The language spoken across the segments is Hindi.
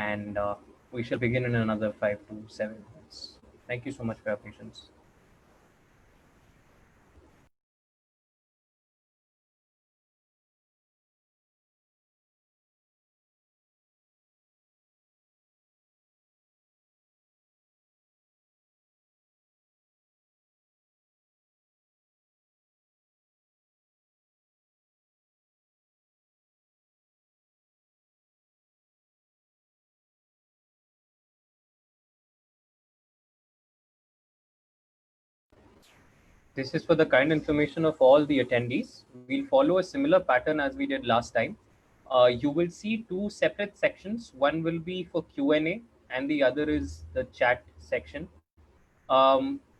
and we shall begin in another 5 to 7 minutes. Thank you so much for your patience. This is for the kind information of all the attendees. We'll follow a similar pattern as we did last time. You will see two separate sections. One will be for Q&A and the other is the chat section.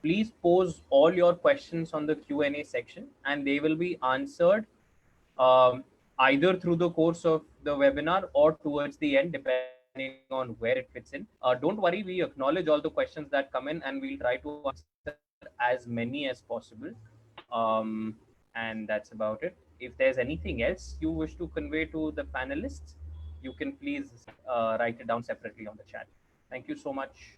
Please pose all your questions on the Q&A section and they will be answered either through the course of the webinar or towards the end, depending on where it fits in. Don't worry, we acknowledge all the questions that come in and we'll try to answer as many as possible. And that's about it. If there's anything else you wish to convey to the panelists, you can please write it down separately on the chat. Thank you so much.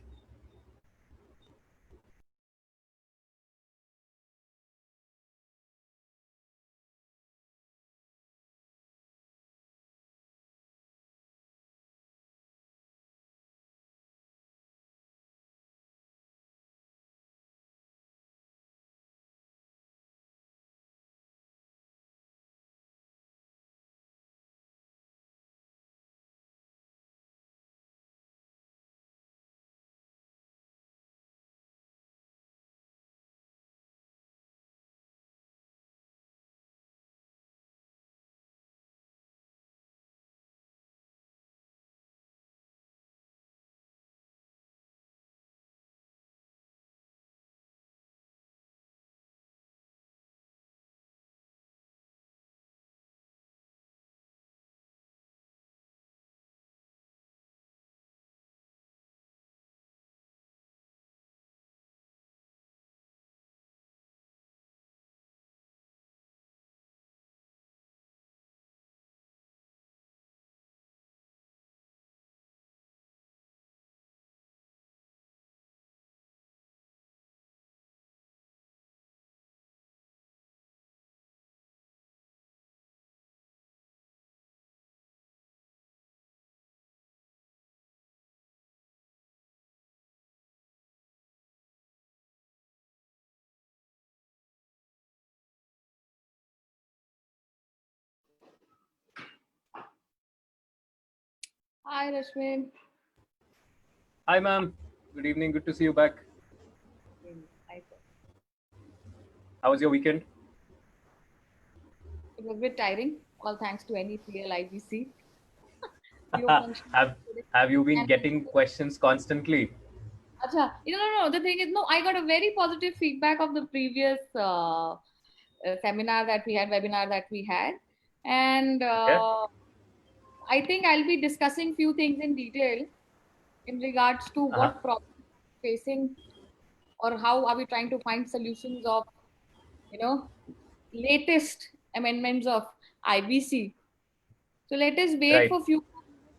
Hi, Rashmin. Hi, ma'am. Good evening. Good to see you back. Hi, sir. How was your weekend? It was a bit tiring, all thanks to NEPL IBC. have you been getting questions constantly? Acha, no. The thing is, no, I got a very positive feedback of the previous seminar that we had, webinar that we had. And Okay. I think I'll be discussing few things in detail in regards to what problems facing or how are we trying to find solutions of, latest amendments of IBC. So let us wait Right. for few.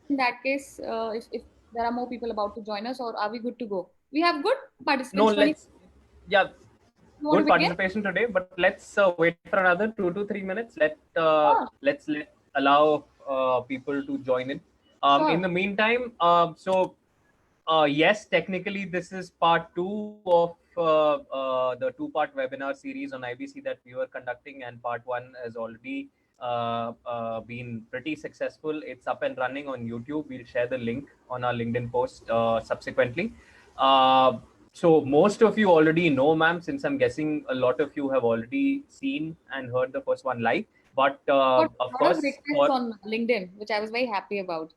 In that case, if there are more people about to join us, or are we good to go? We have good No, participants. 20. yeah, You want good to begin? participation today, but let's wait for another 2 to 3 minutes. Sure. Let's allow people to join in. In Sure. the meantime, yes, technically this is part two of the two-part webinar series on IBC that we were conducting, and part one has already been pretty successful. It's up and running on YouTube. We'll share the link on our LinkedIn post subsequently. So most of you already know, ma'am, since I'm guessing a lot of you have already seen and heard the first one live. But Got a of lot of course, requests on LinkedIn, which I was very happy about.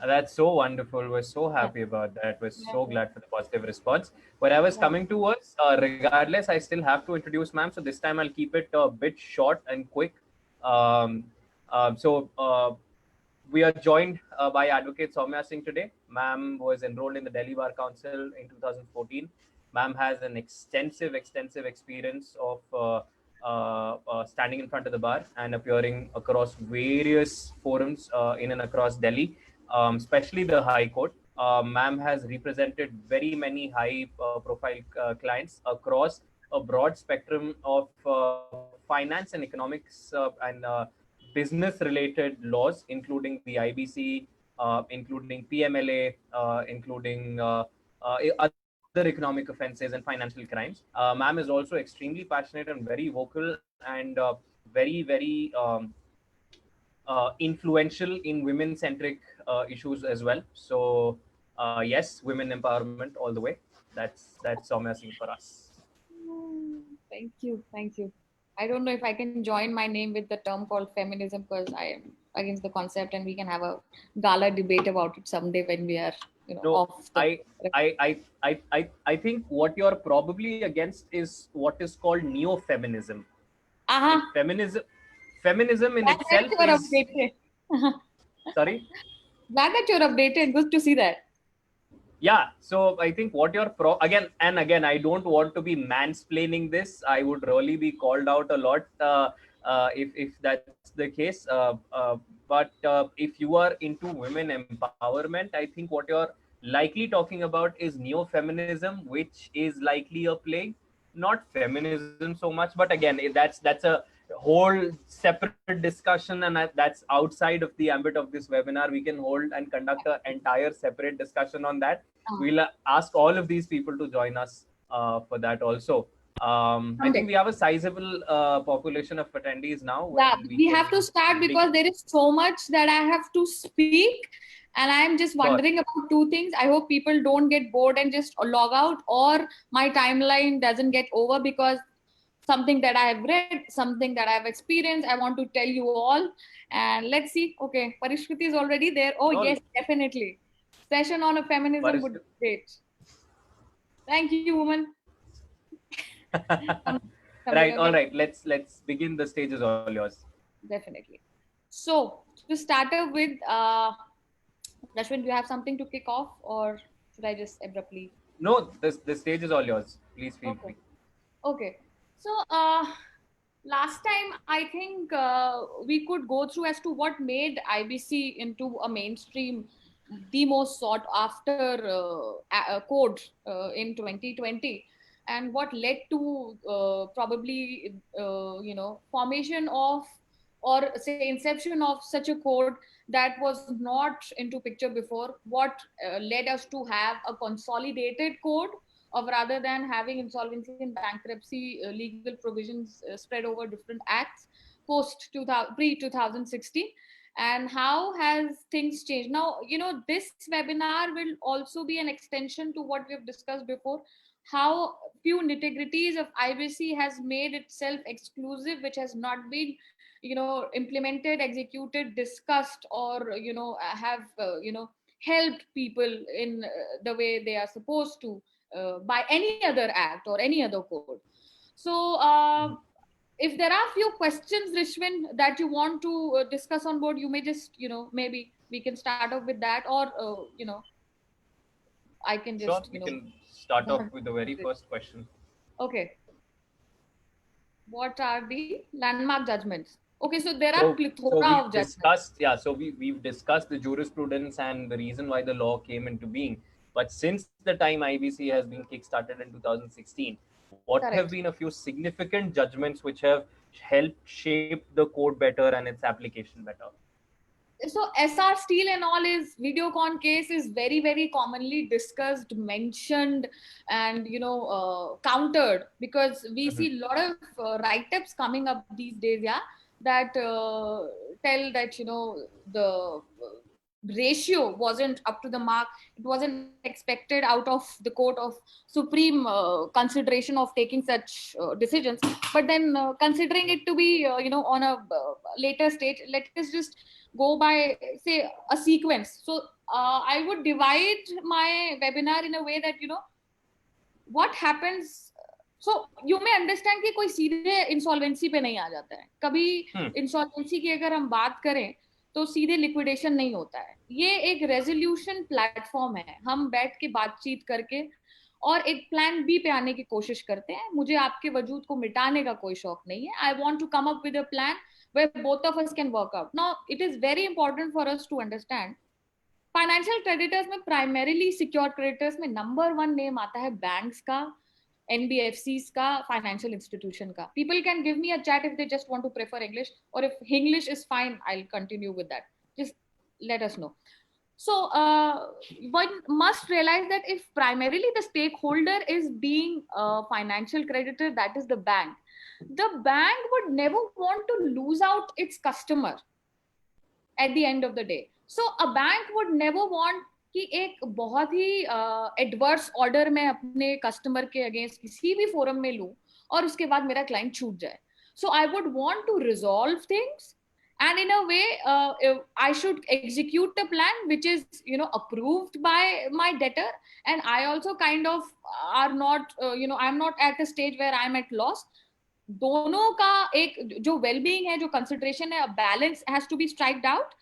that's so wonderful. We're so Yeah. happy about that. We're Yeah. so glad for the positive response. What I was Yeah. coming towards, regardless, I still have to introduce ma'am. So this time I'll keep it a bit short and quick. Um, so we are joined by Advocate Soumya Singh today. Ma'am was enrolled in the Delhi Bar Council in 2014. Ma'am has an extensive experience of standing in front of the bar and appearing across various forums in and across Delhi. especially the High Court. Ma'am has represented very many high-profile clients across a broad spectrum of finance and economics and business-related laws, including the IBC, including PMLA, including other economic offenses and financial crimes. Ma'am is also extremely passionate and very vocal and very influential in women-centric issues as well. So yes, women empowerment all the way. That's Soumya Singh for us. Thank you, thank you. I don't know if I can join my name with the term called feminism because I am against the concept, and we can have a gala debate about it someday when we are, No, off the. I think what you're probably against is what is called neo-feminism. Uh-huh. Feminism in Glad that itself you're is updated. sorry. Glad that you're updated. Good to see that. Yeah, so I think what you're again and again, I don't want to be mansplaining this. I would really be called out a lot if that's the case. But if you are into women empowerment, I think what you're likely talking about is neo-feminism, which is likely a plague, not feminism so much. But again, that's a whole separate discussion, and that's outside of the ambit of this webinar. We can hold and conduct an entire separate discussion on that. We'll ask all of these people to join us for that also. I think we have a sizable population of attendees now. Yeah, we have to start because there is so much that I have to speak, and I'm just wondering about two things. I hope people don't get bored and just log out, or my timeline doesn't get over because something that I have read, something that I have experienced, I want to tell you all. And let's see. Okay, Parishkriti is already there. Oh, yes, definitely. Session on a feminism would be great. Thank you, woman. Right, all right. Let's begin. The stage is all yours. Definitely. So to start up with, Rashwin, do you have something to kick off, or should I just abruptly? No, the stage is all yours. Please feel free. Okay. So last time I think we could go through as to what made IBC into a mainstream, the most sought after code in 2020, and what led to probably formation of, or say inception of, such a code that was not into picture before, what led us to have a consolidated code of, rather than having insolvency and bankruptcy legal provisions spread over different acts post pre 2016, and how has things changed now. This webinar will also be an extension to what we've discussed before, how few nitty-gritties of IBC has made itself exclusive, which has not been implemented, executed, discussed, or have helped people in the way they are supposed to by any other act or any other code. So if there are few questions, Rishwin, that you want to discuss on board, you may just maybe we can start off with that, or I can just we can start off with the very first question. Okay. What are the landmark judgments? Okay, so there are plethora of judgments. So we've discussed the jurisprudence and the reason why the law came into being. But since the time IBC has been kickstarted in 2016, what have been a few significant judgments which have helped shape the code better and its application better? So SR Steel and all is Videocon case is very, very commonly discussed, mentioned, and countered, because we see a lot of write-ups coming up these days, that tell that the ratio wasn't up to the mark. It wasn't expected out of the court of supreme consideration of taking such decisions. But then considering it to be on a later stage, let us just go by, say, a sequence. So I would divide my webinar in a way that what happens. So you may understand कि कोई सीधे इंसॉल्वेंसी पे नहीं आ जाता है. कभी इंसॉल्वेंसी की अगर हम बात करें तो सीधे लिक्विडेशन नहीं होता है. ये एक रेजोल्यूशन प्लेटफॉर्म है. हम बैठ के बातचीत करके और एक प्लान बी पे आने की कोशिश करते हैं. मुझे आपके वजूद को मिटाने का कोई शौक नहीं है. I want to come up with a plan where both of us can work out. Now, it is very important for us to understand financial creditors में प्राइमरीली सिक्योर्ड क्रेडिटर्स में नंबर 1 नेम आता है बैंक्स का, NBFCs का, फाइनेंशियल इंस्टीट्यूशन का. People can give me a chat if they just want to prefer English, or if English is fine, I'll continue with that. Just let us know. So one must realize that if primarily the stakeholder is being a financial creditor, that is the bank would never want to lose out its customer at the end of the day. So a bank would never want कि एक बहुत ही एडवर्स ऑर्डर मैं अपने कस्टमर के अगेंस्ट किसी भी फोरम में लूं और उसके बाद मेरा क्लाइंट छूट जाए. So I would want to resolve things, and in a way I should execute the plan which is approved by my debtor, and I also kind of are not I'm not at a stage where I'm at loss. दोनों का एक जो वेलबींग है, जो कंसिडरेशन है, balance has to be striked out.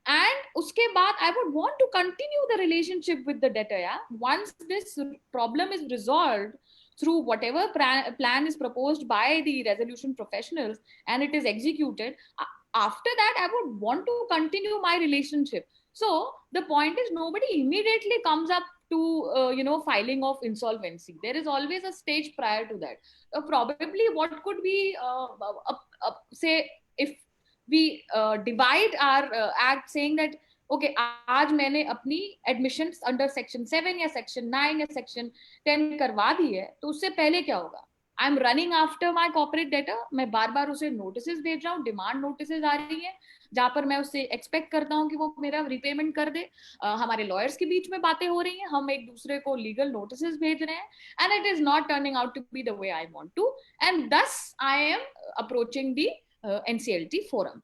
And उसके बाद I would want to continue the relationship with the debtor. Yeah, once this problem is resolved through whatever plan is proposed by the resolution professionals and it is executed, after that I would want to continue my relationship. So the point is, nobody immediately comes up to filing of insolvency. There is always a stage prior to that. Probably what could be say, if we divide our act saying that okay, आज मैंने अपनी एडमिशंस अंडर सेक्शन 7 या सेक्शन 9 या सेक्शन 10 करवा दी है, तो उससे पहले क्या होगा? I am running after my corporate debtor. मैं बार बार उसे नोटिस भेज रहा हूँ, डिमांड नोटिस आ रही है जहां पर मैं उससे एक्सपेक्ट करता हूँ कि वो मेरा रिपेमेंट कर दे. हमारे लॉयर्स के बीच में बातें हो रही हैं, हम एक दूसरे को लीगल नोटिस भेज रहे हैं, and it is not turning out to be the way I want to, and this I am approaching the NCLT forum.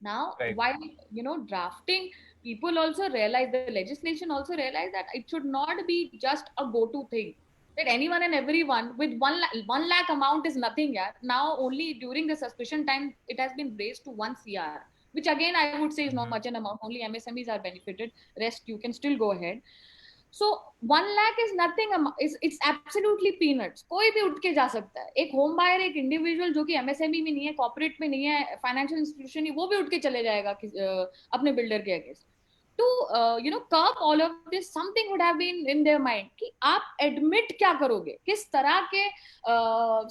Now, Right. while drafting, people also realize, the legislation also realize that it should not be just a go-to thing. That anyone and everyone with 1 lakh amount is nothing. Yeah. Now, only during the suspicion time, it has been raised to 1 CR, which again I would say is not much an amount. Only MSMEs are benefited. Rest you can still go ahead. So 1 lakh is nothing. It's absolutely peanuts. कोई भी उठ के जा सकता है. एक होम बायर, एक इंडिविजुअल जो कि MSME में नहीं है, कॉर्पोरेट में नहीं है, फाइनेंशियल इंस्टीट्यूशन नहीं, वो भी उठ के चले जाएगा अपने बिल्डर के against. To curb all of this, something would have been in their mind कि आप एडमिट क्या करोगे, किस तरह के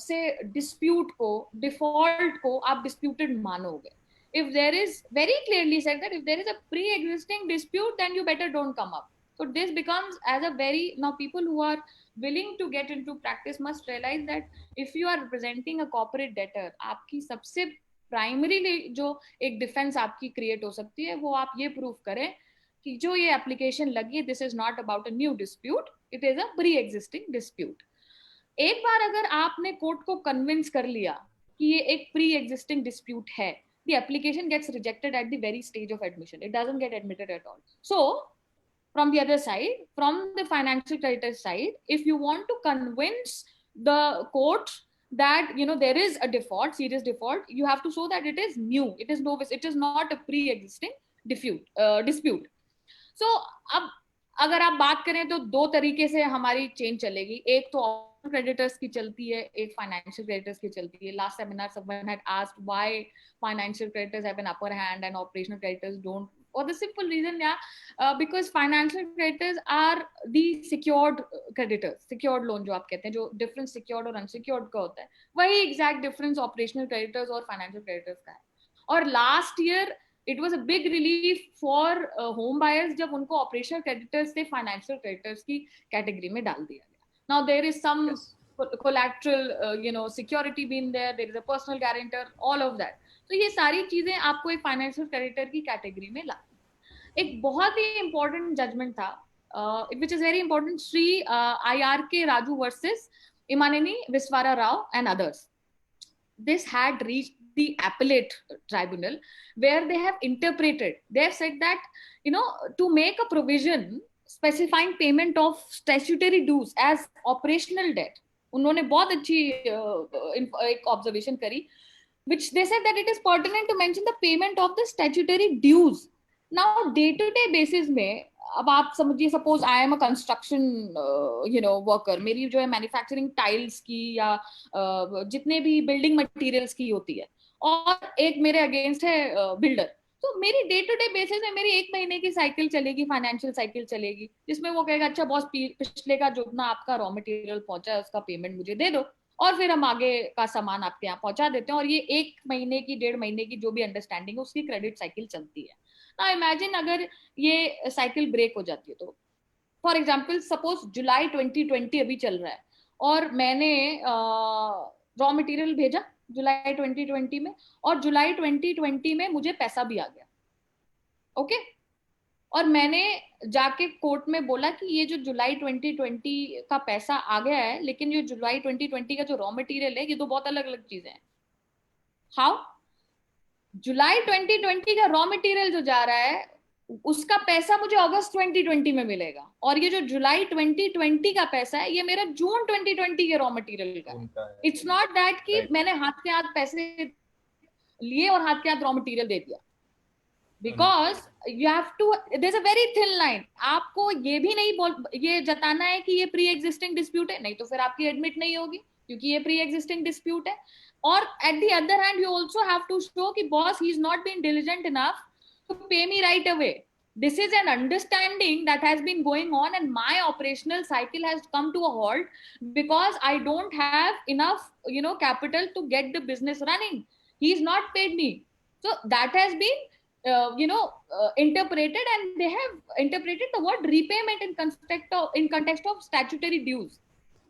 से डिस्प्यूट को, डिफॉल्ट को आप डिस्प्यूटेड मानोगे. If there is very clearly said that if there is a pre-existing dispute, then you better don't come up. So this becomes as a very, now people who are willing to get into practice must realize that if you are representing a corporate debtor, आपकी सबसे प्राइमरीली जो एक डिफेंस आपकी क्रिएट हो सकती है, वो आप ये प्रूव करें कि जो ये एप्लीकेशन लगी, this is not about a new dispute, it is a pre existing dispute. एक बार अगर आपने कोर्ट को कन्विंस कर लिया कि ये एक प्री एग्जिस्टिंग डिस्प्यूट है, the application gets rejected at the very stage of admission. It doesn't get admitted at all. So from the other side, from the financial creditor side, if you want to convince the court that there is a default, serious default, you have to show that it is new, it is novice, it is not a pre-existing dispute. So अब अगर आप बात करें तो दो तरीके से हमारी चेन चलेगी. एक तो क्रेडिटर्स की चलती है, एक फाइनेंशियल क्रेडिटर्स की चलती है. Last seminar someone had asked why financial creditors have an upper hand and operational creditors don't. For the simple reason, because financial creditors are the secured creditors. Secured loan जो आप कहते हैं, जो difference secured और unsecured का होता है, वही exact difference operational creditors और financial creditors का है. और last year it was a big relief for home buyers जब उनको operational creditors से financial creditors की category में डाल दिया गया. Now there is some collateral, security being there is a personal guarantor, all of that. तो ये सारी चीजें आपको एक फाइनेंशियल क्रेडिटर की कैटेगरी में लाती. एक बहुत ही इंपॉर्टेंट जजमेंट था, which is very important, Shri IRK Raju versus Imaneni Viswara Rao and others. This had reached the appellate tribunal, where they have interpreted, they have said that to make a provision specifying payment of statutory dues as operational debt, उन्होंने बहुत अच्छी एक ऑब्जर्वेशन करी, which they said that it is pertinent to mention the payment of the statutory dues. Now day-to-day basis में, अब आप समझिए, suppose I am a construction worker, मेरी जो है मैन्युफैक्चरिंग टाइल्स की या जितने भी बिल्डिंग मटेरियल्स की होती है, और एक मेरे अगेंस्ट है बिल्डर, तो मेरी डे टू डे बेसिस में मेरी 1 महीने की साइकिल चलेगी, फाइनेंशियल साइकिल चलेगी, जिसमें वो कहेगा अच्छा बॉस पिछले का जो ना आपका रॉ मटेरियल पहुंचा है उसका पेमेंट मुझे दे दो, और फिर हम आगे का सामान आपके यहाँ पहुंचा देते हैं, और ये 1 महीने की 1.5 महीने की जो भी अंडरस्टैंडिंग है उसकी क्रेडिट साइकिल चलती है ना। इमेजिन अगर ये साइकिल ब्रेक हो जाती है, तो फॉर एग्जाम्पल सपोज जुलाई 2020 अभी चल रहा है और मैंने रॉ मटेरियल भेजा जुलाई 2020 में, और जुलाई 2020 में मुझे पैसा भी आ गया, ओके और मैंने जाके कोर्ट में बोला कि ये जो जुलाई 2020 का पैसा आ गया है, लेकिन ये जुलाई 2020 का जो रॉ मटेरियल है ये तो बहुत अलग अलग चीजें हैं। हाउ? जुलाई 2020 का रॉ मटेरियल जो जा रहा है उसका पैसा मुझे अगस्त 2020 में मिलेगा, और ये जो जुलाई 2020 का पैसा है ये मेरा जून 2020 के रॉ मटेरियल का है। इट्स नॉट दैट कि मैंने हाथ के हाथ पैसे लिए और हाथ के हाथ रॉ मटेरियल दे दिया, because you have to, there is a very thin line. आपको ये भी नहीं ये जताना है कि ये प्री एग्जिस्टिंग डिस्प्यूट है, नहीं तो फिर आपकी एडमिट नहीं होगी क्योंकि ये प्री एग्जिस्टिंग डिस्प्यूट है। और at the other hand you also have to show कि boss he is not been diligent enough to pay me right away. This is an understanding that has been going on, and my operational cycle has come to a halt because I don't have enough, capital to get the business running. He's not paid me. So that has been, interpreted, and they have interpreted the word repayment in context of statutory dues.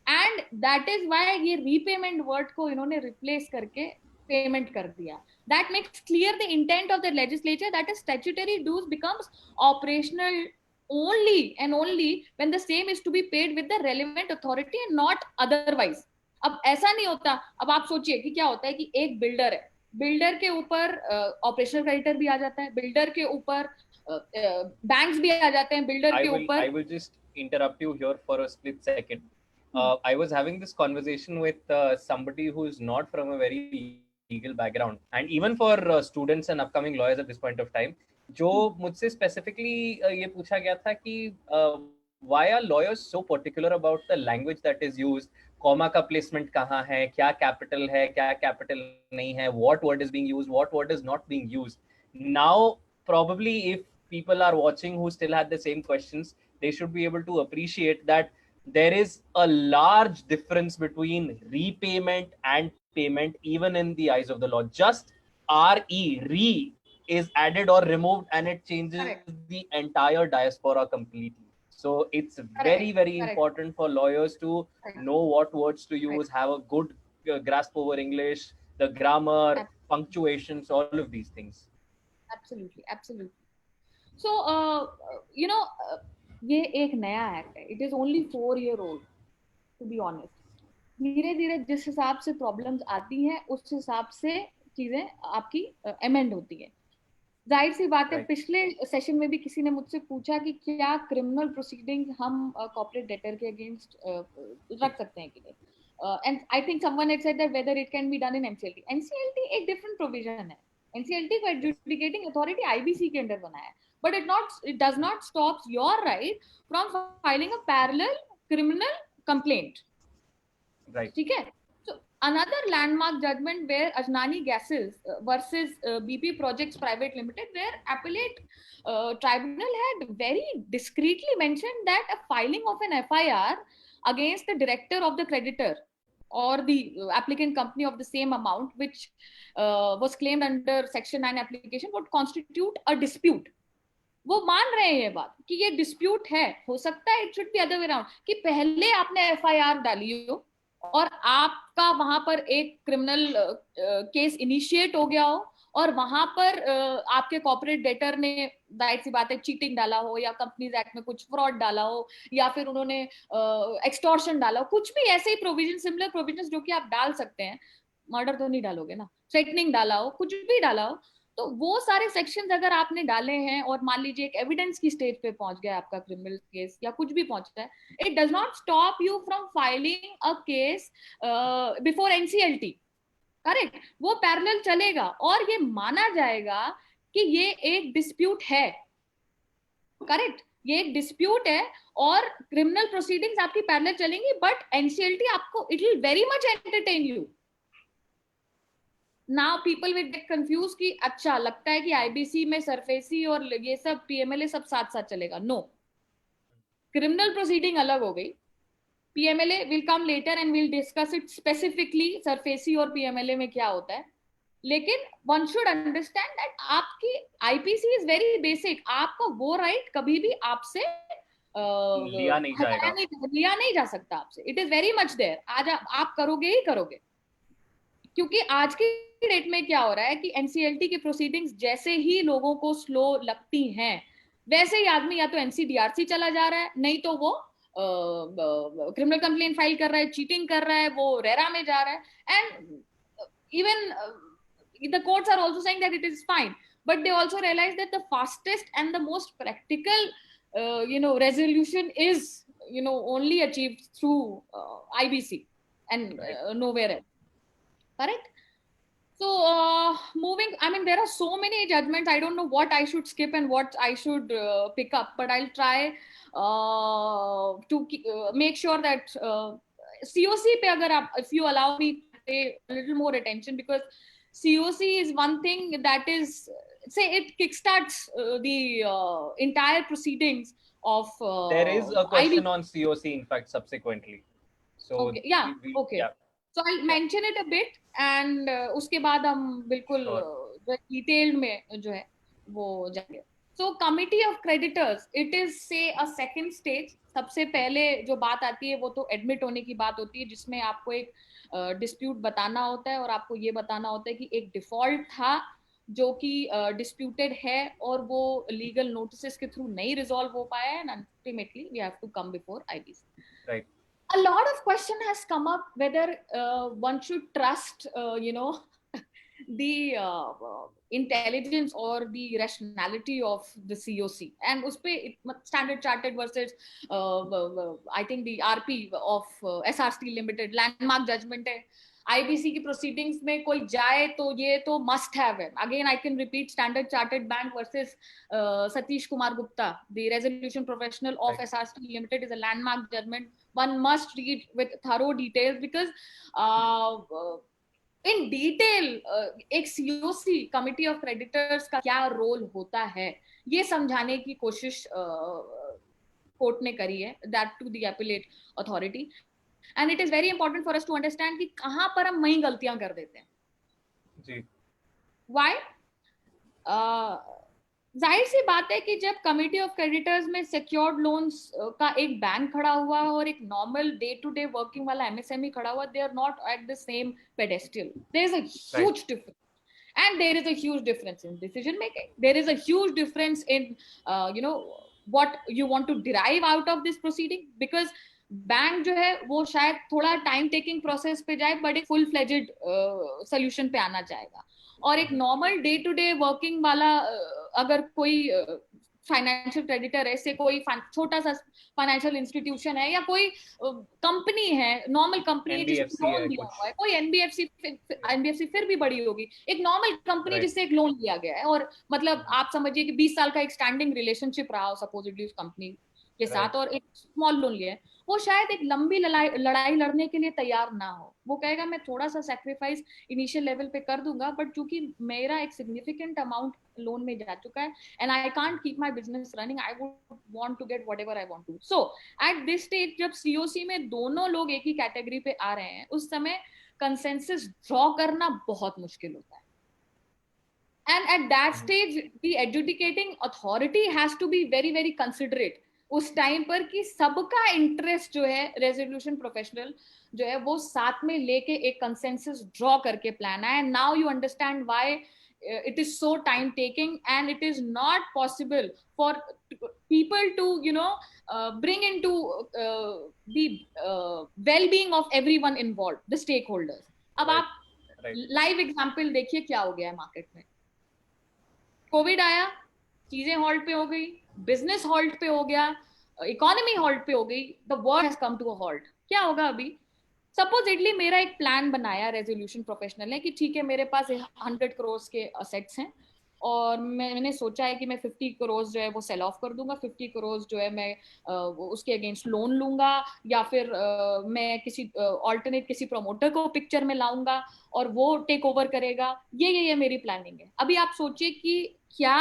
And that is why ये रीपेमेंट वर्ड को इन्होंने रिप्लेस करके पेमेंट कर दिया. That makes clear the intent of the legislature that is statutory dues becomes operational only and only when the same is to be paid with the relevant authority and not otherwise. अब ऐसा नहीं होता. अब आप सोचिए कि क्या होता है कि एक बिल्डर है, बिल्डर के ऊपर ऑपरेशनल क्रेडिटर भी आ जाता है, बिल्डर के ऊपर बैंक्स भी आ जाते हैं, बिल्डर के ऊपर. I will just interrupt you here for a split second. I was having this conversation with somebody who is not from a very legal background, and even for students and upcoming lawyers at this point of time, जो मुझसे specifically ये पूछा गया था कि why are lawyers so particular about the language that is used? Comma का प्लेसमेंट कहाँ है, क्या कैपिटल है, क्या कैपिटल नहीं है, what word is being used, what word is not being used. Now, probably if people are watching who still had the same questions, they should be able to appreciate that there is a large difference between repayment and payment, even in the eyes of the law. Just re is added or removed and it changes Correct. the entire diaspora completely. So it's very, very important for lawyers to know what words to use, have a good grasp over English, the grammar, punctuations, all of these things. Absolutely, absolutely. So, ये एक नया एक्ट है. It is only 4 year old, to be honest. धीरे धीरे जिस हिसाब से प्रॉब्लम्स आती हैं उस हिसाब से चीजें आपकी अमेंड होती है. जाहिर सी बात है, पिछले सेशन में भी किसी ने मुझसे पूछा कि क्या क्रिमिनल प्रोसीडिंग हम कॉर्पोरेट डेटर के अगेंस्ट रख सकते हैं कि नहीं. And I think someone had said that whether it can be done in NCLT. NCLT एक डिफरेंट प्रोविजन है. एनसीएलटी को एडजुडिकेटिंग अथॉरिटी आईबीसी के अंडर बनाया है, but it does not stop your right from filing a parallel criminal complaint. Right. ठीक है. So another landmark judgment where Ajnani Gases versus BP Projects Private Limited, where appellate tribunal had very discreetly mentioned that a filing of an FIR against the director of the creditor or the applicant company of the same amount which was claimed under section 9 application would constitute a dispute. वो मान रहे हैं ये बात कि ये डिस्प्यूट है. हो सकता है it should be other way around कि पहले आपने एफआईआर डाली हो और आपका वहां पर एक क्रिमिनल केस इनिशिएट हो गया हो और वहां पर आपके कॉर्पोरेट डेटर ने जाहिर सी बात है चीटिंग डाला हो या कंपनीज एक्ट में कुछ फ्रॉड डाला हो या फिर उन्होंने एक्सटॉर्शन डाला हो, कुछ भी ऐसे ही प्रोविजन, सिमिलर प्रोविजन जो कि आप डाल सकते हैं. मर्डर तो नहीं डालोगे ना, थ्रेटनिंग डाला हो, कुछ भी डाला हो, तो वो सारे सेक्शंस अगर आपने डाले हैं और मान लीजिए एक एविडेंस की स्टेज पे पहुंच गया आपका क्रिमिनल केस या कुछ भी पहुंचता है, it does not stop you from filing a case before NCLT. Correct. वो पैरेलल चलेगा और ये माना जाएगा कि ये एक डिस्प्यूट है. करेक्ट. ये एक डिस्प्यूट है और क्रिमिनल प्रोसीडिंग्स आपकी पैरेलल चलेंगी, बट एनसीएलटी आपको it will very much entertain you. Now people will get confuse कि अच्छा लगता है कि आईबीसी में सरफेसी और ये सब पीएमएलए सब साथ साथ चलेगा. नो, क्रिमिनल प्रोसीडिंग अलग हो गई. PMLA will come later and will discuss it specifically SARFAESI और पीएमएलए में क्या होता है. लेकिन वन शुड अंडरस्टैंड दैट आपकी आईपीसी इज वेरी बेसिक. आपका वो राइट कभी भी आपसे लिया नहीं जाएगा. लिया नहीं जा सकता आपसे. It is very much there. आज आप करोगे ही करोगे. क्योंकि आज की डेट में क्या हो रहा है कि एनसीएलटी की प्रोसीडिंग्स जैसे ही लोगों को स्लो लगती हैं वैसे ही आदमी या तो एनसीडीआरसी चला जा रहा है, नहीं तो वो क्रिमिनल कंप्लेन फाइल कर रहा है, चीटिंग कर रहा है, वो रेरा में जा रहा है. And even the courts are also saying that it is fine, but they also realize that the fastest and the most practical resolution is only achieved through IBC and nowhere else. Correct? So moving, I mean, there are so many judgments. I don't know what I should skip and what I should pick up, but I'll try to make sure that COC pe agar aap, if you allow me to pay a little more attention, because COC is one thing that is, say, it kickstarts the entire proceedings of There is a question IB. on COC, in fact, subsequently. So Okay, yeah, okay. Yeah. So I'll mention it a bit and उसके बाद हम बिल्कुल डिटेल्ड में जो है वो जाएंगे. So committee of creditors, it is say a second stage. सबसे पहले जो बात आती है वो तो एडमिट होने की बात होती है, जिसमें आपको एक डिस्प्यूट बताना होता है और आपको ये बताना होता है कि एक डिफॉल्ट था जो कि डिस्प्यूटेड है और वो लीगल नोटिस के थ्रू नहीं रिजॉल्व हो पाया है, and ultimately we have to come before IBC. Right. A lot of question has come up whether one should trust the intelligence or the rationality of the COC, and uspe Standard Chartered versus I think the RP of SR Steel Limited landmark judgment hai. IBC की प्रोसीडिंग्स में कोई जाए तो ये तो मस्ट हैव है. Again I can repeat Standard Chartered Bank versus Satish Kumar Gupta, the resolution professional of Essar Steel Limited is a landmark judgment. One must read with thorough details because in detail एक COC कमिटी ऑफ क्रेडिटर्स का क्या रोल होता है ये समझाने की कोशिश कोर्ट ने करी है, that to the appellate authority. And it is very important for us to understand कि कहां पर हम वही गलतियां कर देते हैं. जी. Why? जाहिर सी बात है कि जब कमिटी ऑफ क्रेडिटर्स में सिक्योर्ड लोन्स का एक बैंक खड़ा हुआ और एक normal day to day working वाला एमएसएमई खड़ा हुआ, they are not at the same pedestal. There is a huge difference, and there is a huge difference in decision making. There is a huge difference in what you want to derive out of this proceeding, because bank जो है वो शायद थोड़ा टाइम टेकिंग प्रोसेस पे जाए बट एक फुल फ्लेजेड सोल्यूशन पे आना चाहेगा. और एक normal day to day working वाला अगर कोई फाइनेंशियल क्रेडिटर है, से कोई छोटा सा फाइनेंशियल इंस्टीट्यूशन है या कोई कंपनी है, नॉर्मल कंपनी जिसने लोन दिया हुआ है, कोई एनबीएफसी फिर भी बड़ी होगी, एक नॉर्मल कंपनी जिससे एक लोन लिया गया है और मतलब आप समझिए कि 20 साल का एक स्टैंडिंग रिलेशनशिप रहा हो सपोजिटली उस कंपनी के साथ, और एक स्मॉल लोन लिया है, वो शायद एक लंबी लड़ाई लड़ने के लिए तैयार ना हो. वो कहेगा मैं थोड़ा सा सैक्रिफाइस इनिशियल लेवल पे कर दूंगा, बट चूंकि मेरा एक सिग्निफिकेंट अमाउंट लोन में जा चुका है and I can't keep my business running, I would want to get whatever I want to. So at this stage जब सीओसी में दोनों लोग एक ही कैटेगरी पे आ रहे हैं, उस समय कंसेंसस ड्रॉ करना बहुत मुश्किल होता है. And at that stage, the adjudicating authority has to be very, very considerate उस टाइम पर कि सबका इंटरेस्ट जो है रेजोल्यूशन प्रोफेशनल जो है वो साथ में लेके एक कंसेंसस ड्रॉ करके प्लान है. And now you understand why it is so time taking and it is not possible for people to bring into the well-being of everyone involved, the stakeholders. अब आप लाइव एग्जांपल देखिए क्या हो गया है मार्केट में. कोविड आया, चीजें हॉल्ट पे हो गई, बिजनेस हॉल्ट पे हो गया, इकोनॉमी हॉल्ट पे हो गई, the world has come to a halt. क्या होगा अभी? सपोजिटली मेरा एक प्लान बनाया रेजोल्यूशन प्रोफेशनल ने कि ठीक है मेरे पास 100 करोड़ के असेट्स हैं और मैंने सोचा है कि मैं 50 करोड़ जो है वो सेल ऑफ कर दूंगा, 50 करोड़ जो है मैं उसके अगेंस्ट लोन लूंगा, या फिर मैं किसी ऑल्टरनेट किसी प्रमोटर को पिक्चर में लाऊंगा और वो टेक ओवर करेगा। ये मेरी प्लानिंग है। अभी आप सोचिए कि क्या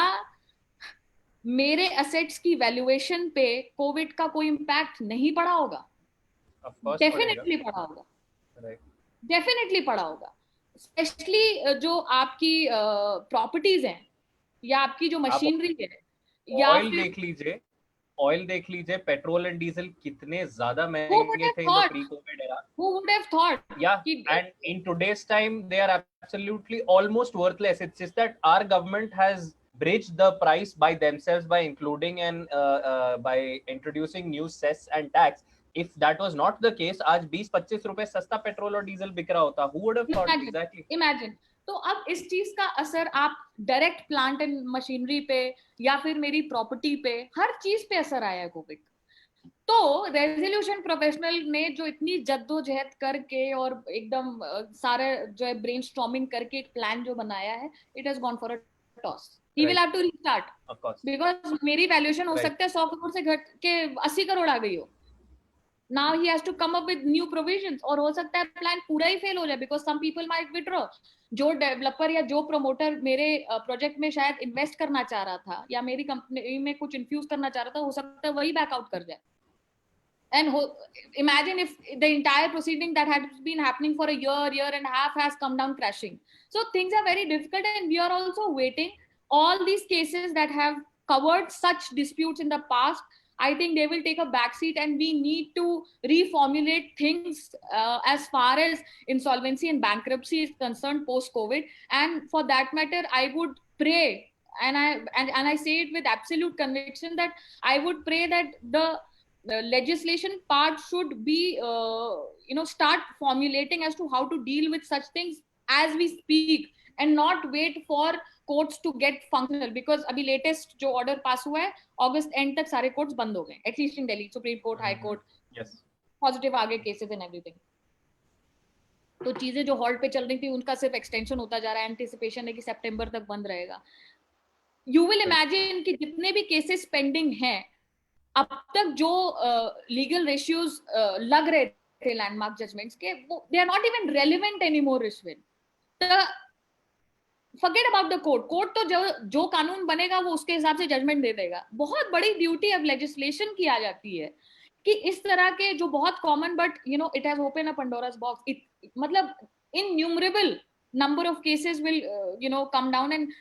मेरे असेट्स की वैल्यूएशन पे कोविड का कोई इम्पैक्ट नहीं पड़ा होगा? ऑफ कोर्स पड़ेगा। डेफिनेटली पड़ा होगा, राइट। डेफिनेटली पड़ा होगा। स्पेशली जो आपकी प्रॉपर्टीज हैं या आपकी जो आप मशीनरी है या ऑयल फिर देख लीजिए, ऑयल देख लीजिए, पेट्रोल एंड डीजल कितने ज्यादा who would महंगे have थे in the thought, pre Covid era. who would have thought Yeah, कि and in today's time they are absolutely almost worthless. It's just that our government has bridged the price by themselves by including and by introducing new cess and tax. If that was not the case, आज 20-25 रुपए सस्ता पेट्रोल और डीजल बिक रहा होता। Who would have thought? Imagine, Exactly. Imagine. तो अब इस चीज का असर आप डायरेक्ट प्लांट एंड मशीनरी पे या फिर मेरी प्रॉपर्टी पे, हर चीज पे असर आया है कोविड। तो रेजोल्यूशन प्रोफेशनल ने जो इतनी जद्दोजहद करके और एकदम सारे जो है ब्रेनस्टॉर्मिंग करके एक प्लान जो बनाया है, it has gone for a toss. He will Right. Have to restart, Of course. Because मेरी वैल्यूएशन हो Right. सकता है 100 करोड़ से घट के 80 करोड़ आ गई हो। now he has to come up with new provisions, और हो सकता है प्लान पूरा ही फेल हो जाए because some people might withdraw. जो डेवलपर या जो प्रमोटर मेरे प्रोजेक्ट में शायद इन्वेस्ट करना चाह रहा था या मेरी कंपनी में कुछ इन्फ्यूज करना चाह रहा था, हो सकता है वही बैकआउट कर जाए। And imagine if the entire proceeding that had been happening for a year and a half has come down crashing. So things are very difficult, and we are also waiting. All these cases that have covered such disputes in the past, I think they will take a backseat, and we need to reformulate things as far as insolvency and bankruptcy is concerned post COVID. And for that matter, I would pray, and I say it with absolute conviction, that I would pray that the legislation part should be start formulating as to how to deal with such things as we speak, and not wait for courts to get functional, because अभी latest जो order pass हुआ है, अगस्त एंड तक सारे कोर्ट्स बंद हो गए, at least in Delhi, Supreme Court, High Court, Yes. Positive आ गए केसेस एंड एवरीथिंग। तो चीजें जो हॉल्ट पे चल रही थी उनका सिर्फ एक्सटेंशन होता जा रहा है, एंटिसिपेशन है कि सितंबर तक बंद रहेगा। यू विल इमेजिन कि जितने भी केसेस पेंडिंग हैं, अब तक जो लीगल रेशियोज लग रहे थे लैंडमार्क जजमेंट्स के, वो they are not even relevant anymore. Rishvin, forget about the court. Court तो जो कानून बनेगा वो उसके हिसाब से जजमेंट दे देगा। बहुत बड़ी ड्यूटी अब लेजिस्लेशन की आ जाती है कि इस तरह के जो बहुत common, but it has open a Pandora's box. मतलब innumerable number of cases will come down, and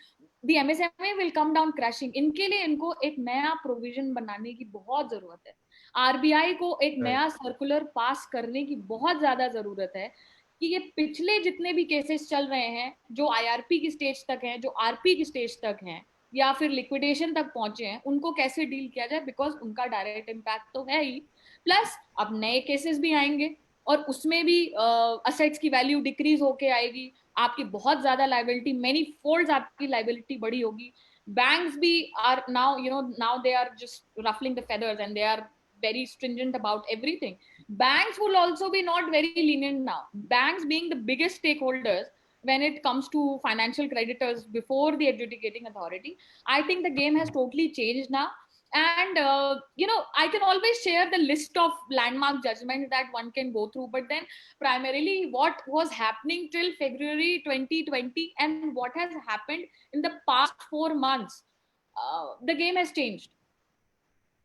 the MSME will come down crashing। इनके लिए इनको एक नया प्रोविजन बनाने की बहुत जरूरत है। आरबीआई को एक नया सर्कुलर पास करने की बहुत ज्यादा जरूरत है कि ये पिछले जितने भी केसेस चल रहे हैं जो आईआरपी की स्टेज तक हैं, जो आरपी की स्टेज तक हैं, या फिर लिक्विडेशन तक पहुंचे हैं, उनको कैसे डील किया जाए, बिकॉज उनका डायरेक्ट इम्पैक्ट तो है ही। प्लस अब नए केसेस भी आएंगे और उसमें भी असेट्स की वैल्यू डिक्रीज होके आएगी, आपकी बहुत ज्यादा लाइबिलिटी, मेनी फोल्ड्स आपकी लाइबिलिटी बड़ी होगी। बैंक्स भी are now they are just ruffling the feathers and they are very stringent about everything. Banks will also be not very lenient now. Banks being the biggest stakeholders when it comes to financial creditors before the adjudicating authority, I think the game has totally changed now. And I can always share the list of landmark judgments that one can go through, but then primarily what was happening till February 2020 and what has happened in the past 4 months, the game has changed.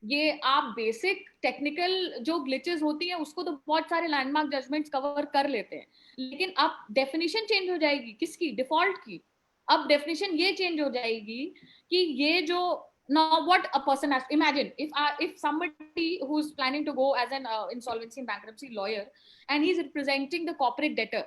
ये आप बेसिक टेक्निकल जो ग्लिचेस होती हैं उसको तो बहुत सारे लैंडमार्क जजमेंट्स कवर कर लेते हैं, लेकिन अब डेफिनेशन चेंज हो जाएगी। किसकी? डिफॉल्ट की। अब डेफिनेशन ये चेंज हो जाएगी कि ये जो now what a person has, imagine if somebody who is planning to go as an insolvency and bankruptcy lawyer and he's representing the corporate debtor,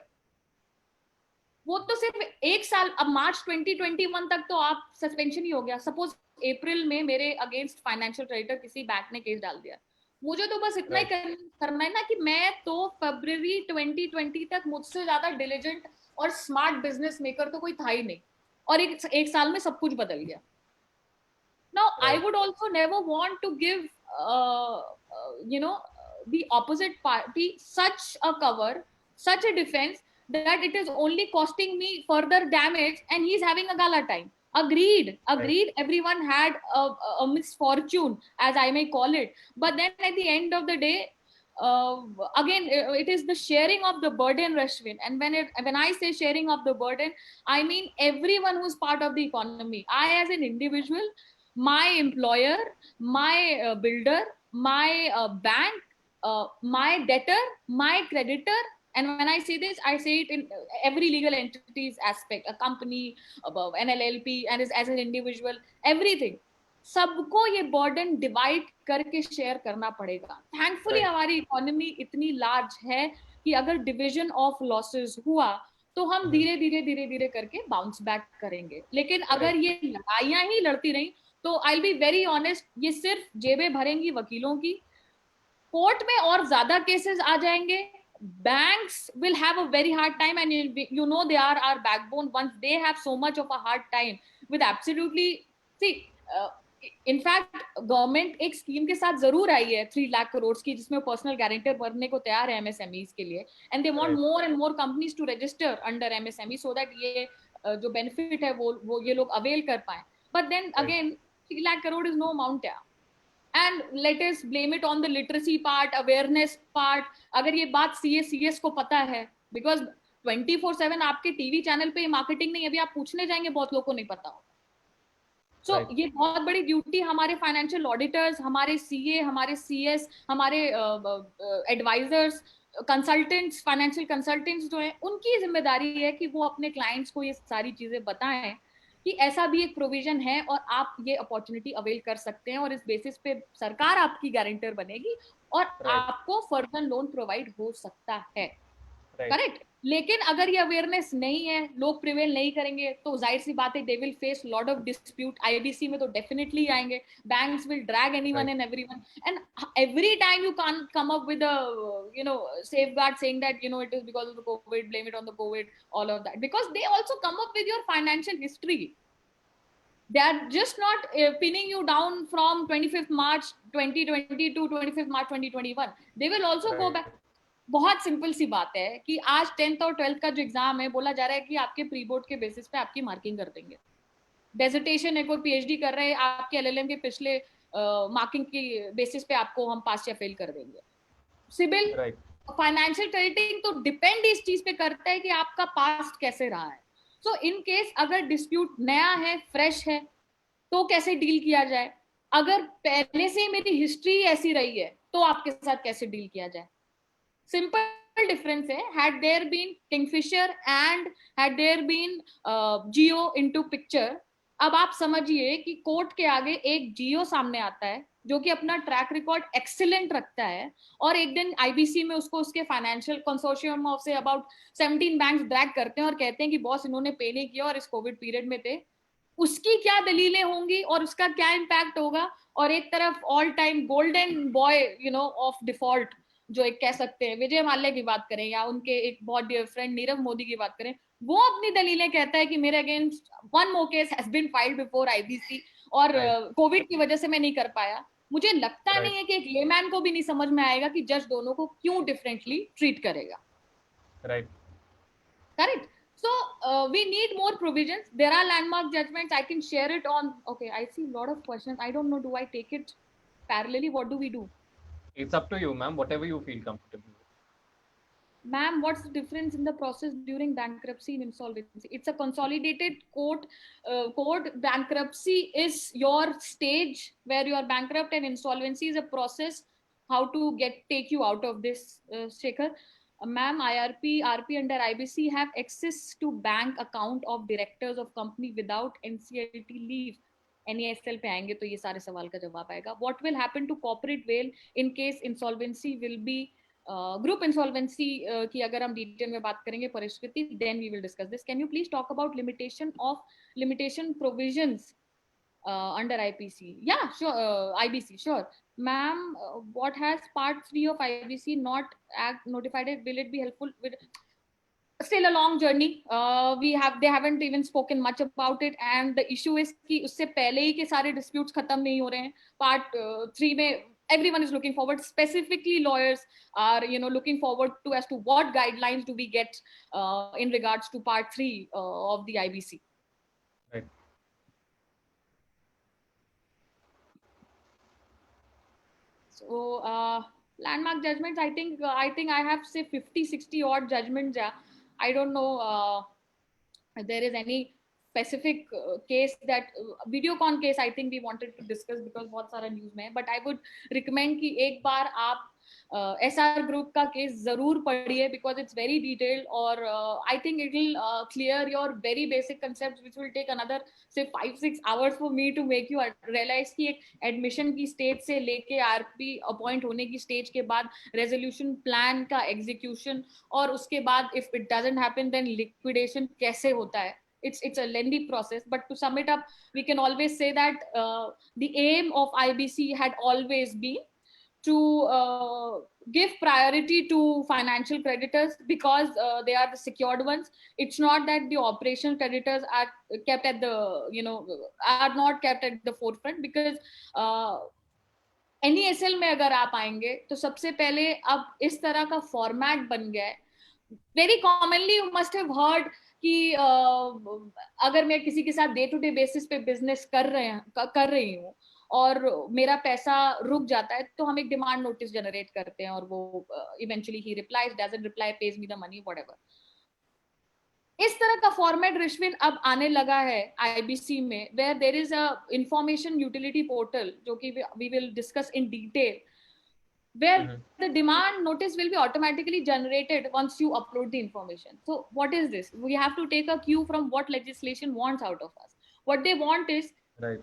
वो तो सिर्फ एक साल, अब मार्च 2021 तक तो आप सस्पेंशन ही हो गया। सपोज अप्रैल में मेरे अगेंस्ट फाइनेंशियल क्रेडिटर किसी बैंक ने केस डाल दिया, मुझे तो बस इतना ही करना है ना कि मैं तो फरवरी 2020 तक मुझसे ज्यादा डिलिजेंट और स्मार्ट बिजनेस मेकर तो कोई था ही नहीं, और एक साल में सब कुछ बदल गया। Now, I would also never want to give, the opposite party such a cover, such a defense that it is only costing me further damage and he's having a gala time. Agreed. Right. Everyone had a misfortune, as I may call it. But then at the end of the day, uh, again, it is the sharing of the burden, Rashwin. And when I say sharing of the burden, I mean everyone who's part of the economy. I, as an individual, my employer, my builder, my bank, my debtor, my creditor. And when I say this, I say it in every legal entity's aspect, a company, an LLP, and as an individual, everything. सबको ये बर्डन डिवाइड करके शेयर करना पड़ेगा. Thankfully Right. हमारी इकोनॉमी इतनी लार्ज है कि अगर डिवीजन ऑफ लॉसेस हुआ तो हम Mhm. धीरे धीरे करके बाउंस बैक करेंगे. लेकिन अगर Right. ये लड़ाइयां ही लड़ती रही तो आई बी वेरी ऑनेस्ट, ये सिर्फ जेबें भरेंगी वकीलों की. कोर्ट में और ज्यादा केसेस आ जाएंगे. Banks will have a very hard time, and you know they are our backbone. Once they have so much of a hard time with absolutely, see, uh, in fact government एक स्कीम के साथ जरूर आई है 3 लाख करोड़ की, जिसमें पर्सनल गारंटर बनने को तैयार है एमएसएमईज के लिए. And they want Right. More and more companies to register under MSME so that ये जो बेनिफिट है वो ये लोग अवेल कर पाए. But then Right. Again 3 lakh crore is no amount. And let us blame it on the literacy part, awareness part. अगर ये बात CS को पता है, because 24/7 आपके टीवी चैनल पे मार्केटिंग नहीं, अभी आप पूछने जाएंगे बहुत लोगों को नहीं पता होगा. सो Right. ये बहुत बड़ी ड्यूटी हमारे फाइनेंशियल ऑडिटर्स, हमारे सीए, हमारे सीएस, हमारे एडवाइजर्स, कंसल्टेंट्स, फाइनेंशियल कंसल्टेंट्स जो है, उनकी जिम्मेदारी है कि वो अपने क्लाइंट्स को ये सारी चीजें बताएं कि ऐसा भी एक प्रोविजन है और आप ये अपॉर्चुनिटी अवेल कर सकते हैं, और इस बेसिस पे सरकार आपकी गारंटर बनेगी और Right. आपको फर्दर लोन प्रोवाइड हो सकता है. Right. करेक्ट. लेकिन अगर ये अवेयरनेस नहीं है, लोग प्रिवेल नहीं करेंगे, तो जाहिर सी बात है they will face lot of dispute. IBC में तो डेफिनेटली आएंगे. Banks will drag anyone Right. And everyone, and every time you can't come up with a safeguard saying that it is because of the COVID, blame it on the COVID, all of that, because they also come up with your financial history. They are just not pinning you down from 25th March 2020 to 25th March 2021. They will also go Right. back. बहुत सिंपल सी बात है कि आज 10th और 12th का जो एग्जाम है, बोला जा रहा है कि आपके प्री बोर्ड के बेसिस पे आपकी मार्किंग कर देंगे. डेजर्टेशन है, कोई पीएचडी कर रहे हैं, आपके एलएलएम के पिछले मार्किंग की बेसिस पे आपको हम पास या फेल कर देंगे. CIBIL, Right. फाइनेंशियल क्रेडिटिंग तो डिपेंड इस चीज पे करता है कि आपका पास्ट कैसे रहा है. सो इन केस अगर डिस्प्यूट नया है, फ्रेश है, तो कैसे डील किया जाए. अगर पहले से मेरी हिस्ट्री ऐसी रही है तो आपके साथ कैसे डील किया जाए. सिंपल डिफरेंस है. Had there been Kingfisher and had there been Jio into picture, अब आप समझिए कि कोर्ट के आगे एक जियो सामने आता है जो कि अपना ट्रैक रिकॉर्ड एक्सीलेंट रखता है, और एक दिन आईबीसी में उसको उसके फाइनेंशियल कंसोर्शियम ऑफ से अबाउट 17 बैंक्स ड्रैग करते हैं और कहते हैं कि बॉस इन्होंने पे नहीं किया और इस कोविड पीरियड में थे. उसकी क्या दलीलें होंगी और उसका क्या इम्पैक्ट होगा. और एक तरफ all time golden boy of default, जो एक कह सकते हैं विजय माल्या की बात करें या उनके एक बहुत डियर फ्रेंड नीरव मोदी की बात करें, वो अपनी दलीलें कहता है कि मेरे against one more case has been filed before IBC और Right. कोविड की वजह से मैं नहीं कर पाया. मुझे लगता Right. नहीं है कि एक लेमैन को भी नहीं समझ में आएगा कि जज दोनों को क्यों डिफरेंटली ट्रीट करेगा. Right. Correct. So we need more provisions. There are landmark judgments. I can share it on. Okay, I see a lot of questions. I don't know. Do I take it parallelly? What do we do? It's up to you, ma'am. Whatever you feel comfortable with. Ma'am, what's the difference in the process during bankruptcy and insolvency? It's a consolidated court. Court bankruptcy is your stage where you are bankrupt, and insolvency is a process how to take you out of this, Shekhar. Ma'am, IRP, RP under IBC have access to bank account of directors of company without NCLT leave. NASL पे आएंगे तो ये सारे सवाल का जवाब आएगा. What will happen to corporate veil in case insolvency will be group insolvency की अगर हम डिटेल में बात करेंगे परिस्थिति, then we will discuss this. Can you please talk about limitation provisions under IPC? Yeah, sure. IBC, sure. Ma'am, what has part 3 of IBC not act notified it? Will it be helpful? Still a long journey. They haven't even spoken much about it, and the issue is कि उससे पहले ही के सारे disputes खत्म नहीं हो रहे हैं. Part 3 में everyone is looking forward, specifically lawyers are looking forward to as to what guidelines do we get in regards to part 3 of the IBC. Right. So landmark judgments, I think I have say 50-60 odd judgments. Yeah, I don't know there is any specific case that videocon case I think we wanted to discuss because बहुत सारा न्यूज में है, but I would recommend कि एक बार आप SR group का केस जरूर पढ़िए because it's very detailed और I think it will clear your very basic concepts which will take another say 5-6 hours for me to make you realize कि एक एडमिशन की स्टेज से लेके आरपी अपॉइंट होने की स्टेज के बाद रेजोल्यूशन प्लान का एग्जीक्यूशन और उसके बाद if it doesn't happen then liquidation कैसे होता है. It's a lengthy process, but to sum it up, we can always say that the aim of IBC had always been to give priority to financial creditors because they are the secured ones. It's not that the operational creditors are kept at the are not kept at the forefront because NESL में अगर आप आएंगे तो सबसे पहले अब इस तरह का फॉर्मेट बन गया है. Very commonly you must have heard कि अगर मैं किसी के साथ डे टू डे बेसिस पे बिजनेस कर रही हूँ और मेरा पैसा रुक जाता है तो हम एक डिमांड नोटिस जनरेट करते हैं और वो eventually he replies, doesn't reply, page me the money, whatever. इस तरह का फॉर्मेट रिश्विन अब आने लगा है आईबीसी में where there is a information utility portal जो कि we will discuss in detail where the demand notice will be automatically generated once you upload the information. So what is this? We have to take a cue from what legislation wants out of us. What they want is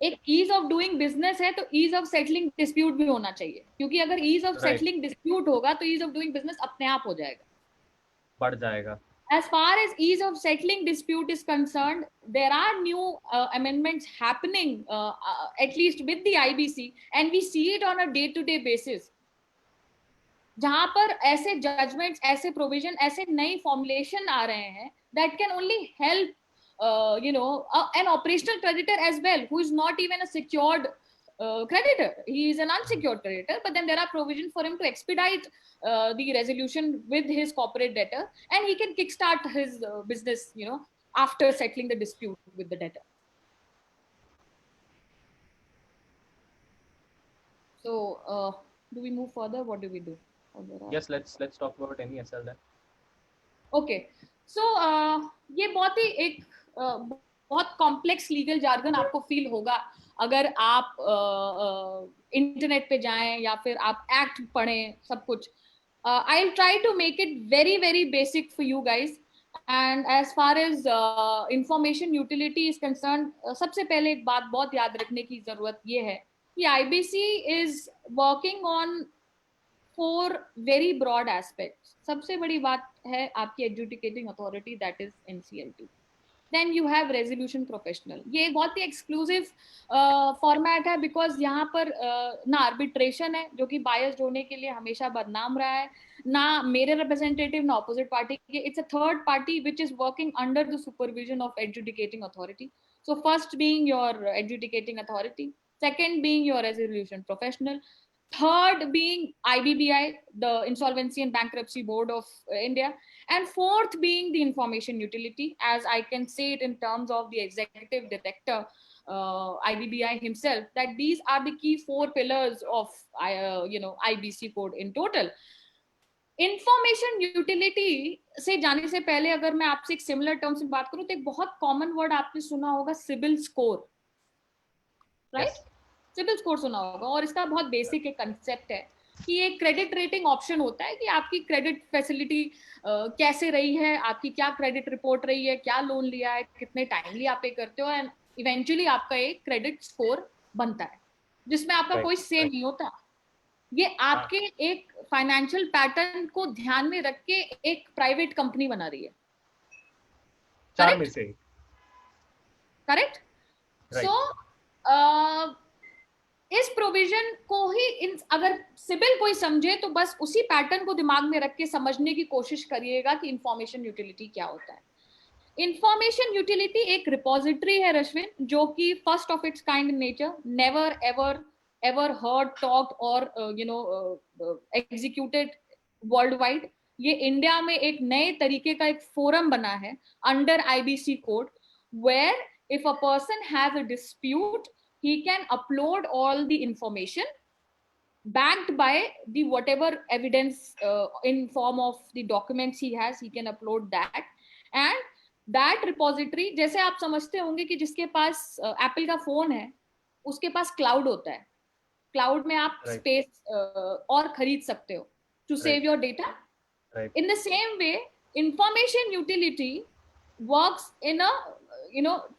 एक ease of doing business है तो ease of settling dispute भी होना चाहिए क्योंकि अगर ease of settling dispute होगा तो ease of doing business अपने आप हो जाएगा, बढ़ जाएगा. As far as ease of settling dispute is concerned, there are new amendments happening at least with the IBC and we see it on a day-to-day basis. जहां पर ऐसे जजमेंट्स, ऐसे प्रोविजन, ऐसे नई फॉर्मुलेशन आ रहे हैं that can only help an operational creditor as well who is not even a secured creditor. He is an unsecured creditor, but then there are provisions for him to expedite the resolution with his corporate debtor and he can kickstart his business after settling the dispute with the debtor. So do we move further? What do we do? Yes, let's talk about NESL then. Okay, so ये बहुत ही एक बहुत कॉम्प्लेक्स लीगल जार्गन आपको फील होगा अगर आप इंटरनेट पे जाएं या फिर आप एक्ट पढ़ें सब कुछ. I will try to make it very very basic for you guys. And as far as information utility is concern, सबसे पहले एक बात बहुत याद रखने की जरूरत ये है कि IBC is working on 4 very broad aspects. सबसे बड़ी बात है आपकी adjudicating authority that is NCLT. Then you have resolution professional. ये बहुत ही एक्सक्लूसिव फॉर्मेट है बिकॉज यहाँ पर ना आर्बिट्रेशन है जो कि बायस्ड होने के लिए हमेशा बदनाम रहा है, ना मेरे रिप्रेजेंटेटिव ना ऑपोजिट पार्टी के. It's a third party which is working under the supervision of adjudicating authority. So first being your adjudicating authority, second being your resolution professional, third being IBBI, the Insolvency and Bankruptcy Board of India, and fourth being the information utility, as I can say it in terms of the executive director, IBBI himself, that these are the key 4 pillars of IBC code in total. Information utility से जाने से पहले अगर मैं आपसे एक सिमिलर टर्म्स में बात करूं तो एक बहुत कॉमन वर्ड आपने सुना होगा, CIBIL score, right? CIBIL score सुना होगा और इसका बहुत बेसिक एक कंसेप्ट है कि एक क्रेडिट रेटिंग ऑप्शन होता है कि आपकी क्रेडिट फैसिलिटी कैसे रही है, आपकी क्या क्रेडिट रिपोर्ट रही है, क्या लोन लिया है, कितने टाइमली आप पे करते हो, एंड इवेंचुअली आपका एक क्रेडिट स्कोर बनता है जिसमें आपका कोई से नहीं होता. ये आपके एक फाइनेंशियल पैटर्न को ध्यान में रख के एक प्राइवेट कंपनी बना रही है. करेक्ट? सो इस प्रोविजन को ही अगर सिबिल कोई समझे तो बस उसी पैटर्न को दिमाग में रख के समझने की कोशिश करिएगा कि इंफॉर्मेशन यूटिलिटी क्या होता है. इंफॉर्मेशन यूटिलिटी एक रिपोजिटरी है रश्विन, जो कि first of its kind in nature, never ever heard, talked और एग्जीक्यूटेड वर्ल्ड वाइड. ये इंडिया में एक नए तरीके का एक फोरम बना है under IBC code, where if a person has a dispute he can upload all the information backed by the whatever evidence in form of the documents he can upload that. And that repository, जैसे आप समझते होंगे कि जिसके पास एप्पल का फोन है उसके पास क्लाउड होता है, क्लाउड में आप Right. स्पेस और खरीद सकते हो to save your data. Right. In the same way, information utility works in a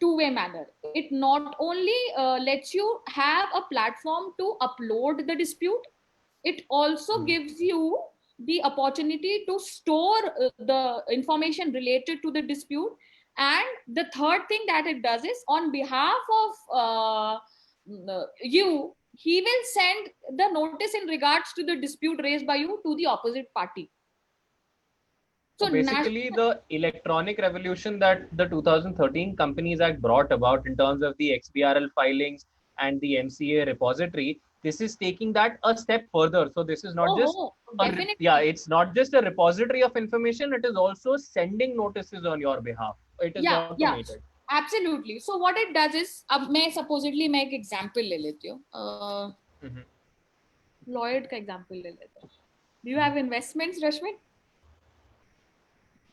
two-way manner. It not only lets you have a platform to upload the dispute, it also gives you the opportunity to store the information related to the dispute. And the third thing that it does is, on behalf of you, he will send the notice in regards to the dispute raised by you to the opposite party. So basically, the electronic revolution that the 2013 Companies Act brought about in terms of the XBRL filings and the MCA repository, this is taking that a step further. So this is not it's not just a repository of information, it is also sending notices on your behalf. It is automated. Absolutely. So what it does is, अब मैं supposedly मैं एक example ले लेती हूँ, Lloyd का example ले लेते हैं. Do you have investments, Rashmi?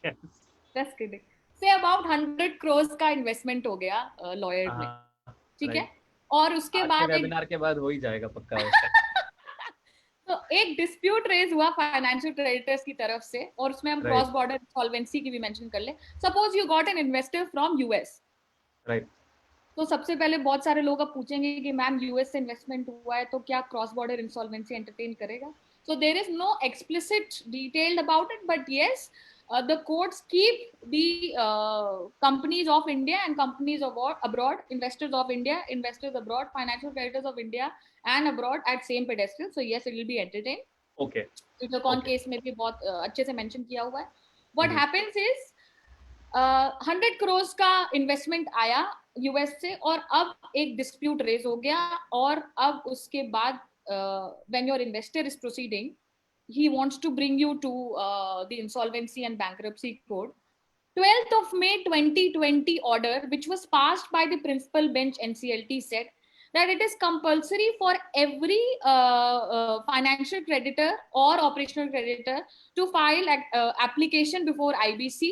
Yes. Just kidding. Say about 100 crores का investment हो गया Lloyd में, ठीक है? और उसके बाद वेबिनार के बाद हो ही जाएगा पक्का. तो एक डिस्प्यूट रेज हुआ फाइनेंशियल क्रेडिटर्स की तरफ से, और उसमें हम क्रॉस बॉर्डर इंसॉल्वेंसी की भी मेंशन कर ले. Suppose you got an investor from US, right. तो सबसे पहले बहुत सारे लोग अब पूछेंगे कि मैम यूएस से इन्वेस्टमेंट हुआ है तो क्या क्रॉस बॉर्डर इंसॉल्वेंसी एंटरटेन करेगा? So there is no explicit detailed about it, but yes, the courts keep the companies of India and companies of abroad, investors of India, investors abroad, financial creditors of India and abroad at same pedestal. So yes, it will be entertained. Okay. Uttarakhand case में भी बहुत अच्छे से mention किया हुआ है. What happens is 100 crores का investment आया यूएस से, और अब एक dispute raise हो गया, और अब उसके बाद when your investor is proceeding, he wants to bring you to the insolvency and bankruptcy code. 12th of May 2020 order, which was passed by the principal bench NCLT, said that it is compulsory for every financial creditor or operational creditor to file application before IBC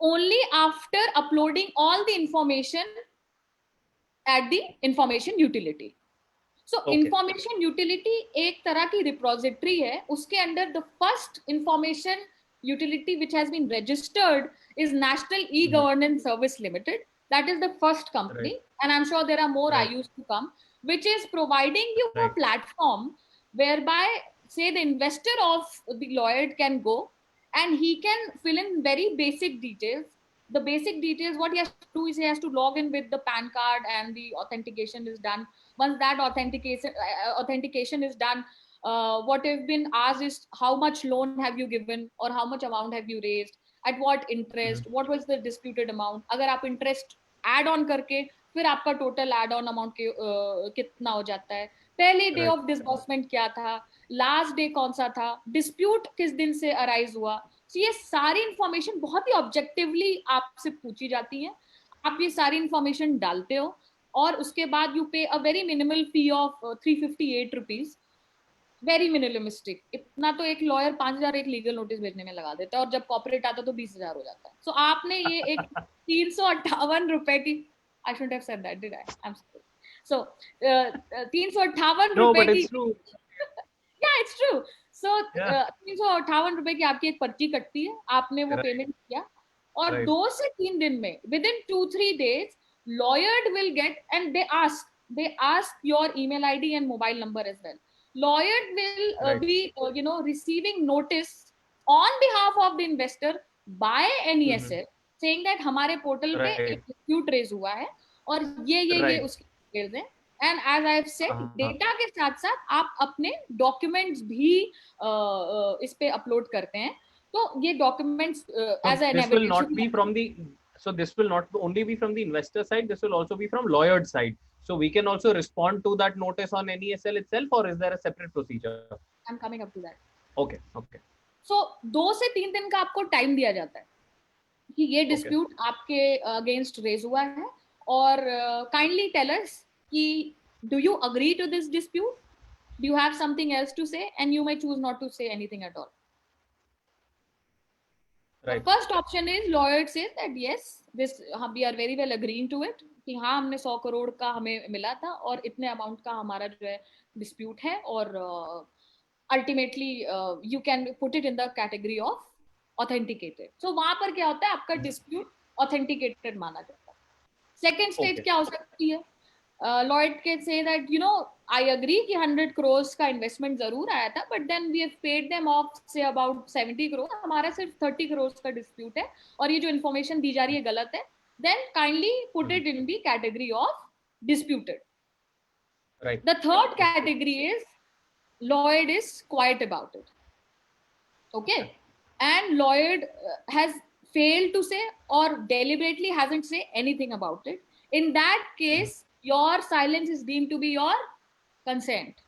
only after uploading all the information at the information utility. So information utility एक तरह की repository है, उसके अंदर the first information utility which has been registered is National E-Governance Service Limited. That is the first company, and I'm sure there are more IUs to come, which is providing you a platform whereby, say, the investor of the Lloyd can go and he can fill in very basic details. The basic details, what he has to do is he has to log in with the PAN card and the authentication is done. Once that authentication is done, what have been asked is how much loan have you given or how much amount have you raised, at what interest, what was the disputed amount. अगर आप interest add on करके फिर आपका total add on amount कितना हो जाता है, पहले day of disbursement क्या था, last day कौन सा था, dispute किस दिन से arise हुआ. So ये सारी information बहुत ही objectively आपसे पूछी जाती है, आप ये सारी information डालते हो, और उसके बाद you pay a very minimal fee of 358 rupees. Very minimalistic. इतना तो एक लॉयर 5,000 एक लीगल नोटिस भेजने में लगा देता है, और जब कॉर्पोरेट आता तो 20,000 हो जाता है. सो आपने ये एक 358 रुपए की, I should have said that, did I? I am sorry. So 358 रुपए की, या इट्स ट्रू. सो 358 रुपए की आपकी एक पर्ची कटती है, आपने वो पेमेंट किया, और 2 से 3 दिन में, with in 2-3 days, lawyer will get, and they ask your email ID and mobile number as well. Lawyer will be receiving notice on behalf of the investor by NESL saying that हमारे पोर्टल पे एक dispute raise हुआ है और ये उसकी डिटेल्स हैं. And as I have said, data के साथ साथ आप अपने डॉक्यूमेंट्स भी इस पे अपलोड करते हैं. तो ये documents as an this will not be from the, so this will not only be from the investor side, this will also be from lawyer side. So we can also respond to that notice on NESL itself, or is there a separate procedure? I'm coming up to that. Okay. So 2 से 3 दिन का आपको टाइम दिया जाता है कि ये डिस्प्यूट आपके अगेंस्ट रेज हुआ है, और काइंडली टेल अस कि do you agree to this dispute, Do you have something else to say? And you may choose not to say anything at all. Right. The first option is lawyer says that yes, this we are very well agreeing to it कि हाँ हमने 100 करोड़ का हमें मिला था और इतने अमाउंट का हमारा जो है डिस्प्यूट है और ultimately you can put it in the category of authenticated. So वहां पर क्या होता है, आपका डिस्प्यूट ऑथेंटिकेटेड माना जाता है. सेकेंड स्टेज क्या हो सकती है, लॉयड के से that you know I agree कि 100 करोड़ का इन्वेस्टमेंट जरूर आया था but then we have paid them off से अबाउट 70 करोड़, हमारा सिर्फ 30 करोड़ का डिस्प्यूट है और ये जो इन्फॉर्मेशन दी जा रही है गलत है. Then kindly put it in the category of disputed. Right. The third category is Lloyd is quiet about it. Okay. And Lloyd has failed to say or deliberately hasn't said anything about it. In that case, your silence is deemed to be your consent.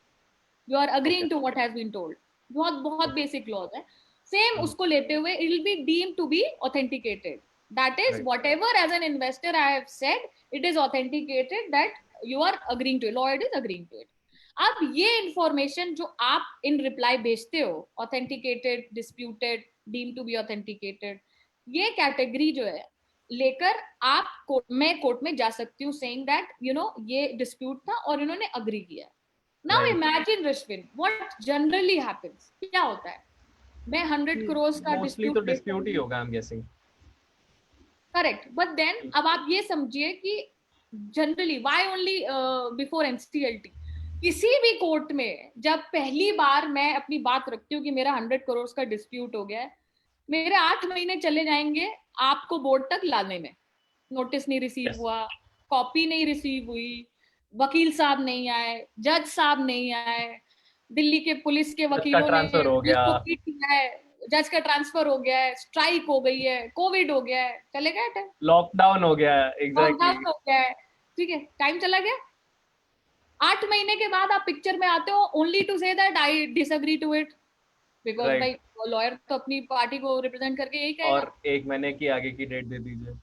You are agreeing to what has been told. बहुत basic laws है. Same उसको लेते हुए it will be deemed to be authenticated. That is Right. whatever as an investor I have said, it is authenticated that you are agreeing to it. Lloyd is agreeing to it. अब ये इंफॉर्मेशन जो आप इन रिप्लाई भेजते हो, authenticated, disputed, deem to be authenticated, ये कैटेगरी जो है लेकर आप मैं कोर्ट में जा सकती हूँ सेइंग दैट यू नो ये डिस्प्यूट था और इन्होंने अग्री किया. Now imagine Rishvin what generally happens. क्या होता है, मैं 100 करोड़ का डिस्प्यूट ही होगा I am guessing. Correct. But then अब आप ये समझिए कि generally why only before NCLT, किसी भी कोर्ट में जब पहली बार मैं अपनी बात रखती हूँ कि मेरा 100 करोड़ का डिस्प्यूट हो गया है, मेरे 8 महीने चले जाएंगे आपको बोर्ड तक लाने में. नोटिस नहीं रिसीव हुआ, कॉपी नहीं रिसीव हुई, वकील साहब नहीं आए, जज साहब नहीं आए, दिल्ली के पुलिस के वकीलों ने जज का ट्रांसफर हो गया है, स्ट्राइक हो गई है, कोविड हो गया है, चले गए, लॉकडाउन हो गया है, लॉकडाउन हो गया है, ठीक है, टाइम चला गया. 8 महीने के बाद आप पिक्चर में आते हो only to say that I disagree to it, because भाई लॉयर तो अपनी पार्टी को रिप्रेजेंट करके यही कहेगा. और 1 महीने की आगे की डेट दे दीजिए.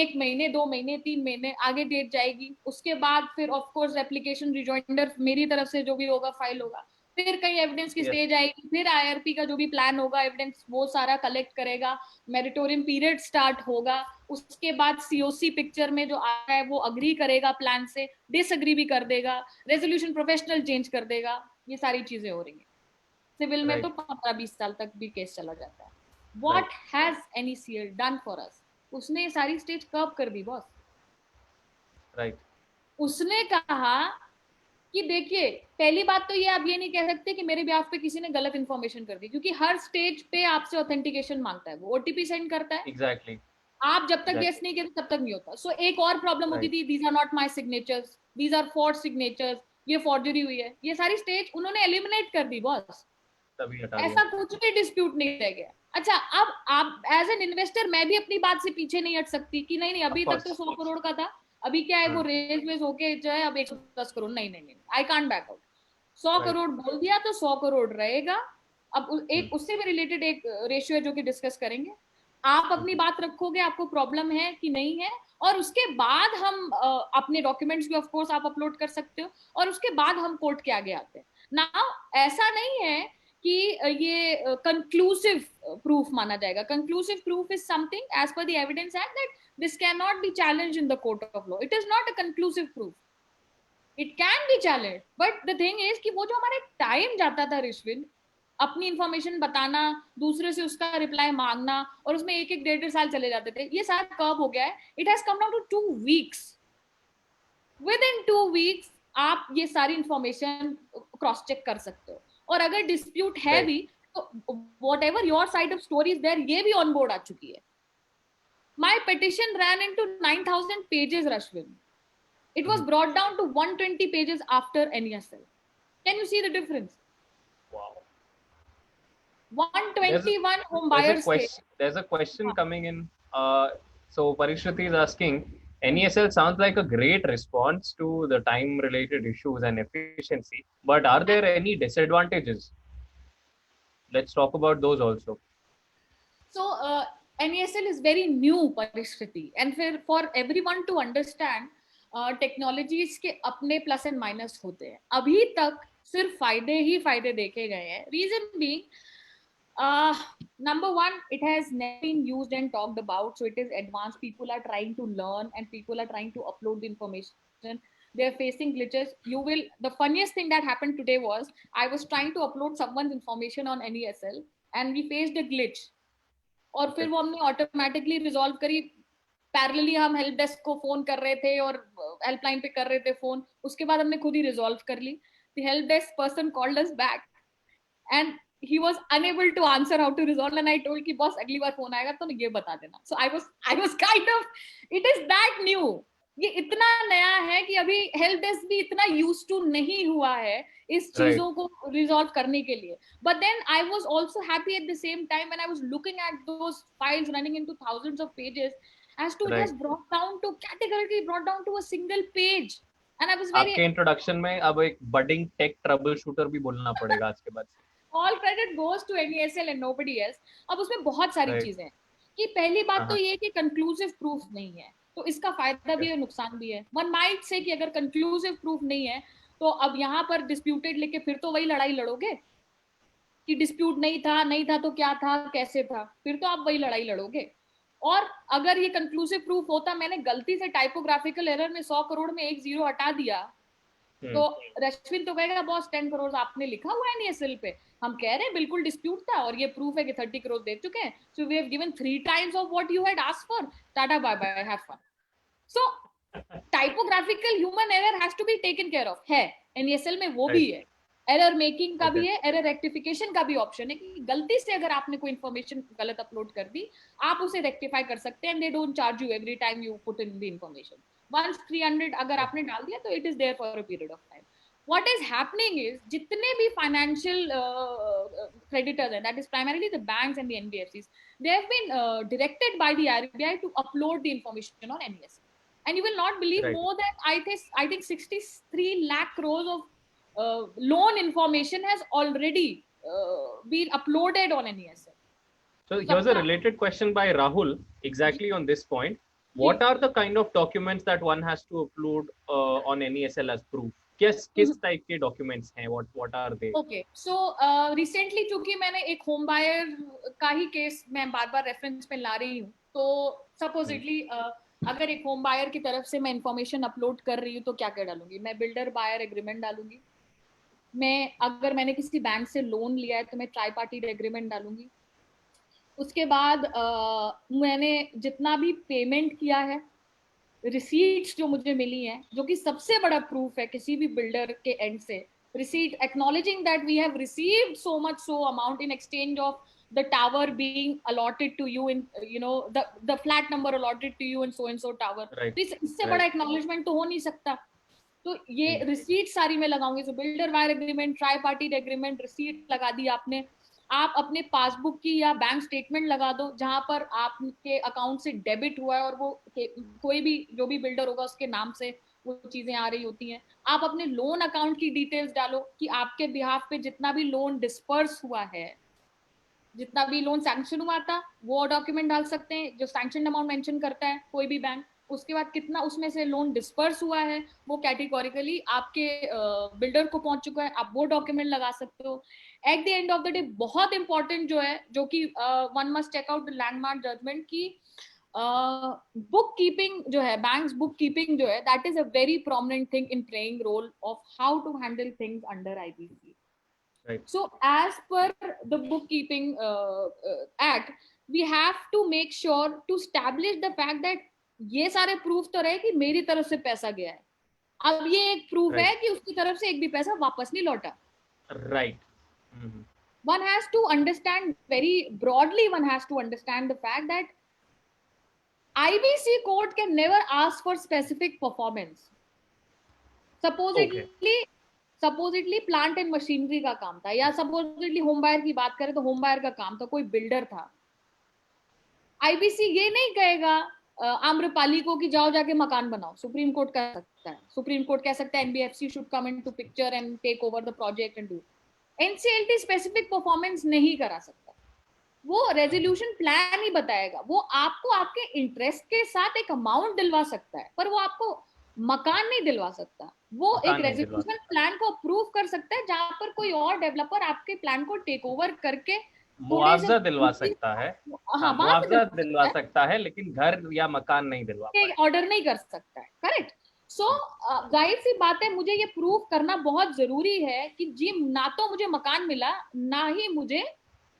1 महीने, 2 महीने, 3 महीने आगे डेट जाएगी. उसके बाद फिर ऑफ कोर्स एप्लीकेशन रिजॉइंडर मेरी तरफ से जो भी होगा फाइल होगा, फिर कहीं एविडेंस की स्टेज आएगी, फिर आईआरपी का जो भी प्लान होगा एविडेंस वो सारा कलेक्ट करेगा, मेरिटोरियम पीरियड स्टार्ट होगा. उसके बाद सीओसी पिक्चर में जो आ रहा है वो अग्री करेगा प्लान से, डिसएग्री भी कर देगा, रेजोल्यूशन प्रोफेशनल चेंज कर देगा. ये सारी चीजें हो रही हैं. सिविल में तो 15-20 साल तक भी केस चला जाता है. What has NECL done for us? उसने ये सारी स्टेज कर्व कर दी बॉस. राइट. उसने कहा कि देखिए, पहली बात तो ये आप ये नहीं कह सकते कि मेरे बिहाफ पे किसी ने गलत इन्फॉर्मेशन कर दी, क्योंकि हर स्टेज पे आपसे ऑथेंटिकेशन मांगता है, वो ओटीपी सेंड करता है. एग्जैक्टली. आप जब तक गेस नहीं करते तब तक नहीं होता. सो एक और प्रॉब्लम होती थी, these are not my signatures, these are forge signatures, ये फॉर्जरी हुई है. ये सारी स्टेज उन्होंने एलिमिनेट कर दी बॉस. ऐसा कुछ भी डिस्प्यूट नहीं रह गया. अच्छा, अब आप एज एन इन्वेस्टर मैं भी अपनी बात से पीछे नहीं हट सकती कि नहीं अभी तक तो 100 करोड़ का था, अभी क्या है वो रेज वेज होके जो है अब 110 करोड़. नहीं, I can't back out. 100 crore बोल दिया तो 100 करोड़ रहेगा. अब एक उससे भी रिलेटेड एक रेशियो है जो कि डिस्कस करेंगे. आप अपनी बात रखोगे, आपको प्रॉब्लम है कि नहीं है, और उसके बाद हम अपने डॉक्यूमेंट्स भी ऑफ कोर्स आप अपलोड कर सकते हो, और उसके बाद हम कोर्ट के आगे आते हैं. नाउ ऐसा नहीं है कि ये कंक्लूसिव प्रूफ माना जाएगा. Conclusive proof is something as per the evidence act that this cannot be challenged in the court of law. It is not a conclusive proof. It can be challenged, but the thing is कि वो जो हमारे टाइम जाता था ऋषविन, अपनी इंफॉर्मेशन बताना, दूसरे से उसका रिप्लाई मांगना, और उसमें 1-1 साल चले जाते थे, ये सारा कर्व हो गया है. It has come down to 2 weeks. Within 2 weeks आप ये सारी इंफॉर्मेशन क्रॉस चेक कर सकते हो. और अगर डिस्प्यूट है भी तो whatever your side of story is there, ये भी ऑन बोर्ड आ चुकी है. My petition ran into 9000 pages Rashvin. It was brought down to 120 pages after NESL. Can you see the difference? Wow. 121 home buyers. There's a question coming in. So Parishruti is asking, NESL sounds like a great response to the time-related issues and efficiency, but are there any disadvantages? Let's talk about those also. So NESL is very new, Parishruti, and for everyone to understand, technologies के अपने प्लस एंड माइनस होते हैं. अभी तक सिर्फ फायदे ही फायदे देखे गए हैं. Reason being, number one, it has never been used and talked about, so it is advanced. People are trying to learn and people are trying to upload the information. They are facing glitches. The funniest thing that happened today was I was trying to upload someone's information on NESL and we faced a glitch. और फिर वो हमने ऑटोमेटिकली रिजॉल्व करी. पैरेलली हम हेल्प डेस्क को फोन कर रहे थे और हेल्पलाइन पे कर रहे थे फोन. उसके बाद हमने खुद ही रिजॉल्व कर ली. The help desk person called us back and he was unable to answer how to resolve, and I told कि बॉस अगली बार फोन आएगा तो ये बता देना. So I was kind of, it is that new. ये इतना नया है कि अभी हेल्प डेस्क भी इतना यूज टू नहीं हुआ है इस चीजों को रिजॉल्व करने के लिए. But then I was also happy at the same time when I was looking at those files running into thousands of pages as to it has brought down to categorically brought down to a single page. And I was very, आपके इंट्रोडक्शन में अब एक बडिंग टेक ट्रबल शूटर भी बोलना पड़ेगा आज के बाद. all credit goes to NESL and nobody else. अब उसमें बहुत सारी चीजें हैं कि पहली बात तो ये कि कंक्लूसिव प्रूफ नहीं है, तो इसका फायदा भी है नुकसान भी है. वन माइट से कि अगर कंक्लूसिव प्रूफ नहीं है तो अब यहाँ पर डिस्प्यूटेड लेके फिर तो वही लड़ाई लड़ोगे कि डिस्प्यूट नहीं था तो क्या था कैसे था, फिर तो आप वही लड़ाई लड़ोगे. और अगर ये कंक्लूसिव प्रूफ होता मैंने गलती से टाइपोग्राफिकल एरर में 100 करोड़ में एक जीरो हटा दिया तो रश्विन तो कहेगा बॉस 10 करोड़ आपने लिखा हुआ है NESL पे, हम कह रहे हैं बिल्कुल डिस्प्यूट था और ये प्रूफ है कि 30 करोड़ दे चुके हैं. So we have given 3 times of what you had asked for. Tata bye bye, have fun. So typographical human error has to be taken care of. है NESL में वो भी है, एरर मेकिंग का भी है, एरर रेक्टिफिकेशन का भी ऑप्शन है कि गलती से अगर आपने कोई इन्फॉर्मेशन गलत अपलोड कर दी आप उसे रेक्टिफाई कर सकते हैं. And they don't charge you every time you put in the information. Once 300 अगर आपने डाल दिया तो it is there for a period of time. What is happening is जितने भी financial creditors हैं, that is primarily the banks and the NBFCs, they have been directed by the RBI to upload the information on NESL. And you will not believe more than I think 63 lakh crores of loan information has already been uploaded on NESL. So here's a related question by Rahul exactly on this point. What are the kind of documents that one has to upload on NESL as proof? किस टाइप के डॉक्यूमेंट्स हैं, what are they? Okay, so recently चूंकि मैंने एक होम बायर का ही केस मैं बार-बार रेफरेंस में ला रही हूँ, तो सपोजिटली अगर एक होम बायर की तरफ से मैं इंफॉर्मेशन अपलोड कर रही हूँ तो क्या क्या डालूंगी मैं? बिल्डर बायर एग्रीमेंट डालूंगी. मैं अगर मैंने किसी बैंक से लोन लिया है तो मैं ट्राई पार्टी एग्रीमेंट डालूंगी. उसके बाद मैंने जितना भी पेमेंट किया है, रिसीट्स जो मुझे मिली हैं, जो कि सबसे बड़ा प्रूफ है किसी भी बिल्डर के एंड से, receipt acknowledging that we have received so much so amount in exchange of the tower being allotted to you in the flat number allotted to you in so tower. इससे बड़ा एक्नॉलेजमेंट तो हो नहीं सकता. तो ये रिसीट सारी मैं लगाऊंगी. So builder buyer agreement, tri party agreement, receipt लगा दी आपने. आप अपने पासबुक की या बैंक स्टेटमेंट लगा दो जहां पर आपके अकाउंट से डेबिट हुआ है और वो कोई भी जो भी बिल्डर होगा उसके नाम से वो चीजें आ रही होती हैं. आप अपने लोन अकाउंट की डिटेल्स डालो कि आपके बिहाफ पे जितना भी लोन डिस्पर्स हुआ है, जितना भी लोन सैंक्शन हुआ था वो डॉक्यूमेंट डाल सकते हैं जो सैंक्शन अमाउंट मेंशन करता है कोई भी बैंक. उसके बाद कितना उसमें से लोन डिस्पर्स हुआ है वो कैटेगोरिकली आपके बिल्डर को पहुंच चुका है, आप वो डॉक्यूमेंट लगा सकते हो. At the end of the day बहुत इंपॉर्टेंट जो है, जो कि one must check out the landmark judgement की बुक कीपिंग जो है, बैंक्स बुक कीपिंग जो है, that is a very prominent thing in playing role of how to handle things under IBC. Right. So as per the bookkeeping act, we have to make sure to establish the fact that ये सारे प्रूफ तो रहे कि मेरी तरफ से पैसा गया है. अब ये एक प्रूफ है कि उसकी तरफ से एक भी पैसा वापस नहीं लौटा. Right. One has to understand very broadly, one has to understand the fact that IBC court can never ask for specific performance. Supposedly plant and machinery का काम था, या सपोजिटली होम बायर की बात करें तो होम बायर का काम था, कोई बिल्डर था. IBC ये नहीं कहेगा आम्रपाली को कि जाओ जाके मकान बनाओ. सुप्रीम कोर्ट कह सकता है, सुप्रीम कोर्ट कह सकता है NBFC should come into picture and take over the project and do. NCLT specific performance नहीं करा सकता. वो रेजोल्यूशन प्लान ही बताएगा. वो आपको आपके इंटरेस्ट के साथ एक अमाउंट दिलवा सकता है पर वो आपको मकान नहीं दिलवा सकता. वो एक मकान नहीं दिलवा रेजिडेंशियल सकता, प्लान को अप्रूव कर सकता है जहां पर कोई और डेवलपर आपके प्लान को टेक ओवर करके थोड़े से मुआवजा दिलवा सकता है। हाँ, हाँ वहां से मुआवजा दिलवा दिलवा सकता है, सकता है, लेकिन घर या मकान नहीं दिलवा पाएगा। ऑर्डर नहीं कर सकता है। करेक्ट। सो जाहिर सी बात है, मुझे ये प्रूव करना बहुत जरूरी है कि जी ना तो मुझे मकान मिला, ना ही मुझे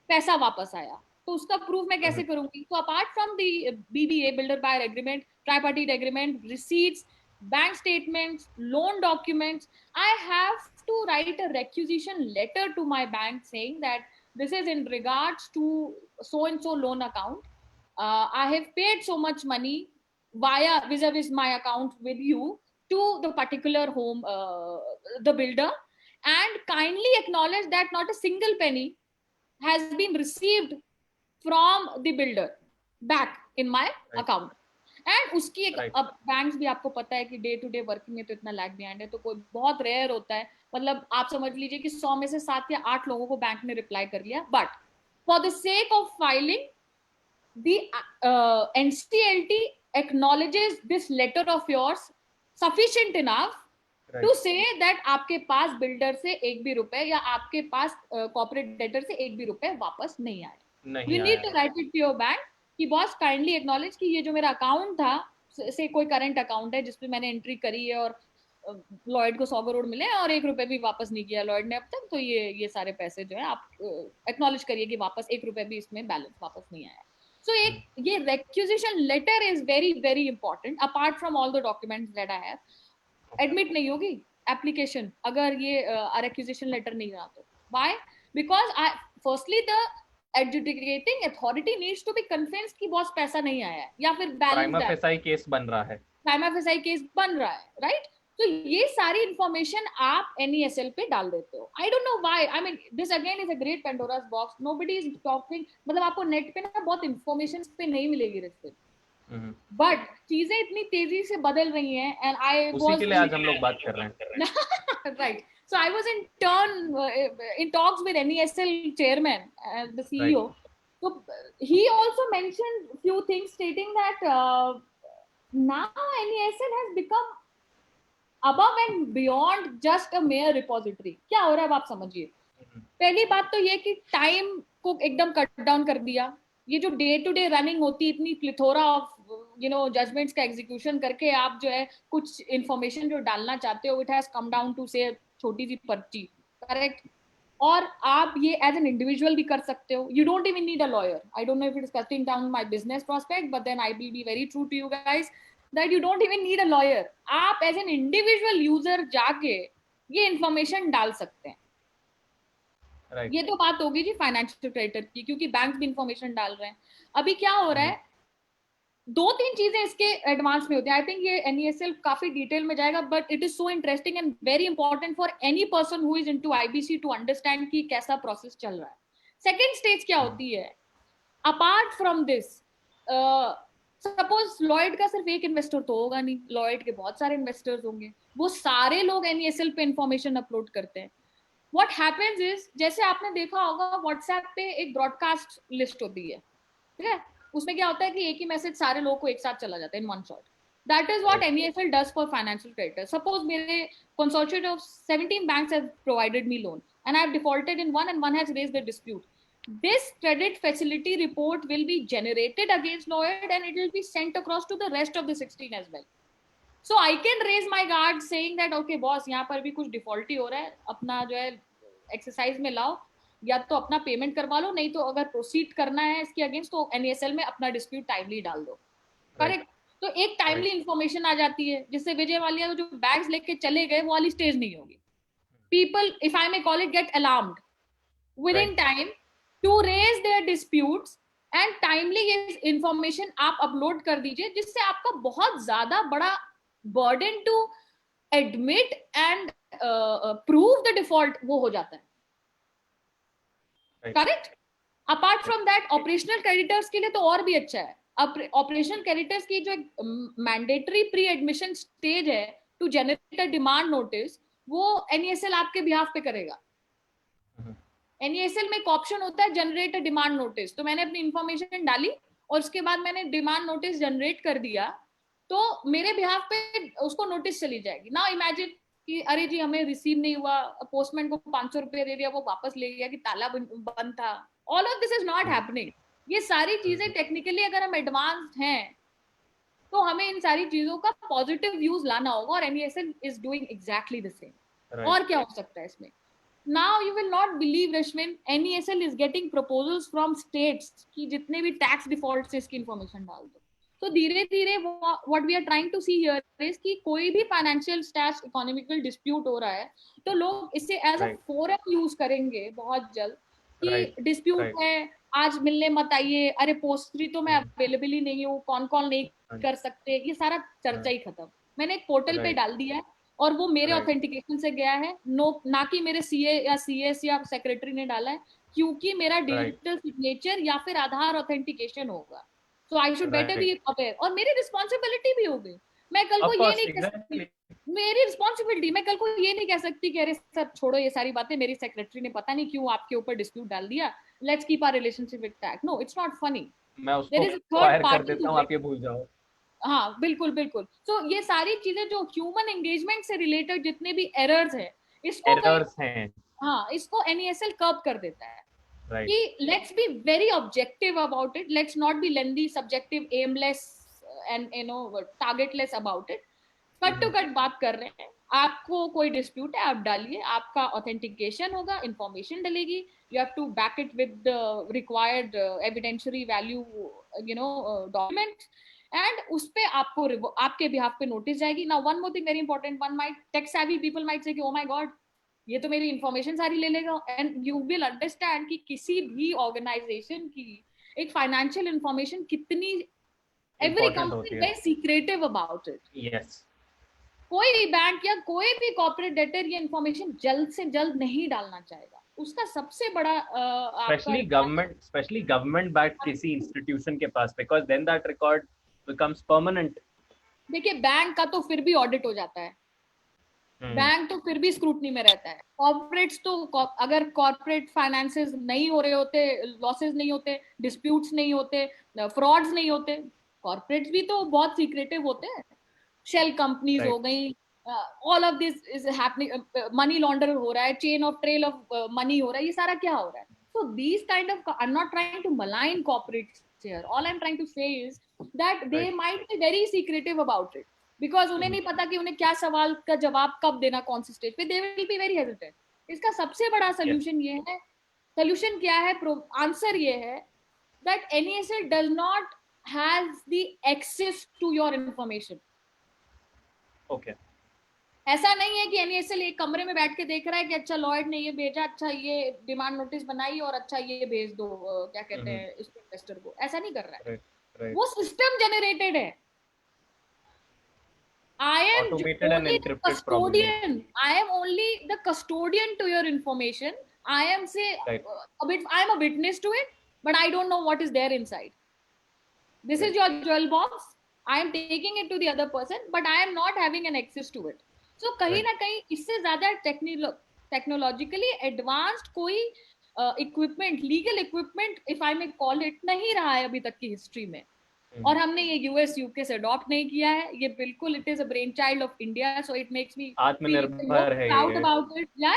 पैसा वापस आया। तो उसका प्रूफ मैं कैसे करूंगी? तो apart from the BBA, builder buyer agreement, tripartite agreement, receipts, bank statements, loan documents, I have to write a requisition letter to my bank saying that this is in regards to so and so loan account. I have paid so much money via vis-a-vis my account with you to the particular home, the builder, and kindly acknowledge that not a single penny has been received from the builder back in my Right. account. And उसकी एक, Right. अब बैंक्स भी आपको पता है कि डे टू डे वर्किंग में तो इतना लैग बिहाइंड है, तो कोई बहुत रेयर होता है, मतलब आप समझ लीजिए कि 100 में से 7 या 8 लोगों को बैंक ने रिप्लाई कर लिया, but for the sake of filing the NCLT acknowledges this letter of yours sufficient enough Right. to say that आपके पास बिल्डर से एक भी रुपए या आपके पास कॉर्पोरेट डेटर से एक भी रुपए वापस नहीं आए। नहीं यू आया नीड टू है। Write it to your bank कि बॉस काइंडली एक्नॉलेज कि ये जो मेरा अकाउंट था, से कोई करंट अकाउंट है जिसपे मैंने एंट्री करी है और लॉयड को 100 करोड़ मिले और 1 रुपए भी वापस नहीं किया लॉयड ने अब तक, तो ये सारे पैसे जो है आप एक्नॉलेज करिए कि वापस 1 रुपए भी इसमें बैलेंस वापस नहीं आया। So ये requisition letter is very very important apart from all the documents that I have. Admit नहीं होगी application अगर ये requisition letter नहीं रहा तो। Why? Because firstly the adjudicating authority needs to be convinced कि बॉस पैसा नहीं आया है या फिर प्राइमा बैलेंस फेसाई केस बन रहा है। प्राइमा फेसाई केस बन रहा है, राइट? तो ये सारी इंफॉर्मेशन आप NESL पे डाल देते हो। आई don't know why, I mean this again is a great Pandora's box, nobody is talking, मतलब आपको नेट पे ना बहुत इंफॉर्मेशन पे नहीं मिलेगी रिश्ते, बट चीजें इतनी तेजी से बदल रही हैं एंड आई उसी के लिए आज वाज हम लोग बात कर रहे हैं। Right. So I was in in talks with NESL chairman, the CEO. Right. So he also mentioned few things stating that now NESL has become above and beyond just a mere repository. क्या हो रहा है अब आप समझिए। पहली बात तो ये कि टाइम को एकदम कट डाउन कर दिया। ये जो डे टू डे रनिंग होती है, इतनी प्लिथोरा ऑफ जजमेंट्स का एग्जीक्यूशन करके आप जो है कुछ इंफॉर्मेशन जो डालना चाहते हो, it has come down to से छोटी सी पर्ची, करेक्ट? और आप ये एज एन इंडिविजुअल भी कर सकते हो, you don't even need a lawyer. I don't know if it is cutting down my business prospect, but then I will be very true to you guys that you don't even need a lawyer. आप एज एन इंडिविजुअल यूजर जाके ये इंफॉर्मेशन डाल सकते हैं। Right. ये तो बात होगी जी फाइनेंशियल क्रेडिटर की, क्योंकि बैंक भी इंफॉर्मेशन डाल रहे हैं। अभी क्या हो रहा है, 2-3 चीजें इसके एडवांस में होती है। आई थिंक ये NESL काफी डिटेल में जाएगा, but it is so interesting and very important for any person who is into IBC to understand कि कैसा प्रोसेस चल रहा है। सेकेंड स्टेज क्या होती है, apart from this, suppose Lloyd का सिर्फ एक इन्वेस्टर तो होगा नहीं, लॉयड के बहुत सारे इन्वेस्टर्स होंगे, वो सारे लोग NESL पे इंफॉर्मेशन अपलोड करते हैं। व्हाट हैपेंस इज, जैसे आपने देखा होगा व्हाट्सएप पे एक ब्रॉडकास्ट लिस्ट होती है, ठीक है? उसमें क्या होता है कि एक ही मैसेज सारे लोगों को एक साथ चला जाता है in one shot. That is what NESL does for financial creditor. Suppose मेरे consortium of 17 banks have provided me loan and I have defaulted in one and one has raised the dispute. This credit facility report will be generated against Lloyd and it will be sent across to the rest of the 16 as well. So I can raise my guard saying that okay boss, यहाँ पर भी कुछ डिफॉल्टी हो रहा है, अपना जो है एक्सरसाइज में लाओ, या तो अपना पेमेंट करवा लो, नहीं तो अगर प्रोसीड करना है इसके अगेंस्ट तो NESL में अपना डिस्प्यूट टाइमली डाल दो, करेक्ट? तो एक टाइमली इंफॉर्मेशन आ जाती है जिससे विजय वालिया जो बैग्स लेके चले गए वो वाली स्टेज नहीं होगी। People, if I may call it, get alarmed within time to raise their disputes and timely ये information आप upload कर दीजिए, जिससे आपका बहुत ज्यादा बड़ा burden to admit and prove the default वो हो जाता है, correct? Apart from that operational creditors के लिए तो और भी अच्छा है। ऑपरेशनल क्रेडिटर्स की जो मैंडेटरी प्री एडमिशन स्टेज है to generate a demand notice, वो NESL आपके बिहाफ पे करेगा। NESL में एक ऑप्शन होता है जनरेट अ डिमांड नोटिस, तो मैंने अपनी इंफॉर्मेशन डाली और उसके बाद मैंने डिमांड नोटिस जनरेट कर दिया, तो मेरे बिहाफ पे उसको नोटिस चली जाएगी। नाउ इमेजिन कि अरे जी हमें रिसीव नहीं हुआ, पोस्टमैन को 500 रुपए दे दिया, वो वापस ले गया कि ताला बंद था. All of this is not happening. ये सारी चीजें टेक्निकली अगर हम एडवांस्ड हैं तो हमें इन सारी चीजों का पॉजिटिव यूज लाना होगा, और NESL is doing exactly the same. और क्या हो सकता है इसमें? Now you will not believe Rashmin, NESL is getting proposals from states कि जितने भी टैक्स डिफॉल्ट से इसकी इंफॉर्मेशन डाल दो. तो धीरे धीरे what we are trying to see here is कि कोई भी फाइनेंशियल स्टैट इकोनॉमिकल डिस्प्यूट हो रहा है तो लोग इसे एज अ फोरम यूज करेंगे बहुत जल्द कि डिस्प्यूट है, आज मिलने मत आइए, अरे पोस्टरी तो मैं अवेलेबल ही नहीं हूँ, कौन कौन नहीं कर सकते, ये सारा चर्चा ही खत्म. मैंने एक पोर्टल पे डाल दिया है और वो मेरे ऑथेंटिकेशन से गया है, ना कि मेरे सीए या सीएस या सेक्रेटरी ने डाला है, क्योंकि मेरा डिजिटल सिग्नेचर या फिर आधार ऑथेंटिकेशन होगा. So I should better be aware, और मेरी रिस्पॉन्सिबिलिटी भी होगी. मैं कल को ये नहीं कह सकती, मेरी रिस्पॉन्सिबिलिटी, मैं कल को ये नहीं कह सकती कि अरे सब छोड़ो ये सारी बातें, मेरी सेक्रेटरी ने पता नहीं क्यों आपके ऊपर डिस्प्यूट डाल दिया, let's keep our relationship intact. No, it's not funny. मैं उसको फायर कर देता हूँ, आप ये भूल जाओ. हाँ बिल्कुल बिल्कुल. तो ये सारी चीजें जो ह्यूमन एंगेजमेंट से रिलेटेड जितने भी एरर्स है, इसको एनईएसएल कर्ब कर देता है. कि let's be very objective about it, let's not be lengthy, subjective, aimless and targetless about it. Cut to cut बात कर रहे हैं. आपको कोई डिस्प्यूट है आप डालिए, आपका ऑथेंटिकेशन होगा, इंफॉर्मेशन डलेगी, you have to back it with the required evidentiary value document, and उस पे आपको आपके बिहाफ पे नोटिस जाएगी. Now one more thing very important, one might tech savvy people might say कि ओ माय गॉड ये तो मेरी इंफॉर्मेशन सारी ले लेगा. एंड यू विल अंडरस्टैंड कि किसी भी ऑर्गेनाइजेशन की एक फाइनेंशियल इंफॉर्मेशन कितनी, every company very secretive about it. Yes. कोई भी बैंक या कोई भी कॉर्पोरेट डेटर ये इंफॉर्मेशन जल्द से जल्द नहीं डालना चाहेगा. उसका सबसे बड़ा स्पेशली गवर्नमेंट बैक्ड किसी इंस्टीट्यूशन के पास, because then that record becomes permanent. देखिए बैंक का तो फिर भी ऑडिट हो जाता है, बैंक तो फिर भी स्क्रूटनी में रहता है. कॉर्पोरेट्स तो अगर कॉर्पोरेट फाइनेंसेस नहीं हो रहे होते, लॉसेस नहीं होते, डिस्प्यूट्स नहीं होते, फ्रॉड्स नहीं होते, कॉर्पोरेट्स भी तो बहुत सीक्रेटिव होते हैं. शेल कंपनीज हो गई, all of this is happening, money लॉन्डर हो रहा है, chain of trail of money हो रहा है, ये सारा क्या हो रहा है? So these kind of, I'm not trying to malign corporates here. All I'm trying to say is that they might be very secretive about it because उन्हें नहीं पता कि उन्हें क्या सवाल का जवाब कब देना, कौन सी स्टेज पे. They will be very hesitant. इसका सबसे बड़ा सोल्यूशन ये है, सोल्यूशन क्या है, आंसर ये है that NESL does not has the access to your information. Okay. ऐसा नहीं है कि एनईएसएल एक कमरे में बैठ के देख रहा है कि अच्छा लॉयड ने ये भेजा, अच्छा ये डिमांड नोटिस बनाई और अच्छा ये भेज दो क्या कहते हैं इस इन्वेस्टर को. ऐसा नहीं कर रहा है. वो सिस्टम जनरेटेड है. I am only the custodian. I am only the custodian to your information. I am I'm a witness to it, but I don't know what is there inside. This is your jewel box. I am taking it to the other person, but I am not having an access to it. So कहीं ना कहीं इससे ज्यादा टेक्नोलॉजिकली एडवांस्ड कोई equipment, legal equipment if I may call it, नहीं रहा है अभी तक की हिस्ट्री में. और हमने ये यूएस यूके से अडॉप्ट नहीं किया है. ये बिल्कुल it is a brain child of India, so it makes me आत्मनिर्भर है, प्राउड अबाउट इट. या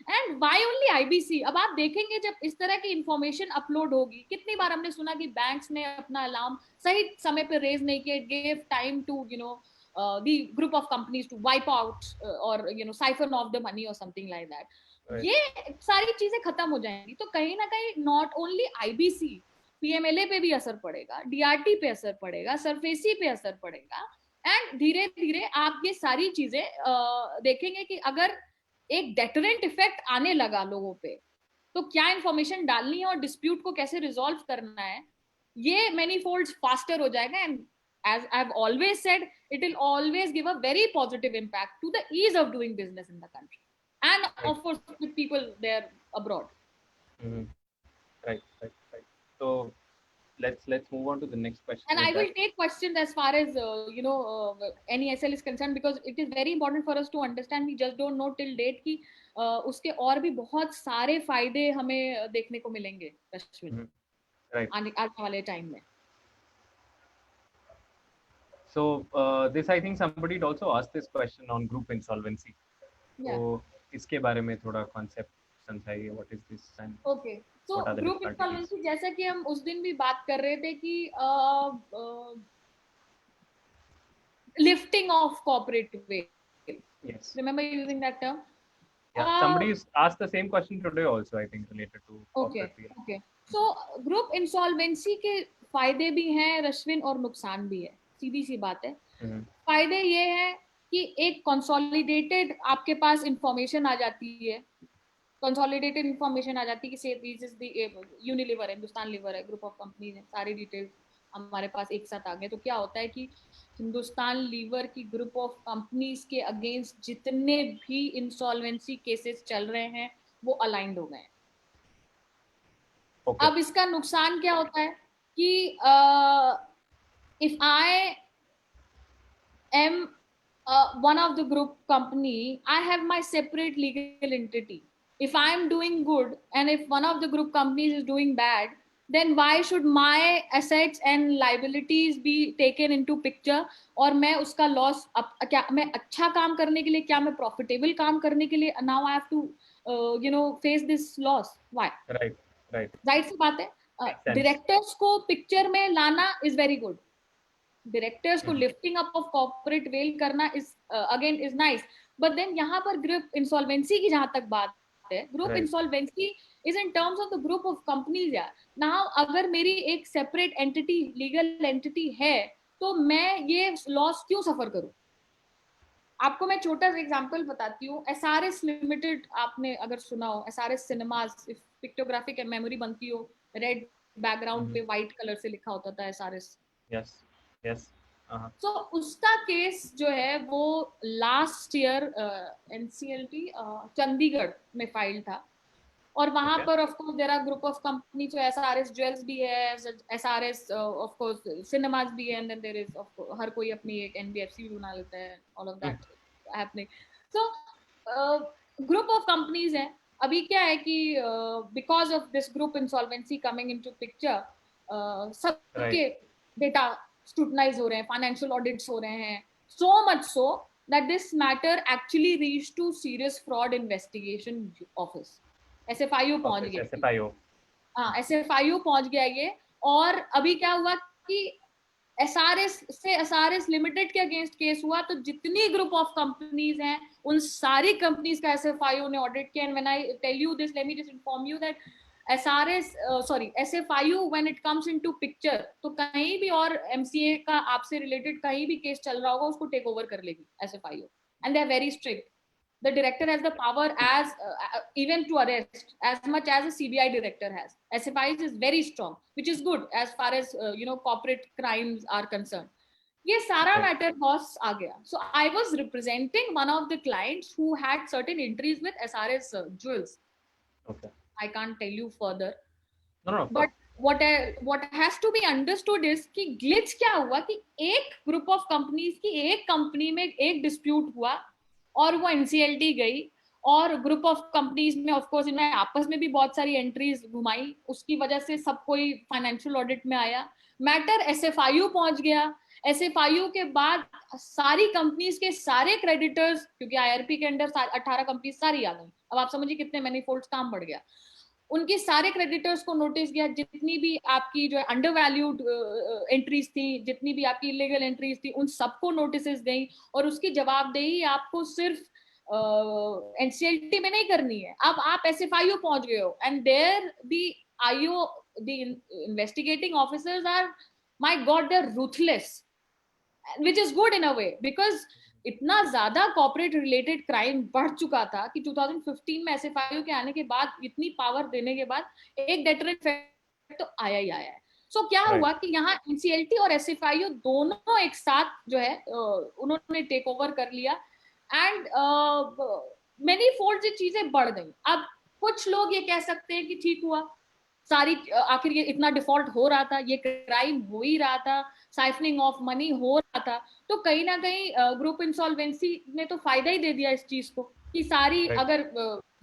एंड व्हाई ओनली आईबीसी? अब आप देखेंगे जब इस तरह की इंफॉर्मेशन अपलोड होगी, कितनी बार हमने सुना कि बैंक्स ने अपना अलार्म सही समय पे रेज नहीं किया, it gave time to the group of companies to wipe out or siphon off the money or something like that. ये सारी चीजें खत्म हो जाएंगी तो कहीं ना कहीं नॉट ओनली आईबीसी, पीएमएलए पे भी असर पड़ेगा, डीआरटी पे असर पड़ेगा, सरफेसी पे असर पड़ेगा. एंड धीरे धीरे आप ये सारी चीजें देखेंगे कि अगर एक डेटरेंट इफेक्ट आने लगा लोगों पे, तो क्या इंफॉर्मेशन डालनी है और डिस्प्यूट को कैसे रिजॉल्व करना है, ये मेनी फोल्ड्स फास्टर हो जाएगा. And as I've always said, it will always give a very positive impact to the ease of doing business in the country and of course with people there abroad. Right. So let's move on to the next question. And I will take questions as far as NESL is concerned, because it is very important for us to understand. We just don't know till date कि उसके और भी बहुत सारे फायदे हमें देखने को मिलेंगे अश्विन आने वाले टाइम में. So this, I think somebody had also asked this question on group insolvency. तो इसके बारे में थोड़ा कॉन्सेप्ट समझाइए, what is this and okay, so what are the group difficulties. Insolvency, जैसा कि हम उस दिन भी बात कर रहे थे कि lifting of corporate veil. Yes. Remember using that term? Yeah, somebody asked the same question today also, I think, related to corporate veil. Okay. So group insolvency के फायदे भी हैं रश्विन और नुकसान भी है, सीधी सी बात है। फायदे ये है कि एक कंसोलिडेटेड आपके पास इंफॉर्मेशन आ जाती है, कंसोलिडेटेड इंफॉर्मेशन आ जाती है कि से दिस इज द यूनिलीवर है, हिंदुस्तान लीवर है, ग्रुप ऑफ कंपनीज है, सारी डिटेल्स हमारे पास एक साथ आ गए। तो क्या होता है कि हिंदुस्तान लीवर की ग्रुप ऑफ कंपनीज के अगेंस्ट जितने भी इंसॉल्वेंसी केसेस चल रहे हैं वो अलाइंड हो गए। अब इसका नुकसान क्या होता है कि if I am one of the group company, I have my separate legal entity. If I am doing good and if one of the group companies is doing bad, then why should my assets and liabilities be taken into picture? और मैं उसका लॉस क्या मैं अच्छा काम करने के लिए, क्या मैं प्रॉफिटेबल काम करने के लिए now I have to face this loss? Why? Right सी बात है। डायरेक्टर्स को पिक्चर में लाना इज वेरी गुड, डायरेक्टर्स को lifting up of corporate veil करना is again is nice, but then यहाँ पर ग्रुप इंसॉल्वेंसी की जहां तक बात है, group insolvency is in terms of the group of companies. यार नाउ अगर मेरी एक सेपरेट एंटिटी, लीगल एंटिटी है, तो मैं ये लॉस क्यों सफर करूं? आपको मैं छोटा सा एग्जांपल बताती हूँ। एसआरएस लिमिटेड, आपने अगर सुना हो, एसआरएस सिनेमास, पिक्टोग्राफिक मेमोरी बनती हो, रेड बैकग्राउंड पे व्हाइट कलर से लिखा होता था एसआरएस। यस। तो उसका केस जो है वो लास्ट ईयर एनसीएलटी चंडीगढ़ में फाइल था, और वहां पर of course there are group of company, जो एसआरएस ज्वेल्स भी है, एसआरएस ऑफ कोर्स सिनेमास भी है, एंड देन देयर इज हर कोई अपनी एक एनबीएफसी भी बना लेता है, all of that happening. So group of companies है। अभी क्या है कि because of this group insolvency coming into picture, सबके डेटा स्क्रूटनाइज हो रहे हैं, फाइनेंशियल ऑडिट्स हो रहे हैं, so much so that this matter actually reached to serious fraud investigation office, SFIO पहुंच गया। हाँ, SFIO पहुंच गया ये। और अभी क्या हुआ कि एसआरएस लिमिटेड के अगेंस्ट केस हुआ, तो जितनी ग्रुप ऑफ कंपनीज हैं उन सारी कंपनीज का SFIO ने ऑडिट किया। And when I tell you this, let me just inform you that SFIO when it comes into picture, तो कहीं भी और MCA का आपसे रिलेटेड कहीं भी केस चल रहा होगा, उसको टेक ओवर कर लेगी SFIO, and they are very strict. The director has the power as even to arrest as much as a CBI director has. SFIO is very strong, which is good as far as corporate crimes are concerned. ये सारा मैटर बॉस आ गया। So I was representing one of the clients who had certain entries with SRS Jewels. Okay. I can't tell you further. No. But what has to be understood is कि glitch क्या हुआ कि एक ग्रुप ऑफ कंपनीज की एक कंपनी में एक डिस्प्यूट हुआ और वो एनसीएलटी गई, और ग्रुप ऑफ कंपनीज में ऑफ कोर्स इन्होंने आपस में भी बहुत सारी एंट्रीज घुमाई, उसकी वजह से सब कोई फाइनेंशियल ऑडिट में आया। मैटर एसएफआईयू पहुंच गया। एसएफआईयू के बाद सारी कंपनीज के सारे क्रेडिटर्स, क्योंकि आईआरपी के अंडर 18 कंपनीज सारी आ गई, अब आप समझिए कितने मैनीफोल्ड्स काम बढ़ गया। उनके सारे क्रेडिटर्स को नोटिस गया, जितनी भी आपकी जो अंडर वैल्यूड एंट्रीज थी, जितनी भी आपकी इलीगल एंट्रीज थी, उन सबको नोटिसेस गई, और उसकी जवाबदेही आपको सिर्फ एनसीएलटी में नहीं करनी है, अब आप एसएफआईओ पहुंच गए हो, and there the IO, the investigating officers are, my god, they are ruthless, which is good in a way, because इतना ज्यादा कॉर्पोरेट रिलेटेड क्राइम बढ़ चुका था कि 2015 में एसएफआईओ के आने के बाद, इतनी पावर देने के बाद, एक डेटरेंट इफेक्ट तो आया ही आया है। सो क्या हुआ कि यहाँ एनसीएलटी और एसएफआईओ दोनों एक साथ जो है उन्होंने टेक ओवर कर लिया, एंड मेनी फोल्ड ये चीजें बढ़ गई। अब कुछ लोग ये कह सकते हैं कि ठीक हुआ, सारी आखिर ये इतना डिफॉल्ट हो रहा था, ये क्राइम हो ही रहा था, साइफनिंग ऑफ मनी हो रहा था, तो कहीं ना कहीं ग्रुप इंसॉल्वेंसी ने तो फायदा ही दे दिया इस चीज को कि सारी अगर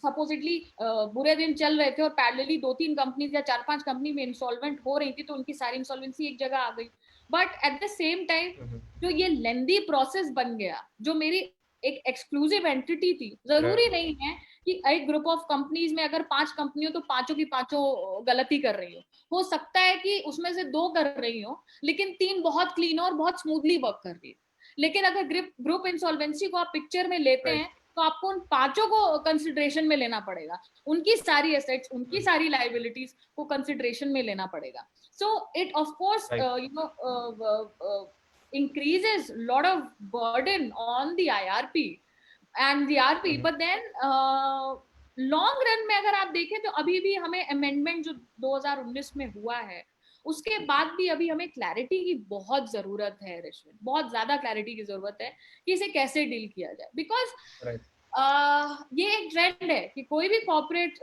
सपोजिटली बुरे दिन चल रहे थे और पैरेलली 2-3 कंपनीज या 4-5 कंपनी में इंसॉल्वेंट हो रही थी, तो उनकी सारी इंसॉल्वेंसी एक जगह आ गई। But at the same time जो ये लेंदी प्रोसेस बन गया, जो मेरी एक एक्सक्लूसिव एंटिटी थी। जरूरी नहीं है कि एक ग्रुप ऑफ कंपनीज में अगर 5 कंपनी हो तो पांचों की पांचों गलती कर रही हो सकता है कि उसमें से 2 कर रही हो लेकिन 3 बहुत क्लीन और बहुत स्मूथली वर्क कर रही है। लेकिन अगर ग्रुप इंसॉल्वेंसी को आप पिक्चर में लेते हैं तो आपको उन पांचों को कंसिडरेशन में लेना पड़ेगा, उनकी सारी एसेट्स, उनकी सारी लायबिलिटीज को कंसिडरेशन में लेना पड़ेगा। So it of course increases lot of burden on the IRP and the RP, but then long run में अगर आप देखें तो अभी भी हमें अमेंडमेंट जो 2019 में हुआ है उसके बाद भी अभी हमें क्लैरिटी की बहुत जरूरत है ऋषि, बहुत ज्यादा क्लैरिटी की जरूरत है कि इसे कैसे डील किया जाए। बिकॉज ये एक ट्रेंड है कि कोई भी कॉर्पोरेट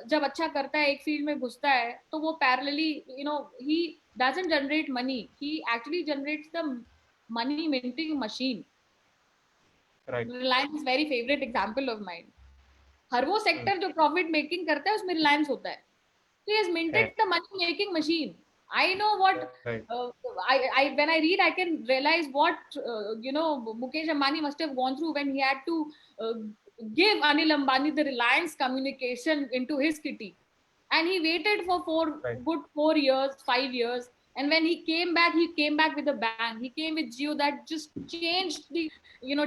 जब अच्छा करता है, एक फील्ड में घुसता है, तो वो parallelly he doesn't generate money, he actually generates the money minting machine. Right. Reliance is very favorite example of mine. हर वो सेक्टर जो प्रॉफिट मेकिंग करता है उसमें रिलायंस होता है, so he has minted the money making machine. I know what when I read I can realize what Mukesh Ambani must have gone through when he had to give Anil Ambani the Reliance communication into his kitty, and he waited for good 4 years, 5 years, and when he came back with a bang. He came with Jio that just changed the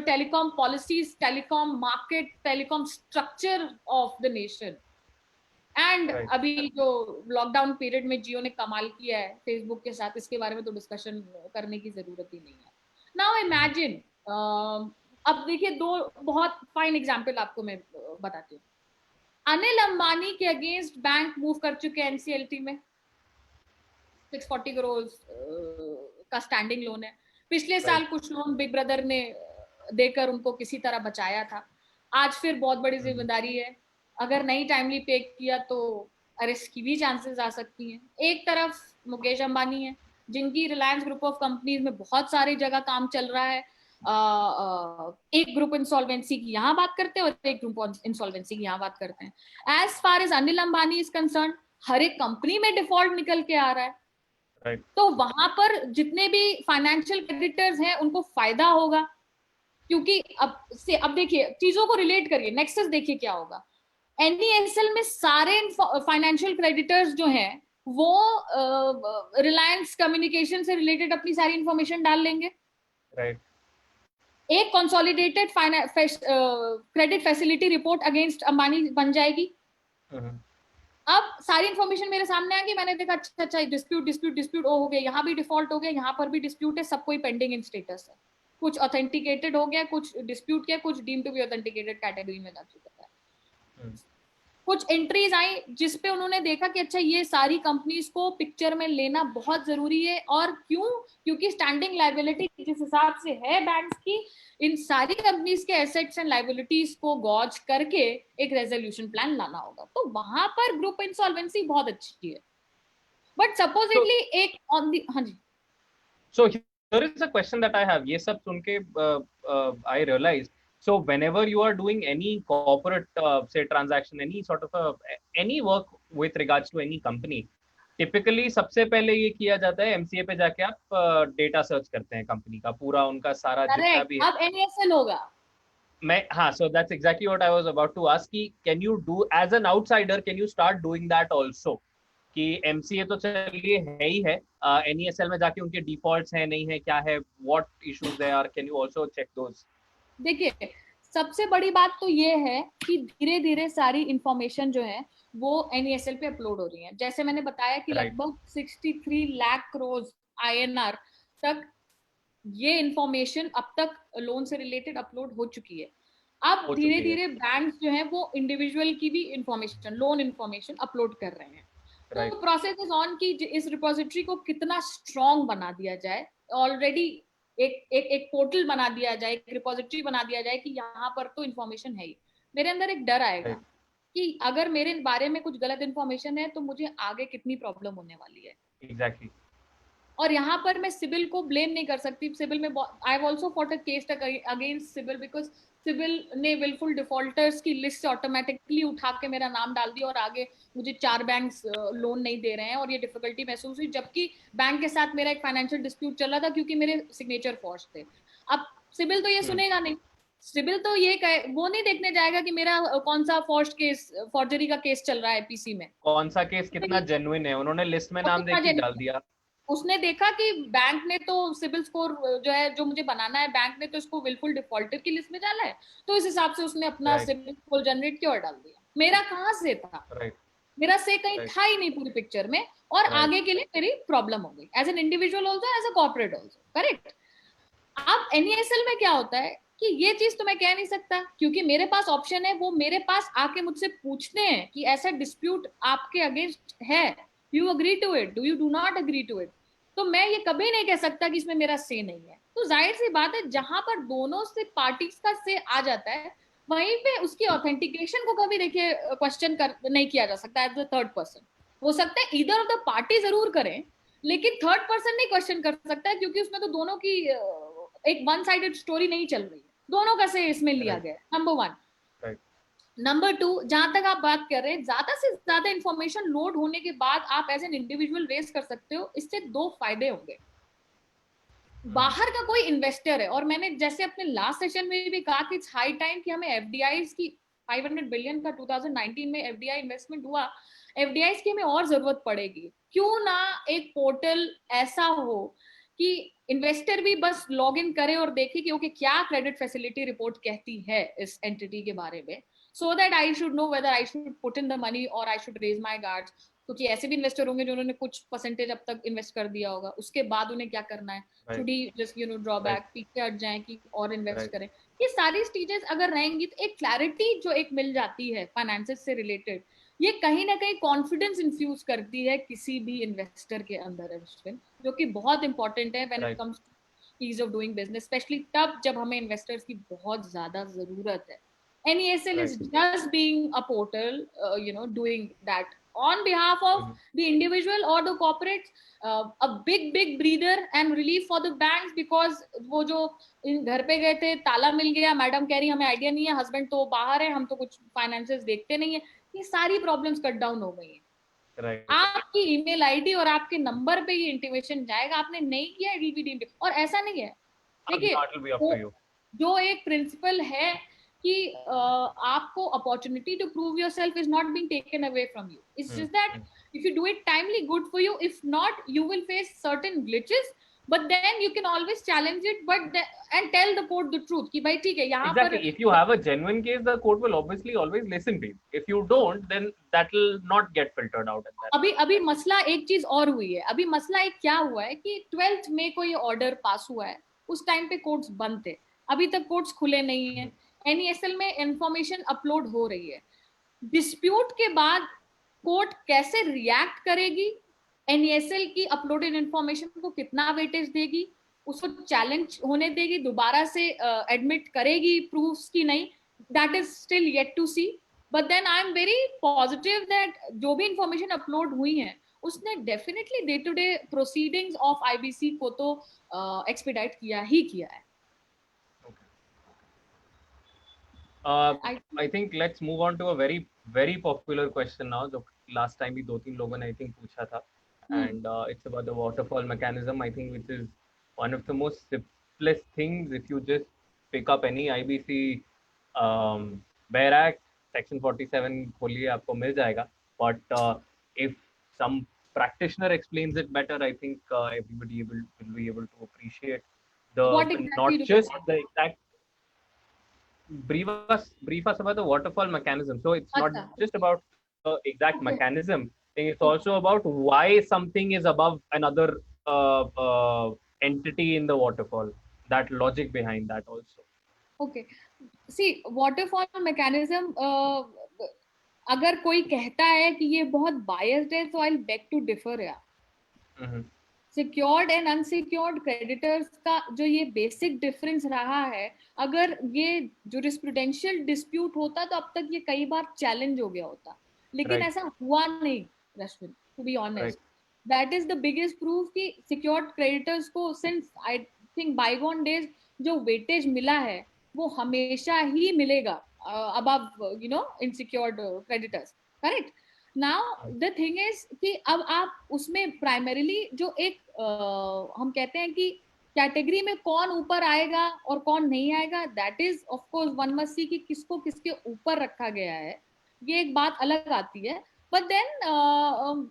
telecom policies, telecom market, telecom structure of the nation. And अभी जो लॉकडाउन पीरियड में जियो ने कमाल किया है फेसबुक के साथ, इसके बारे में तो डिस्कशन करने की जरूरत ही नहीं है। नाउ इमेजिन, अब देखिए 2 बहुत फाइन एग्जांपल आपको मैं बताती हूँ। अनिल अंबानी के अगेंस्ट बैंक मूव कर चुके हैं एनसीएलटी में, 640 करोड़ का स्टैंडिंग लोन है। पिछले साल कुछ लोन बिग ब्रदर ने देकर उनको किसी तरह बचाया था। आज फिर बहुत बड़ी जिम्मेदारी है, अगर नहीं टाइमली पे किया तो अरेस्ट की भी चांसेस आ सकती हैं। एक तरफ मुकेश अंबानी है जिनकी रिलायंस ग्रुप ऑफ कंपनीज में बहुत सारी जगह काम चल रहा है। एक ग्रुप इंसॉल्वेंसी की यहाँ बात करते हैं और एक ग्रुप इंसॉल्वेंसी की यहाँ बात करते हैं। As far as Anil Ambani is concern, हर एक कंपनी में डिफॉल्ट निकल के आ रहा है। तो वहां पर जितने भी फाइनेंशियल क्रेडिटर्स हैं उनको फायदा होगा, क्योंकि अब देखिए चीजों को रिलेट करिए, नेक्सस देखिए क्या होगा। एनईएसएल में सारे फाइनेंशियल क्रेडिटर्स जो हैं वो रिलायंस कम्युनिकेशन से रिलेटेड अपनी सारी इंफॉर्मेशन डाल लेंगे। राइट। एक consolidated credit facility report against Ambani बन जाएगी। अब सारी इंफॉर्मेशन मेरे सामने आ गई, मैंने देखा अच्छा डिस्प्यूट हो गया, यहाँ भी डिफॉल्ट हो गया, यहाँ पर भी डिस्प्यूट है, सब कोई पेंडिंग इन स्टेटस है। कुछ ऑथेंटिकेटेड हो गया, कुछ डिस्प्यूट किया, कुछ deem to be authenticated category में जा चुका है। कुछ एंट्रीज आई जिसपे उन्होंने देखा कि अच्छा ये सारी कंपनीज को पिक्चर में लेना बहुत जरूरी है। और क्यों? क्योंकि स्टैंडिंग लायबिलिटी जिस हिसाब से है बैंक्स की, इन सारी कंपनीज के एसेट्स एंड लायबिलिटीज को गॉज करके एक रेजोल्यूशन प्लान लाना होगा। तो वहां पर ग्रुप इंसॉल्वेंसी बहुत अच्छी है, बट सपोजिटली एक ऑन दी, हाँ जी। So here is a question that I have. ये सब सुन के I realized. So whenever you are doing any corporate say transaction, any sort of any work with regards to any company, typically सबसे पहले ये किया जाता है MCA पे जाके आप डेटा सर्च करते हैं कंपनी का पूरा, उनका सारा जितना भी। अब NASL होगा। हाँ, so that's exactly what I was about to ask कि can you do as an outsider, can you start doing that also? कि MCA तो चलिए है ही है, NESL में जाके उनके डिफॉल्ट्स हैं नहीं है क्या है, what issues there are, can you also check those? देखिए सबसे बड़ी बात तो ये है कि धीरे धीरे सारी इंफॉर्मेशन जो है वो NESL पे अपलोड हो रही है। जैसे मैंने बताया कि लगभग 63 लाख करोड़ INR तक ये इंफॉर्मेशन अब तक लोन से रिलेटेड अपलोड हो चुकी है। अब धीरे धीरे बैंक जो है वो इंडिविजुअल की भी इंफॉर्मेशन, लोन इंफॉर्मेशन अपलोड कर रहे हैं। तो प्रोसेस इज ऑन कि इस रिपोजिटरी को कितना स्ट्रॉन्ग बना दिया जाए। ऑलरेडी एक पोर्टल बना दिया जाए, एक रिपोजिटरी बना दिया जाए कि यहाँ पर तो इंफॉर्मेशन है ही। मेरे अंदर एक डर आएगा कि अगर मेरे बारे में कुछ गलत इंफॉर्मेशन है तो मुझे आगे कितनी प्रॉब्लम होने वाली है। Exactly. और यहाँ पर मैं सिबिल को ब्लेम नहीं कर सकती। सिबिल में I have also fought a case against CIBIL because CIBIL ने विलफुल डिफॉल्टर्स की लिस्ट से ऑटोमेटिकली उठा के मेरा नाम डाल दिया और आगे मुझे 4 बैंक्स लोन नहीं दे रहे हैं और ये डिफिकल्टी महसूस हुई, जबकि बैंक के साथ मेरा एक फाइनेंशियल डिस्प्यूट चल रहा था क्योंकि मेरे सिग्नेचर फॉर्ज थे। अब सिबिल तो ये सुनेगा नहीं, सिविल तो वो नहीं देखने जाएगा कि मेरा कौन सा फॉर्जरी का केस चल रहा है पीसी में, कौन सा केस कितना जेन्युइन है, उन्होंने लिस्ट में नाम देख के डाल दिया। उसने देखा कि बैंक ने तो सिविल स्कोर जो है जो मुझे बनाना है, बैंक ने तो इसको विलफुल डिफॉल्टर की लिस्ट में डाला है, तो इस हिसाब से उसने अपना सिविल स्कोर जनरेट किया और डाल दिया। मेरा कहाँ से था, मेरा से कहीं था ही नहीं पूरी पिक्चर में, और आगे के लिए मेरी प्रॉब्लम हो गई as an individual also, as a corporate also. Correct. अब NESL में क्या होता है कि ये चीज तो मैं कह नहीं सकता, क्योंकि मेरे पास ऑप्शन है, वो मेरे पास आके मुझसे पूछते हैं कि ऐसा डिस्प्यूट आपके अगेंस्ट है, you agree to it, do you do not agree to it. तो मैं ये कभी नहीं कह सकता कि इसमें मेरा से नहीं है। तो जाहिर सी बात है, जहां पर दोनों से पार्टीज का से आ जाता है, वहीं पे उसकी ऑथेंटिकेशन को कभी देखिए क्वेश्चन कर नहीं किया जा सकता एज द थर्ड पर्सन। हो सकता है ईदर ऑफ द पार्टी जरूर करें, लेकिन थर्ड पर्सन नहीं क्वेश्चन कर सकता है, क्योंकि उसमें तो दोनों की एक वन साइडेड स्टोरी नहीं चल रही है, दोनों का से इसमें लिया गया। Number one. नंबर टू, जहां तक आप बात कर रहे हैं, ज्यादा से ज्यादा इंफॉर्मेशन लोड होने के बाद आप एज एन इंडिविजुअल रेस कर सकते हो, इससे दो फायदे होंगे। बाहर का कोई इन्वेस्टर है, और मैंने जैसे अपने लास्ट सेशन में भी कहा कि इट्स हाई टाइम कि हमें एफडीआईज की 500 बिलियन का 2019 में एफडीआई इन्वेस्टमेंट हुआ, एफडीआईज की हमें और जरूरत पड़ेगी। क्यों ना एक पोर्टल ऐसा हो कि इन्वेस्टर भी बस लॉग इन करे और देखे कि ओके क्या क्रेडिट फैसिलिटी रिपोर्ट कहती है इस एंटिटी के बारे में, so that I should know whether I should put in the money और I should raise my guards. क्योंकि ऐसे भी इन्वेस्टर होंगे जिन्होंने कुछ परसेंटेज अब तक इन्वेस्ट कर दिया होगा, उसके बाद उन्हें क्या करना है, should he just draw back, पीछे हट जाए कि और इन्वेस्ट करें। ये सारी स्टेजेस अगर रहेंगी तो एक क्लैरिटी जो एक मिल जाती है फाइनेंसेस से रिलेटेड, ये कहीं ना कहीं कॉन्फिडेंस इन्फ्यूज करती है किसी भी इन्वेस्टर के अंदर, जो कि बहुत इंपॉर्टेंट है when it comes to ease of doing business, specially तब जब हमें इन्वेस्टर्स की बहुत ज्यादा जरूरत है। NESL is just being a portal, doing that on behalf of the individual or the corporate, a big breather and relief for the banks, because वो जो इन घर पे गए थे, ताला मिल गया, मैडम कह रही हमें आइडिया नहीं है, हस्बैंड तो बाहर है, हम तो कुछ फाइनेंसेस देखते नहीं है, ये सारी प्रॉब्लम्स कट डाउन हो गई है। आपकी ईमेल आईडी और आपके नंबर पे ये इंटीमेशन जाएगा, आपने नहीं किया इट विल बी डीम्ड। और ऐसा नहीं है, देखिए जो एक प्रिंसिपल है कि आपको opportunity to prove yourself is not being taken away from you, it's just that if you do it timely, good for you, if not you will face certain glitches, but then you can always challenge it, and tell the court the truth कि भाई ठीक है यहाँ exactly. If you have a genuine case, the court will obviously always listen to you. If you don't, then that will not get filtered out. अभी मसला एक चीज और हुई है, अभी मसला एक क्या हुआ है कि 12th मई को ये ऑर्डर पास हुआ है, उस टाइम पे कोर्ट्स बंद थे, अभी तक कोर्ट्स खुले नहीं है, NESL में इंफॉर्मेशन अपलोड हो रही है। डिस्प्यूट के बाद कोर्ट कैसे रिएक्ट करेगी, NESL की अपलोडेड इंफॉर्मेशन को कितना वेटेज देगी, उसको चैलेंज होने देगी, दोबारा से एडमिट करेगी प्रूफ्स की नहीं, that is still yet to see. But then I am very positive that जो भी इंफॉर्मेशन अपलोड हुई है उसने definitely day to day proceedings of IBC को तो एक्सपीडाइट किया ही किया है। I think let's move on to a very popular question now, जो last time भी 2-3 लोगों ने I think पूछा था, and it's about the waterfall mechanism, I think, which is one of the most simplest things. If you just pick up any IBC Bear Act, section 47 खोलिए, आपको मिल जाएगा, but if some practitioner explains it better, I think everybody will be able to appreciate not just the exact brief us about the waterfall mechanism. So it's not just about the exact mechanism, it's also about why something is above another entity in the waterfall, that logic behind that also. Okay, see, waterfall mechanism, अगर कोई कहता है कि ये बहुत बायस्ड है तो आई बेग टू डिफर यार। सिक्योर्ड एंड अनसिक्योर्ड क्रेडिटर्स का जो ये बेसिक डिफरेंस रहा है, अगर ये जूरिस्प्रूडेंशियल डिस्प्यूट होता तो अब तक ये कई बार चैलेंज हो गया होता, लेकिन ऐसा हुआ नहीं Rashmin, to be honest. That is the biggest proof कि सिक्योर्ड क्रेडिटर्स को since I think bygone days जो वेटेज मिला है वो हमेशा ही मिलेगा above unsecured creditors. Correct. Now the thing is कि अब आप उसमें प्राइमरीली जो एक हम कहते हैं कि कैटेगरी में कौन ऊपर आएगा और कौन नहीं आएगा, that is of course one must see कि किसको किसके ऊपर रखा गया है, ये एक बात अलग आती है. बट देन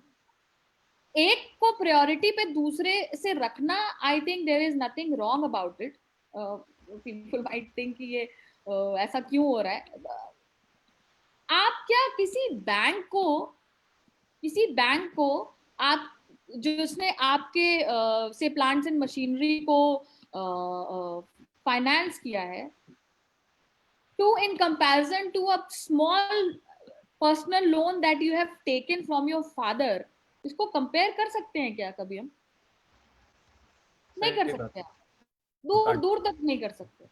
एक को प्रायोरिटी पे दूसरे से रखना, I think there is nothing wrong about it. People might think कि ये ऐसा क्यों हो रहा है. आप क्या किसी बैंक को आप जिसने आपके से प्लांट्स एंड मशीनरी को फाइनेंस किया है, to in comparison to a small personal loan that you have taken from your father, इसको कंपेयर कर सकते हैं क्या कभी हम? नहीं कर सकते, दूर दूर तक नहीं कर सकते.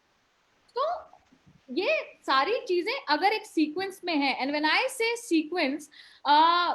तो ये सारी चीजें अगर एक सीक्वेंस में है, एंड व्हेन आई से सीक्वेंस,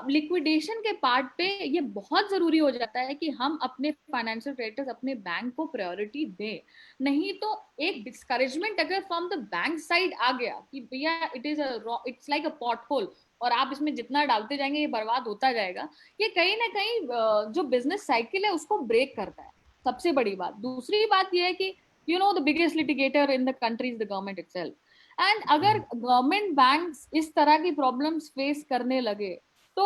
लिक्विडेशन के पार्ट पे ये बहुत जरूरी हो जाता है कि हम अपने फाइनेंशियल क्रेडिटर्स, अपने बैंक को प्रायोरिटी दें. नहीं तो एक डिस्करेजमेंट अगर फ्रॉम द बैंक साइड आ गया कि भैया it's like a pothole और आप इसमें जितना डालते जाएंगे ये बर्बाद होता जाएगा, ये कहीं ना कहीं जो बिजनेस साइकिल है उसको ब्रेक करता है. सबसे बड़ी बात. दूसरी बात ये है कि the biggest litigator in the country is the government itself. And अगर गवर्नमेंट बैंक्स इस तरह की प्रॉब्लम्स फेस करने लगे तो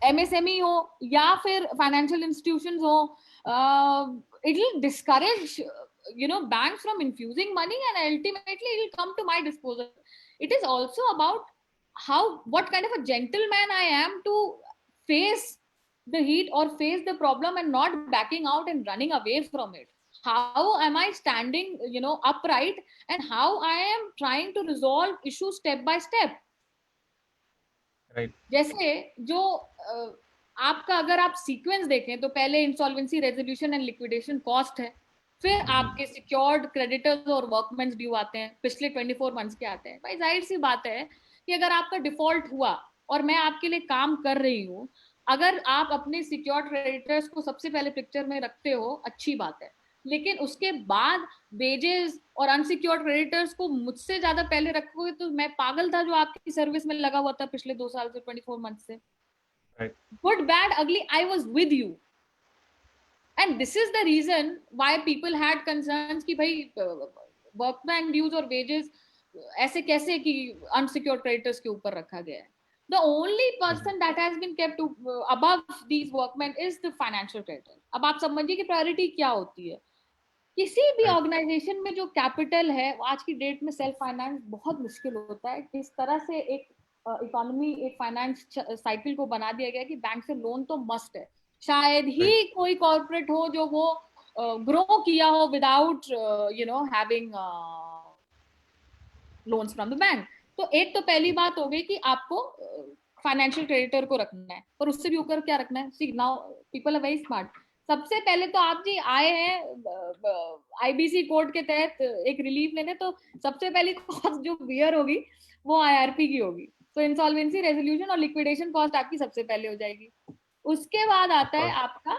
एमएसएमई हो या फिर फाइनेंशियल इंस्टीट्यूशंस हो, it will discourage banks from infusing money, and ultimately it will come to my disposal. It is also about what kind of a gentleman I am to face the heat or face the problem and not backing out and running away from it. How am I standing upright, and how I am trying to resolve issues step by step. Right. जैसे जो आपका अगर आप सीक्वेंस देखें तो पहले insolvency resolution and liquidation cost है, फिर आपके सिक्योर्ड क्रेडिटर्स और वर्कमेंस ड्यू आते हैं, पिछले 24 मंथ्स के आते हैं. भाई जाहिर सी बात है कि अगर आपका डिफॉल्ट हुआ और मैं आपके लिए काम कर रही हूँ, अगर आप अपने सिक्योर्ड क्रेडिटर्स को सबसे पहले पिक्चर में रखते हो, अच्छी बात है, लेकिन उसके बाद वेजेस और अनसिक्योर्ड क्रेडिटर्स को मुझसे ज्यादा पहले रखोगे तो मैं पागल था जो आपकी सर्विस में लगा हुआ था पिछले 2 साल से, 24 मंथ से. Good bad ugly, I was with you, and this is the reason why people had concerns कि भाई वर्कमैन ड्यूज और वेजेस ऐसे कैसे कि अनसिक्योर्ड क्रेडिटर्स के ऊपर रखा गया है. The only person that has been kept above these workmen is the financial creditor. अब आप समझिए कि प्रायोरिटी क्या होती है. किसी भी ऑर्गेनाइजेशन में जो कैपिटल है, आज की डेट में सेल्फ फाइनेंस बहुत मुश्किल होता है. किस तरह से एक इकोनॉमी, एक फाइनेंस साइकिल को बना दिया गया कि बैंक से लोन तो मस्ट है. शायद ही कोई कॉर्पोरेट हो जो वो ग्रो किया हो without having loans from the bank. तो एक तो पहली बात हो गई कि आपको फाइनेंशियल क्रेडिटर को रखना है, पर उससे भी ऊपर क्या रखना है. See now people are very smart. सबसे पहले तो आप जी आए हैं आईबीसी कोड के तहत एक रिलीफ लेने, तो सबसे पहली कॉस्ट जो बियर होगी वो आईआरपी की होगी. तो इंसॉल्वेंसी रेजोल्यूशन और लिक्विडेशन कॉस्ट आपकी सबसे पहले हो जाएगी. उसके बाद आता है आपका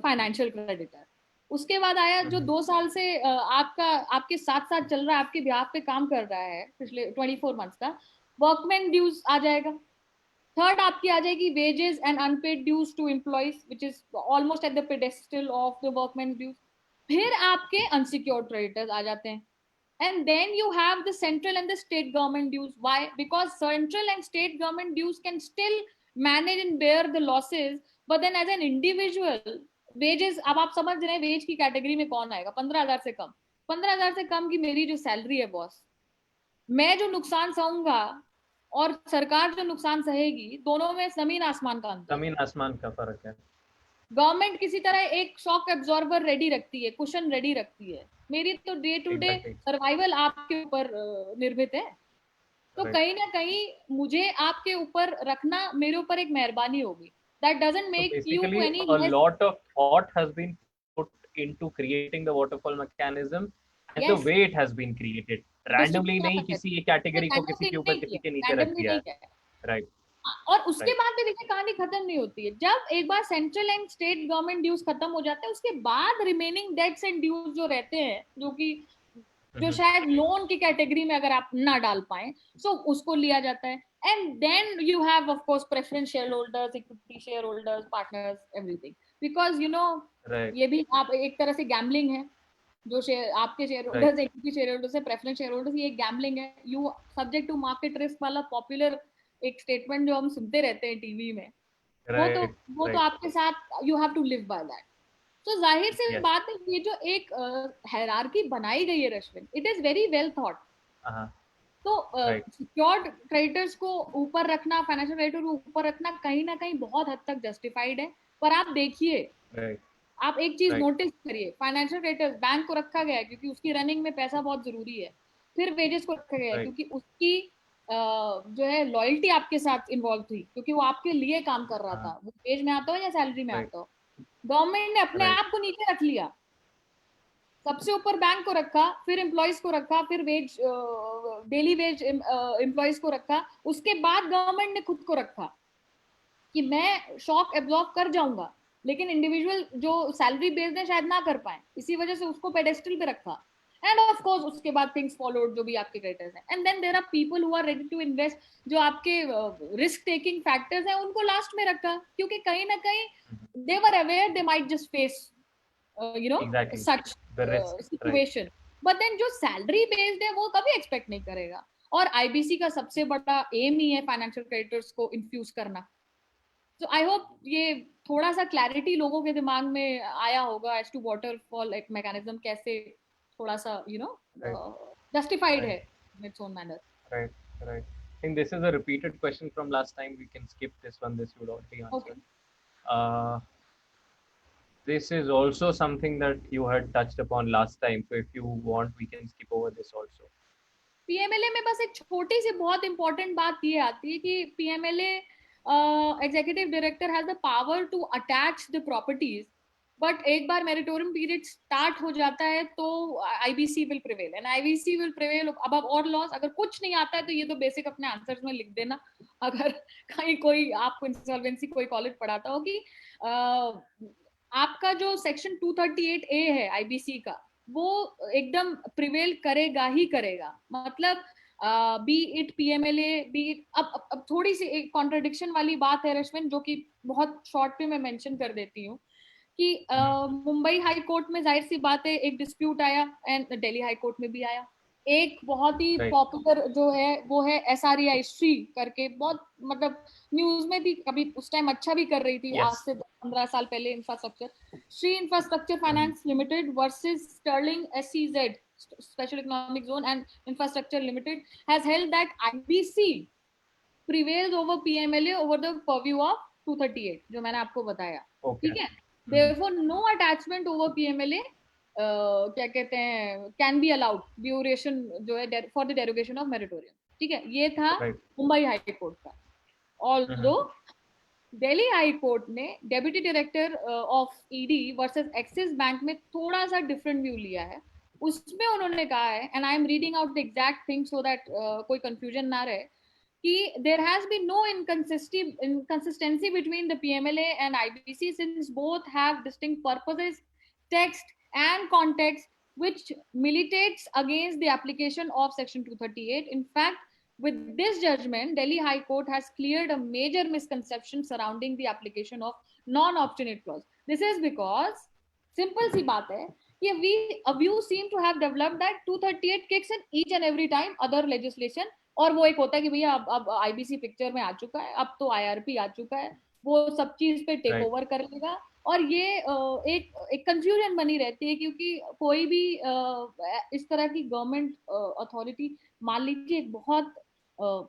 फाइनेंशियल क्रेडिटर. उसके बाद आया जो 2 साल से आपके साथ साथ चल रहा है, आपके बिहाफ पे काम कर रहा है पिछले 24 मंथ्स का, वर्कमैन ड्यूज आ जाएगा. थर्ड आपकी आ जाएगी wages and unpaid dues to employees, which is almost at the pedestal of the workman dues. फिर आपके अनसिक्योर्ड क्रेडिटर्स आ जाते हैं, and then you have the central and the state government dues. Why? Because central and state government dues can still manage and bear the losses, but then as an individual wages, अब आप समझ रहे हैं वेज की कैटेगरी में कौन आएगा. 15,000 से कम, 15,000 से कम की मेरी जो सैलरी है बॉस, मैं जो नुकसान सहूंगा और सरकार जो नुकसान सहेगी, दोनों में जमीन आसमान का अंतर, जमीन आसमान का फर्क है. गवर्नमेंट किसी तरह एक शॉक एब्जॉर्बर रेडी रखती है, कुशन रेडी रखती है. मेरी तो डे टू डे सर्वाइवल आपके ऊपर निर्मित है. तो कहीं ना कहीं मुझे आपके ऊपर रखना मेरे ऊपर एक मेहरबानी होगी. That doesn't make you any less. A lot of thought has been put into creating the waterfall mechanism, and the way it has been created. Randomly नहीं, किसी एक कैटेगरी को किसी के ऊपर किसी के नीचे रख दिया है. Right. और उसके बाद भी देखिए कहानी खत्म नहीं होती है. जब एक बार central and state government dues खत्म हो जाते हैं, उसके बाद रिमेनिंग डेट्स एंड ड्यूज जो रहते हैं, जो शायद लोन की कैटेगरी में अगर आप ना डाल पाए, सो उसको लिया जाता है. And then you have, of course, preference shareholders, equity shareholders, partners, everything. Because Right. ये भी आप एक तरह से गैम्बलिंग है. जो शेयर आपके share holders, equity share holders है, प्रेफरेंस शेयर होल्डर्स, ये एक गैम्बलिंग है. You subject to market risk वाला पॉपुलर एक स्टेटमेंट जो हम सुनते रहते हैं टीवी में, वो तो आपके साथ you have to live by that. तो जाहिर सी बात है, ये जो एक हायरार्की बनाई गई है Rashmin, it is very well thought. तो सिक्योर्ड क्रेडिटर्स को ऊपर रखना, फाइनेंशियल क्रेडिटर को ऊपर रखना कहीं ना कहीं बहुत हद तक जस्टिफाइड है. पर आप देखिए, आप एक चीज नोटिस करिए, फाइनेंशियल क्रेडिटर्स बैंक को रखा गया है क्योंकि उसकी रनिंग में पैसा बहुत जरूरी है. फिर वेजेस को रखा गया है क्योंकि उसकी जो है लॉयल्टी आपके साथ इन्वॉल्व थी, क्योंकि वो आपके लिए काम कर रहा था, वो वेज में आता हो या सैलरी में आता हो. गवर्नमेंट ने अपने आप को नीचे रख लिया, सबसे ऊपर बैंक को रखा, फिर एम्प्लॉयज को रखा, फिर वेज डेली वेज एम्प्लॉयज को रखा, उसके बाद गवर्नमेंट ने खुद को रखा कि मैं शॉक एब्जॉर्ब कर जाऊंगा, लेकिन इंडिविजुअल जो सैलरी बेस्ड है शायद ना कर पाए, इसी वजह से उसको पेडेस्टल पे रखा. एंड ऑफ कोर्स उसके बाद थिंग्स फॉलोड, जो भी आपके क्रेडिटर्स हैं. And then there are people who are ready to invest, जो आपके रिस्क टेकिंग फैक्टर्स हैं उनको लास्ट में रखा, क्योंकि कहीं ना कहीं they were aware they might just face such situation. But then जो सैलरी बेस्ड है वो कभी एक्सपेक्ट नहीं करेगा. और आईबीसी का सबसे बड़ा एम ही है फाइनेंशियल क्रेडिटर्स को इन्फ्यूज करना. So I hope ये थोड़ा सा क्लैरिटी लोगों के दिमाग में आया होगा as to waterfall like mechanism कैसे थोड़ा सा justified है in its own manner. Right. I think this is a repeated question from last time. We can skip this one. This you would already answer. Okay. This is also something that you had touched upon last time. So if you want, we can skip over this also. PMLA में बस एक छोटी सी बहुत important बात ये आती है कि PMLA executive director has the power to attach the properties, but एक बार meritorium period start हो जाता है तो IBC will prevail and IBC will prevail above all laws. अगर कुछ नहीं आता है तो ये तो बेसिक अपने आंसर्स में लिख देना, अगर कहीं कोई आपको इंसॉल्वेंसी कोई कॉलेज पढ़ाता हो कि आपका जो सेक्शन 238A है IBC का, वो एकदम प्रिवेल करेगा ही करेगा. मतलब B it PMLA, B it अब थोड़ी सी एक कॉन्ट्रडिक्शन वाली बात है रश्मिन, जो कि बहुत शॉर्ट पे मैं मेंशन कर देती हूँ कि मुंबई हाई कोर्ट में जाहिर सी बात है एक डिस्प्यूट आया एंड दिल्ली हाई कोर्ट में भी आया. एक बहुत ही पॉपुलर जो है वो है SREI श्री करके, बहुत मतलब न्यूज में भी कभी उस टाइम अच्छा भी कर रही थी. आज से 15 साल पहले infrastructure Srei infrastructure finance limited versus sterling SEZ Special Economic Zone and Infrastructure Limited has held that IBC prevails over PMLA over the purview of 238, जो मैंने आपको बताया. ठीक है. Therefore, no attachment over PMLA क्या कहते हैं can be allowed duration जो है for the derogation of moratorium. ठीक है. ये था मुंबई हाई कोर्ट का. Although दिल्ली हाई कोर्ट ने deputy director of ED versus axis bank में थोड़ा सा डिफरेंट व्यू लिया है. उसमें उन्होंने कहा है, and I am reading out the exact thing so that कोई कंफ्यूजन ना रहे, कि there has been no inconsistency between the PMLA and IBC since both have distinct purposes, text and context which militates against the application of section 238. In fact, with this judgment, Delhi High Court has cleared a major misconception surrounding the application of non-obstinate clause. This is because simple सी बात है कि a view seem to have developed that 238 kicks in each and every time other legislation, और वो एक होता है कि भैया अब IBC पिक्चर में आ चुका है, अब तो IRP आ चुका है, वो सब चीज पे टेक ओवर कर लेगा. और ये एक कंफ्यूजन बनी रहती है क्योंकि कोई भी इस तरह की गवर्नमेंट अथॉरिटी मान लीजिए बहुत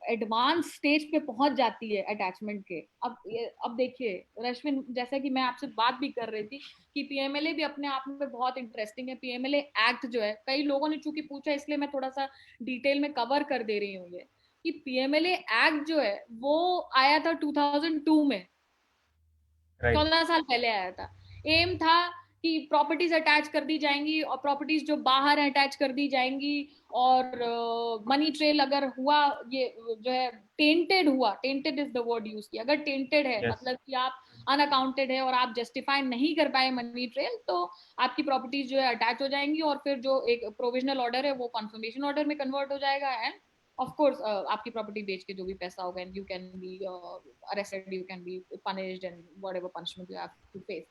एडवांस स्टेज पे पहुंच जाती है अटैचमेंट के. अब देखिए रश्मिन, जैसा कि मैं आपसे बात भी कर रही थी कि PMLA भी अपने आप में बहुत इंटरेस्टिंग है. PMLA एक्ट जो है, कई लोगों ने चूंकि पूछा इसलिए मैं थोड़ा सा डिटेल में कवर कर दे रही हूँ, ये कि PMLA एक्ट जो है वो आया था 2002 में, 14 साल पहले आया था. एम था कि प्रॉपर्टीज अटैच कर दी जाएंगी और प्रॉपर्टीज जो बाहर अटैच कर दी जाएंगी, और मनी ट्रेल अगर हुआ, ये जो है टेंटेड हुआ, tainted is the word use किया, अगर टेंटेड है मतलब कि आप अनअकाउंटेड है और आप जस्टिफाई नहीं कर पाए मनी ट्रेल, तो आपकी प्रॉपर्टीज जो है अटैच हो जाएंगी और फिर जो एक प्रोविजनल ऑर्डर है वो कन्फर्मेशन ऑर्डर में कन्वर्ट हो जाएगा एंड ऑफ कोर्स आपकी प्रॉपर्टी बेच के जो भी पैसा होगा, and you can be arrested, you can be punished and whatever punishment you have to face.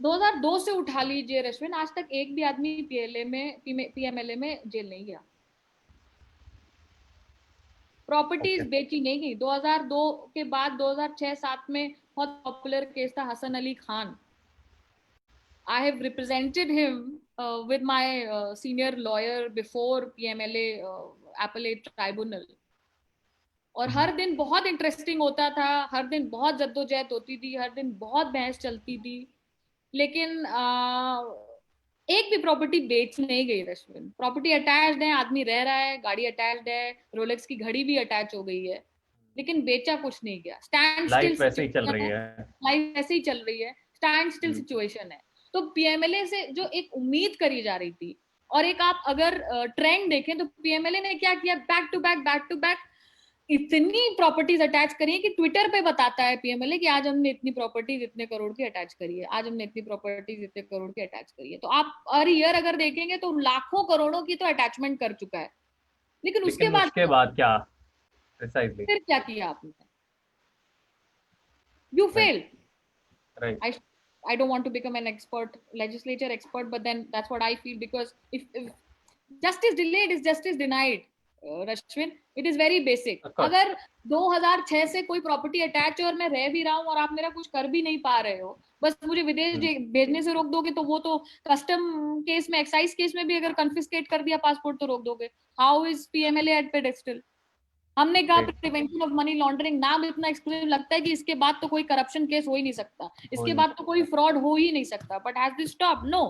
2002 से उठा लीजिए रश्मिन, आज तक एक भी आदमी पीएमएलए में जेल नहीं गया, प्रॉपर्टीज बेची नहीं गई। 2002 के बाद 2006-7 में बहुत पॉपुलर केस था Hasan Ali Khan. I have represented him with my senior lawyer before PMLA appellate tribunal, और हर दिन बहुत इंटरेस्टिंग होता था, हर दिन बहुत जद्दोजहद होती थी, हर दिन बहुत बहस चलती थी, लेकिन एक भी प्रॉपर्टी बेच नहीं गई रश्मिन। प्रॉपर्टी अटैच्ड है, आदमी रह रहा है, गाड़ी अटैच्ड है, रोलेक्स की घड़ी भी अटैच हो गई है, लेकिन बेचा कुछ नहीं गया। स्टैंड स्टिल लाइफ वैसे ही चल रही है, लाइफ ऐसे ही चल रही है, स्टैंड स्टिल सिचुएशन है। तो पीएमएलए से जो एक उम्मीद करी जा रही थी, और एक आप अगर ट्रेंड देखें तो पीएमएलए ने क्या किया, बैक टू बैक इतनी प्रॉपर्टीज अटैच करी है कि ट्विटर पे बताता है पीएमएलए कि आज हमने इतनी प्रॉपर्टीज इतने करोड़ की अटैच करी है, आज हमने इतनी प्रॉपर्टीज इतने करोड़ की अटैच करी है। तो आप हर ईयर अगर देखेंगे तो लाखों करोड़ों की तो अटैचमेंट कर चुका है, लेकिन उसके बाद क्या प्रिसाइजली फिर क्या किया आपने? You failed. Right. I don't want to become an expert, legislature expert, but then that's what I feel, because if justice delayed is justice denied. रश्विन, it is very basic. अगर 2006 से कोई प्रॉपर्टी अटैच है और मैं रह भी रहा हूँ और आप मेरा कुछ कर भी नहीं पा रहे हो, बस मुझे विदेश भेजने से रोक दोगे, तो वो तो कस्टम केस में, एक्साइज केस में भी अगर कन्फिस्केट कर दिया पासपोर्ट तो रोक दोगे। How is PMLA at pedestal? हमने कहा प्रिवेंशन ऑफ मनी लॉन्ड्रिंग, नाम इतना एक्सक्लूसिव लगता है कि इसके बाद तो कोई करप्शन केस हो ही नहीं सकता, इसके बाद तो कोई फ्रॉड हो ही नहीं सकता, but has this stop? No.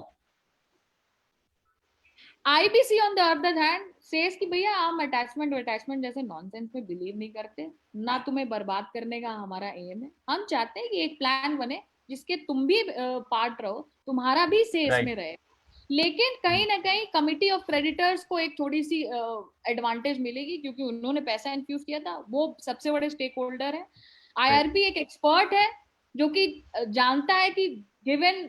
IBC on the other hand says कि भैया हम अटैचमेंट जैसे नॉनसेंस में बिलीव नहीं करते, ना तुम्हें बर्बाद करने का हमारा एम है। हम चाहते हैं कि एक प्लान बने जिसके तुम भी पार्ट रहो, तुम्हारा भी से इसमें रहे, लेकिन कहीं ना कहीं कमिटी ऑफ क्रेडिटर्स को एक थोड़ी सी एडवांटेज मिलेगी, क्योंकि उन्होंने पैसा इन्फ्यूज किया था, वो सबसे बड़े स्टेक होल्डर है। आईआरपी एक एक्सपर्ट है जो कि जानता है कि गिवन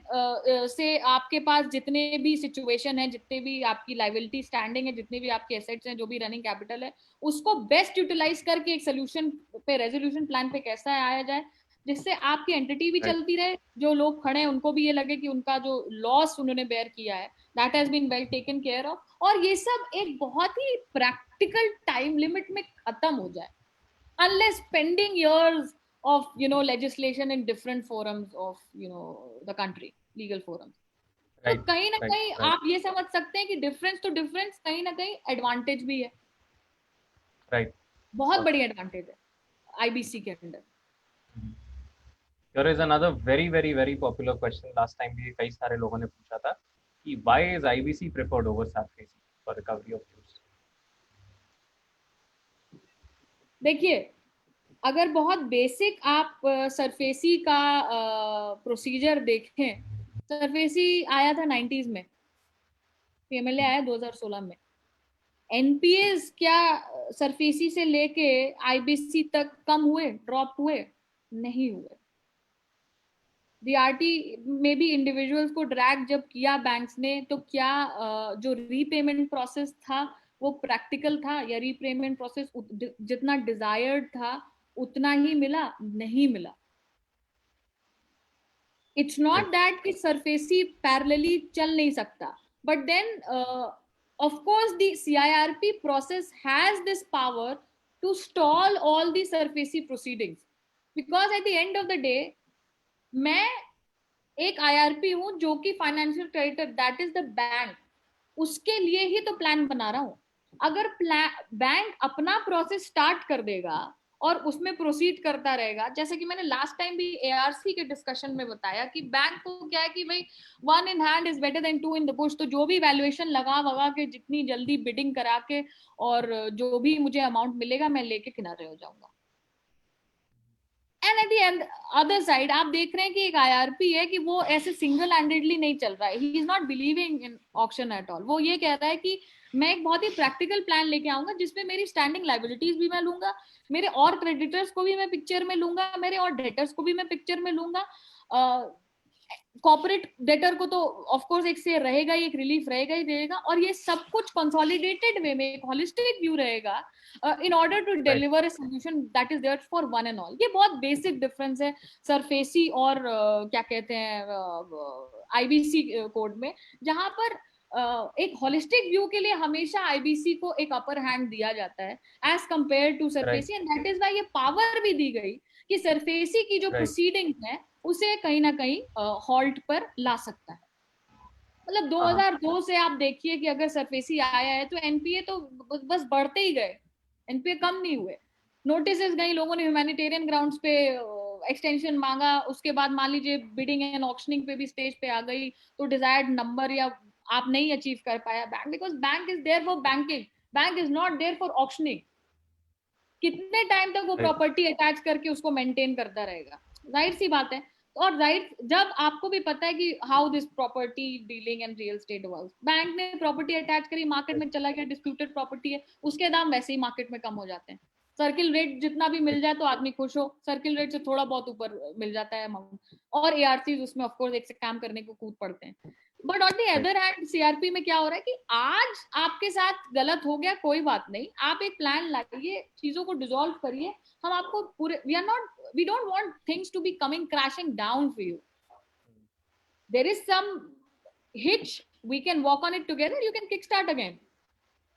से आपके पास जितने भी सिचुएशन है, जितने भी आपकी लाइबिलिटी स्टैंडिंग है, जितने भी आपके एसेट्स हैं, जो भी रनिंग कैपिटल है, उसको बेस्ट यूटिलाइज करके एक सोल्यूशन पे, रेजोल्यूशन प्लान पे कैसा आया जाए जिससे आपकी एंटिटी भी चलती रहे, जो लोग खड़े हैं उनको भी ये लगे कि उनका जो लॉस उन्होंने बेयर किया है that has been well taken care of, और ये सब एक बहुत ही प्रैक्टिकल टाइम लिमिट में खत्म हो जाए, unless pending years of legislation in different forums of the country, legal forums. तो कहीं ना कहीं आप ये समझ सकते हैं कि डिफरेंस तो डिफरेंस कहीं ना कहीं एडवांटेज भी है, राइट, बहुत बड़ी एडवांटेज है आईबीसी के अंदर। There is another very very very popular question, last time भी कई सारे लोगों ने पूछा था कि why is IBC preferred over SARFAESI for recovery of use? देखिए, अगर बहुत बेसिक आप सरफेसी का प्रोसीजर देखें, सरफेसी आया था 90s में, पीएमएलए आया 2016 में। एनपीएस क्या सरफेसी से लेके आईबीसी तक कम हुए, ड्रॉप हुए? नहीं हुए। डीआरटी में भी इंडिविजुअल्स को ड्रैग जब किया बैंक्स ने, तो क्या जो रीपेमेंट प्रोसेस था वो प्रैक्टिकल था, या रीपेमेंट प्रोसेस जितना डिजायर्ड था उतना ही मिला? नहीं मिला। इट्स नॉट दैट कि सरफेसी पैरेलली चल नहीं सकता, but then of course the CIRP process has this power to stall all the SARFAESI proceedings, because at the end of the day मैं एक IRP हूं जो कि financial creditor, that is the bank, उसके लिए ही तो प्लान बना रहा हूं। अगर बैंक अपना प्रोसेस स्टार्ट कर देगा और उसमें प्रोसीड करता रहेगा, जैसे कि मैंने लास्ट टाइम भी एआरसी के डिस्कशन में बताया कि बैंक को क्या है कि भाई one in hand is better than two in the bush, तो जो भी वैल्यूएशन लगा वगा के, जितनी जल्दी बिडिंग करा के, और जो भी मुझे अमाउंट मिलेगा मैं लेके किनारे हो जाऊंगा। And eight the and other side आप देख रहे हैं कि एक आईआरपी है कि वो ऐसे सिंगल हैंडेडली नहीं चल रहा है, ही is not believing in auction at all. वो ये कह रहा है कि मैं एक बहुत ही प्रैक्टिकल प्लान लेके आऊंगा जिसमें मेरी स्टैंडिंग लाइबिलिटीज भी मैं लूंगा, मेरे और क्रेडिटर्स को भी मैं पिक्चर में लूंगा, मेरे और डेटर्स को भी मैं पिक्चर में लूंगा, कॉर्पोरेट डेटर को तो ऑफ कोर्स एक से रहेगा ही, एक रिलीफ रहेगा ही रहेगा, और ये सब कुछ कंसोलिडेटेड वे में एक होलिस्टिक व्यू रहेगा in order to deliver a solution that is there for one and all. ये बहुत बेसिक डिफरेंस है सरफेसी और क्या कहते हैं आईबीसी कोड में, जहां पर एक होलिस्टिक व्यू के लिए हमेशा आईबीसी को एक अपर हैंड दिया जाता है as compare to SARFAESI, and that is why ये पावर भी दी गई कि सरफेसी की जो प्रोसीडिंग है उसे कहीं ना कहीं हॉल्ट पर ला सकता है. मतलब 2002 से आप देखिए कि अगर सरफेसी आया है तो एनपीए तो बस बढ़ते ही गए, एनपीए कम नहीं हुए. नोटिस गई, लोगों ने ह्यूमैनिटेरियन ग्राउंड्स पे एक्सटेंशन मांगा, उसके बाद मान लीजिए बिडिंग एंड ऑक्शनिंग पे भी स्टेज पे आ गई तो डिजायर्ड नंबर या आप नहीं अचीव कर पाया bank, because bank is there for banking, bank is not there for auctioning. कितने टाइम तक वो प्रॉपर्टी अटैच करके उसको मेंटेन करता रहेगा? जाहिर सी बात है. और राइट, जब आपको भी पता है कि how this property dealing and real estate works, bank ने प्रॉपर्टी अटैच करी, मार्केट में चला गया, डिस्प्यूटेड प्रॉपर्टी है, उसके दाम वैसे ही मार्केट में कम हो जाते हैं. सर्किल रेट जितना भी मिल जाए तो आदमी खुश हो, सर्किल रेट से थोड़ा बहुत ऊपर मिल जाता है अमाउंट, और एआरसी उसमें ऑफकोर्स एक से काम करने को कूद पड़ते हैं. But on the other hand CRP में क्या हो रहा है कि आज आपके साथ गलत हो गया, कोई बात नहीं, आप एक प्लान लाइए, चीजों को डिसॉल्व करिए, हम आपको पूरे, we don't want things to be coming crashing down for you. There is some hitch, we can walk on it together, you can kickstart again.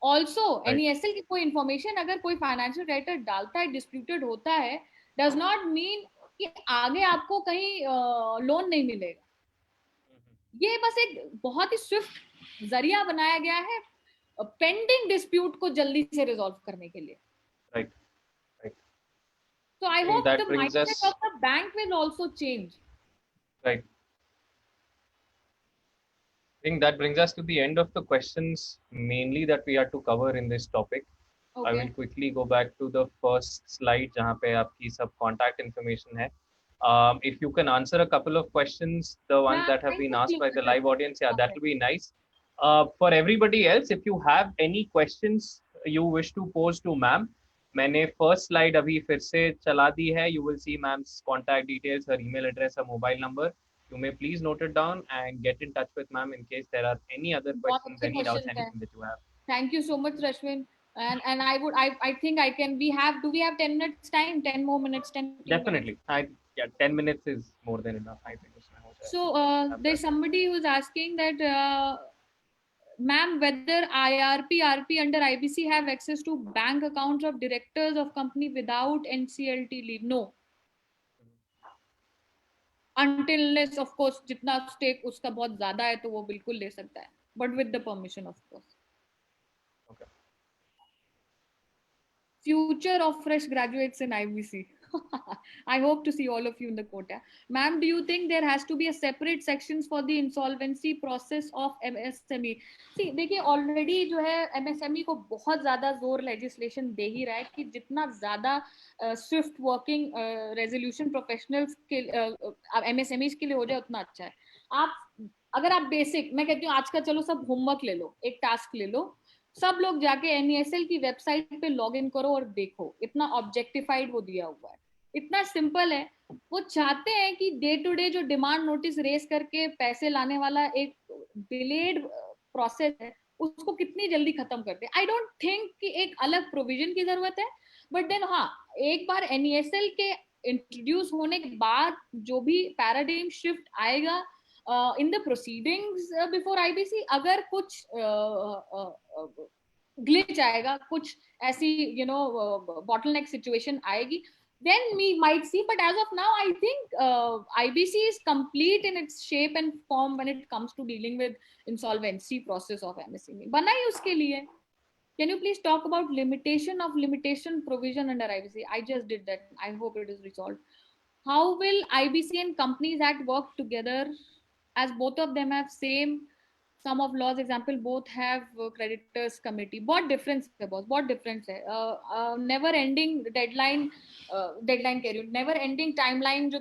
Also NESL की कोई इंफॉर्मेशन अगर कोई फाइनेंशियल क्रेडिटर डालता है, डिस्प्यूटेड होता है, डज नॉट मीन कि आगे आपको कहीं लोन नहीं मिलेगा. ये बस एक बहुत ही स्विफ्ट जरिया बनाया गया है पेंडिंग डिस्प्यूट को जल्दी से रिजॉल्व करने के लिए. Right. So I hope the mindset of the bank will also change. Right. I think that brings us to the end of the questions mainly that we had to cover in this topic. I will quickly go back to the first slide जहाँ पे आपकी सब contact information है. If you can answer a couple of questions, the ones that have been asked by the live audience, yeah, that will be nice. For everybody else, if you have any questions you wish to pose to ma'am, मैंने फर्स्ट स्लाइड अभी फिर से चला दी है. You will see ma'am's contact details, her email address, her mobile number. You may please note it down and get in touch with ma'am in case there are any other questions, any doubts, anything that you have. Thank you so much, Rashwin. And I think I can, do we have 10 minutes time? 10 more minutes, 10. Definitely. 10 minutes is more than enough, I think. So there's somebody who's asking that, ma'am, whether IRP, RP under IBC have access to bank accounts of directors of company without NCLT leave? No. Until unless of course जितना stake उसका बहुत ज़्यादा है तो वो बिल्कुल ले सकता है, but with the permission of course. Okay. Future of fresh graduates in IBC. I hope to see all of you in the quota. Ma'am, do you think there has to be a separate sections for the insolvency process of MSME? See, देखिए already जो है MSME को बहुत ज़्यादा जोर legislation दे ही रहा है कि जितना ज़्यादा swift working resolution professionals के MSMEs के लिए हो जाए उतना अच्छा है. आप अगर आप बेसिक, मैं कहती हूँ आज का चलो सब होमवर्क ले लो, एक टास्क ले लो, सब लोग जाके NESL की वेबसाइट पे लॉग इन करो और देखो, इतना ऑब्जेक्टिफाइड वो दिया हुआ है, इतना सिंपल है. वो चाहते हैं कि डे टू डे जो डिमांड नोटिस रेस करके पैसे लाने वाला एक डिलेड प्रोसेस है उसको कितनी जल्दी खत्म करते हैं. आई डोंट थिंक कि एक अलग प्रोविजन की जरूरत है, बट देन हाँ, एक बार NESL के इंट्रोड्यूस होने के बाद जो भी पैराडाइम शिफ्ट आएगा in the proceedings before IBC, अगर कुछ glitch आएगा, कुछ ऐसी bottleneck situation आएगी, then we might see. But as of now, I think IBC is complete in its shape and form when it comes to dealing with insolvency process of MSME. बना ही उसके लिए. Can you please talk about limitation provision under IBC? I just did that. I hope it is resolved. How will IBC and Companies Act work together, as both of them have same sum of laws? Example, both have creditors committee. बहुत difference है boss, बहुत difference है. Never ending deadline कह रही हूँ, never ending timeline जो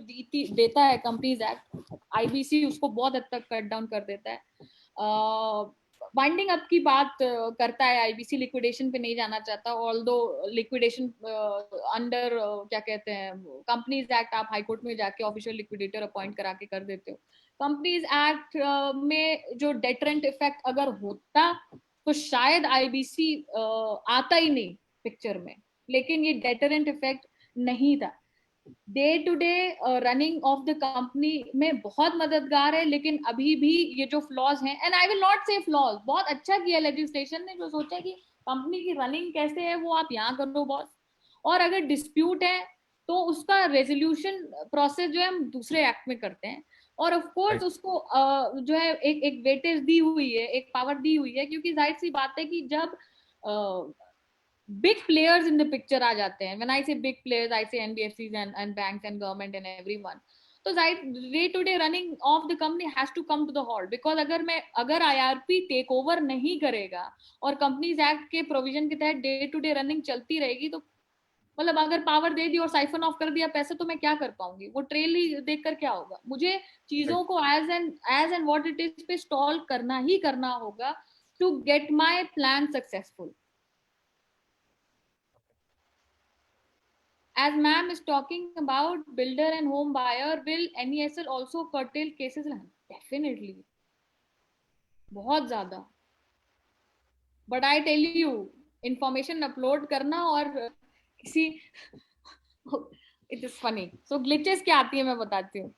देता है Companies Act, IBC उसको बहुत हद तक कट डाउन कर देता है. वाइंडिंग अप की बात करता है, आईबीसी लिक्विडेशन पे नहीं जाना चाहता, ऑल्दो लिक्विडेशन अंडर क्या कहते हैं कंपनीज एक्ट, आप हाई कोर्ट में जाके ऑफिशियल लिक्विडेटर अपॉइंट करा के कर देते हो। कंपनीज एक्ट में जो डेटरेंट इफेक्ट अगर होता तो शायद आईबीसी आता ही नहीं पिक्चर में, लेकिन ये डेटरेंट इफेक्ट नहीं था। Day to day running of the company में बहुत मददगार है, लेकिन अभी भी ये जो फ्लॉज हैं, एंड आई विल नॉट से फ्लॉज, बहुत अच्छा किया लेजिस्लेशन ने जो सोचा कि कंपनी की रनिंग कैसे है वो आप यहाँ करो बॉस, और अगर डिस्प्यूट है तो उसका रेजोल्यूशन प्रोसेस जो है हम दूसरे एक्ट में करते हैं। और ऑफ कोर्स उसको जो है एक वेटेज दी हुई है, एक पावर दी हुई है, क्योंकि जाहिर सी बात है कि जब big players in the picture आ जाते हैं, when I say big players I say NBFCs and banks and government and everyone, तो day to day running of the company has to come to the halt, because अगर IRP टेक ओवर नहीं करेगा और कंपनीज एक्ट के प्रोविजन के तहत डे टू डे रनिंग चलती रहेगी, तो मतलब अगर पावर दे दी और साइफन ऑफ कर दिया पैसे, तो मैं क्या कर पाऊंगी, वो ट्रेल ही देख कर क्या होगा। मुझे चीजों को as and what it is पे स्टॉल करना ही करना होगा to get my plan successful. As ma'am is talking about builder and home buyer, will NESL also curtail cases? Definitely, बहुत ज्यादा। But I tell you, information upload करना और किसी it is funny. So glitches क्या आती है मैं बताती हूँ।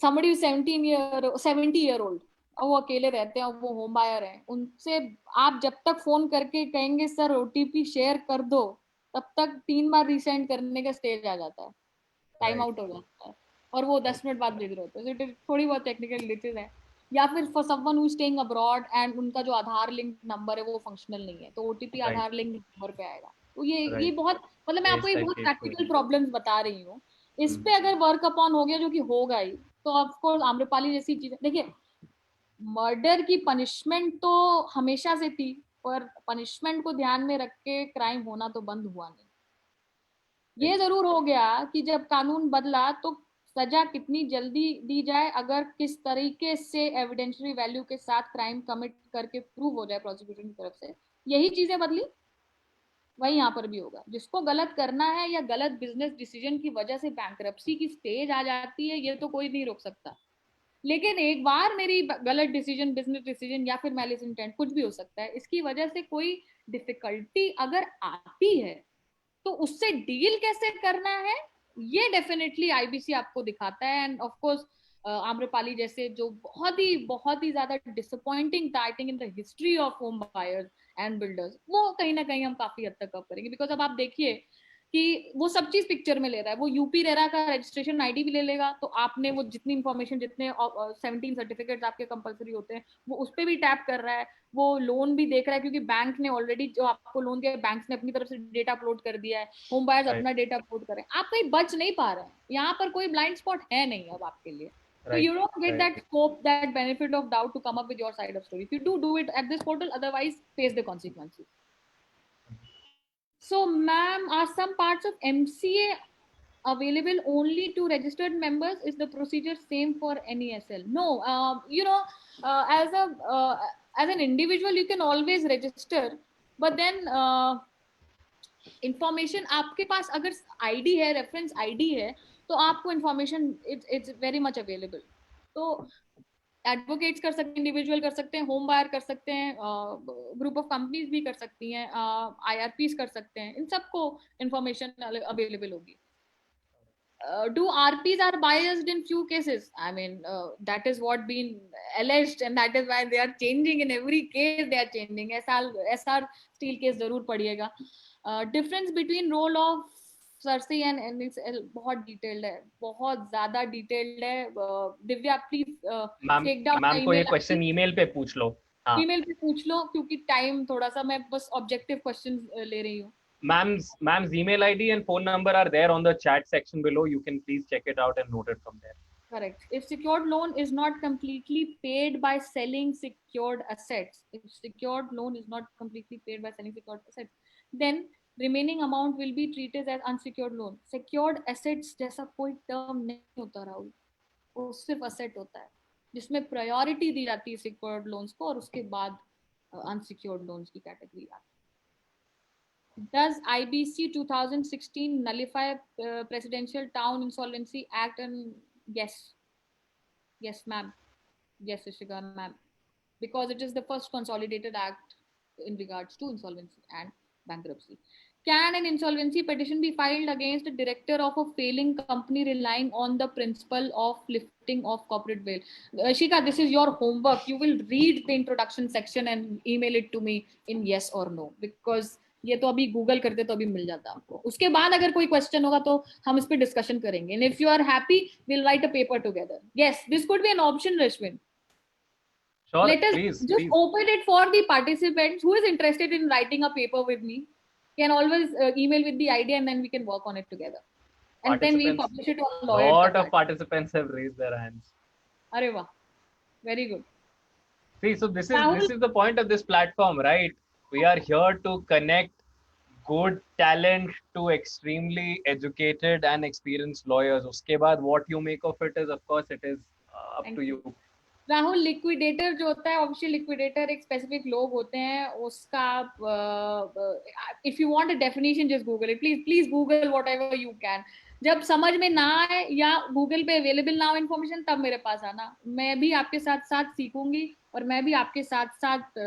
Somebody is 70 year old, और वो अकेले रहते हैं और वो होम बायर हैं, उनसे आप जब तक फोन करके कहेंगे सर OTP शेयर कर दो, तब तक 3 बार रीसेंड करने का स्टेज आ जाता है, टाइम आउट हो जाता है, और वो 10 मिनट बाद भेज रहे होते हैं। थोड़ी बहुत टेक्निकल ग्लिचेस है। या फिर for someone who staying abroad and उनका जो आधार लिंक नंबर है वो फंक्शनल नहीं है, तो ओटीपी आधार लिंक नंबर पे आएगा। तो ये बहुत, मतलब मैं आपको ये बहुत प्रैक्टिकल प्रॉब्लम्स बता रही हूँ। इस पे अगर वर्क अपॉन हो गया, जो कि होगा ही, तो ऑफकोर्स आम्रपाली जैसी चीजें, देखिए मर्डर की पनिशमेंट तो हमेशा से थी, पर पनिशमेंट को ध्यान में रख के क्राइम होना तो बंद हुआ नहीं। ये जरूर हो गया कि जब कानून बदला तो सजा कितनी जल्दी दी जाए, अगर किस तरीके से एविडेंशियरी वैल्यू के साथ क्राइम कमिट करके प्रूव हो जाए प्रोसिक्यूशन की तरफ से, यही चीजें बदली। वही यहाँ पर भी होगा, जिसको गलत करना है या गलत बिजनेस डिसीजन की वजह से बैंकरप्सी की स्टेज आ जाती है, ये तो कोई नहीं रोक सकता। लेकिन एक बार मेरी गलत डिसीजन, बिजनेस डिसीजन या फिर मैलिस इंटेंट, कुछ भी हो सकता है, इसकी वजह से कोई डिफिकल्टी अगर आती है तो उससे डील कैसे करना है, ये डेफिनेटली आईबीसी आपको दिखाता है। एंड ऑफ कोर्स आम्रपाली जैसे जो बहुत ही ज्यादा डिसअपॉइंटिंग था I think in the history of home buyers and builders, वो कहीं ना कहीं हम काफी हद तक कवर करेंगे। बिकॉज अब आप देखिए कि वो सब चीज पिक्चर में ले रहा है, वो यूपी रेरा का रजिस्ट्रेशन आईडी भी ले लेगा, तो आपने वो जितनी इन्फॉर्मेशन, जितने 17 सर्टिफिकेट्स आपके कंपलसरी होते हैं, वो उस पर भी टैप कर रहा है, वो लोन भी देख रहा है, क्योंकि बैंक ने ऑलरेडी जो आपको लोन दिया है, बैंक ने अपनी तरफ से डेटा अपलोड कर दिया है, होम बायर्स अपना डेटा अपलोड करें, आप कहीं बच नहीं पा रहे हैं, यहाँ पर कोई ब्लाइंड स्पॉट है नहीं अब आपके लिए। So you don't get that scope, that benefit of doubt to come up with your side of story. If you do it at this portal, otherwise face the consequences. So ma'am, are some parts of MCA available only to registered members? Is the procedure same for NESL? No, as an individual you can always register, but then information आपके पास अगर आईडी है, रेफरेंस आईडी है, तो आपको information it's very much available. तो एडवोकेट्स कर सकते हैं, इंडिविजुअल कर सकते हैं, होम बायर कर सकते हैं, ग्रुप ऑफ कंपनीज भी कर सकती हैं, IRPs कर सकते हैं, इन सबको इंफॉर्मेशन अवेलेबल होगी। Do RPs are biased in few cases? I mean, that is what been alleged, and that is why they are changing in every case. They are changing. SR steel case जरूर पढ़िएगा। Difference between role of Cersei and NSL बहुत डिटेल्ड है, बहुत ज्यादा डिटेल्ड है। Divya please take down ma'am को ये क्वेश्चन ईमेल पे पूछ लो। ईमेल पे पूछ लो, क्योंकि टाइम थोड़ा सा, मैं बस ऑब्जेक्टिव क्वेश्चन ले रही हूँ। Ma'am's email ID and phone number are there on the chat section below. You can please check it out and note it from there. Correct. If secured loan is not completely paid by selling secured assets, if secured loan is not completely paid by selling secured assets, then remaining amount will be treated as unsecured loan. Secured assets जैसा कोई term नहीं होता राहुल, वो सिर्फ asset होता है जिसमें priority दी जाती है secured loans को, और उसके बाद अनसिक्योर्ड लोन्स की कैटेगरी आती है। Does IBC 2016 nullify Presidential Town Insolvency Act? And yes, ma'am. Yes, Ishika, ma'am. Because it is the first consolidated act in regards to insolvency and bankruptcy. Can an insolvency petition be filed against a director of a failing company relying on the principle of lifting of corporate bail? Shika, this is your homework. You will read the introduction section and email it to me in yes or no, because ये तो अभी गूगल करते तो अभी मिल जाता आपको. उसके बाद अगर कोई क्वेश्चन होगा तो हम इस पे डिस्कशन करेंगे. And if you are happy, we'll write a paper together. Yes, this could be an option, Rashwin. Sure, Let us please, just please. open it for the participants who is interested in writing a paper with me. Can always email with the idea and then we can work on it together. And then we'll publish it on Lawyer. Lot of participants have raised their hands. Arey wah. Very good. See, so this is the point of this platform, right? We are here to connect good talent to extremely educated and experienced lawyers. Uske baad, what you make of it is, of course, it is up to you. Rahul, liquidator जो होता है, ऑब्वियसली लिक्विडेटर एक स्पेसिफिक लोग होते हैं, उसका if you want a definition just Google it, please Google whatever you can. जब समझ में ना आए या गूगल पे अवेलेबल ना हो इन्फॉर्मेशन, तब मेरे पास आना. मैं भी आपके साथ साथ सीखूंगी और मैं भी आपके साथ साथ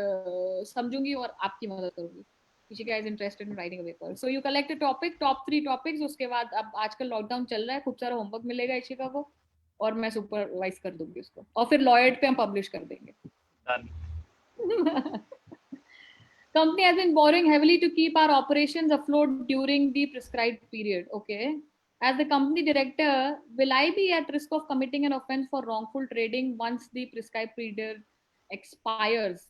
समझूंगी और आपकी मदद करूंगी. Ishika is interested in writing a paper. So you collect a topic, top 3 topics. उसके बाद अब आजकल लॉकडाउन चल रहा है, खूब सारा होमवर्क मिलेगा इशिका को और मैं सुपरवाइज कर दूंगी उसको और फिर लॉयड पे हम पब्लिश कर देंगे. Company has been borrowing heavily to keep our operations afloat during the prescribed period. Okay. As the company director, will I be at risk of committing an offense for wrongful trading once the prescribed period expires?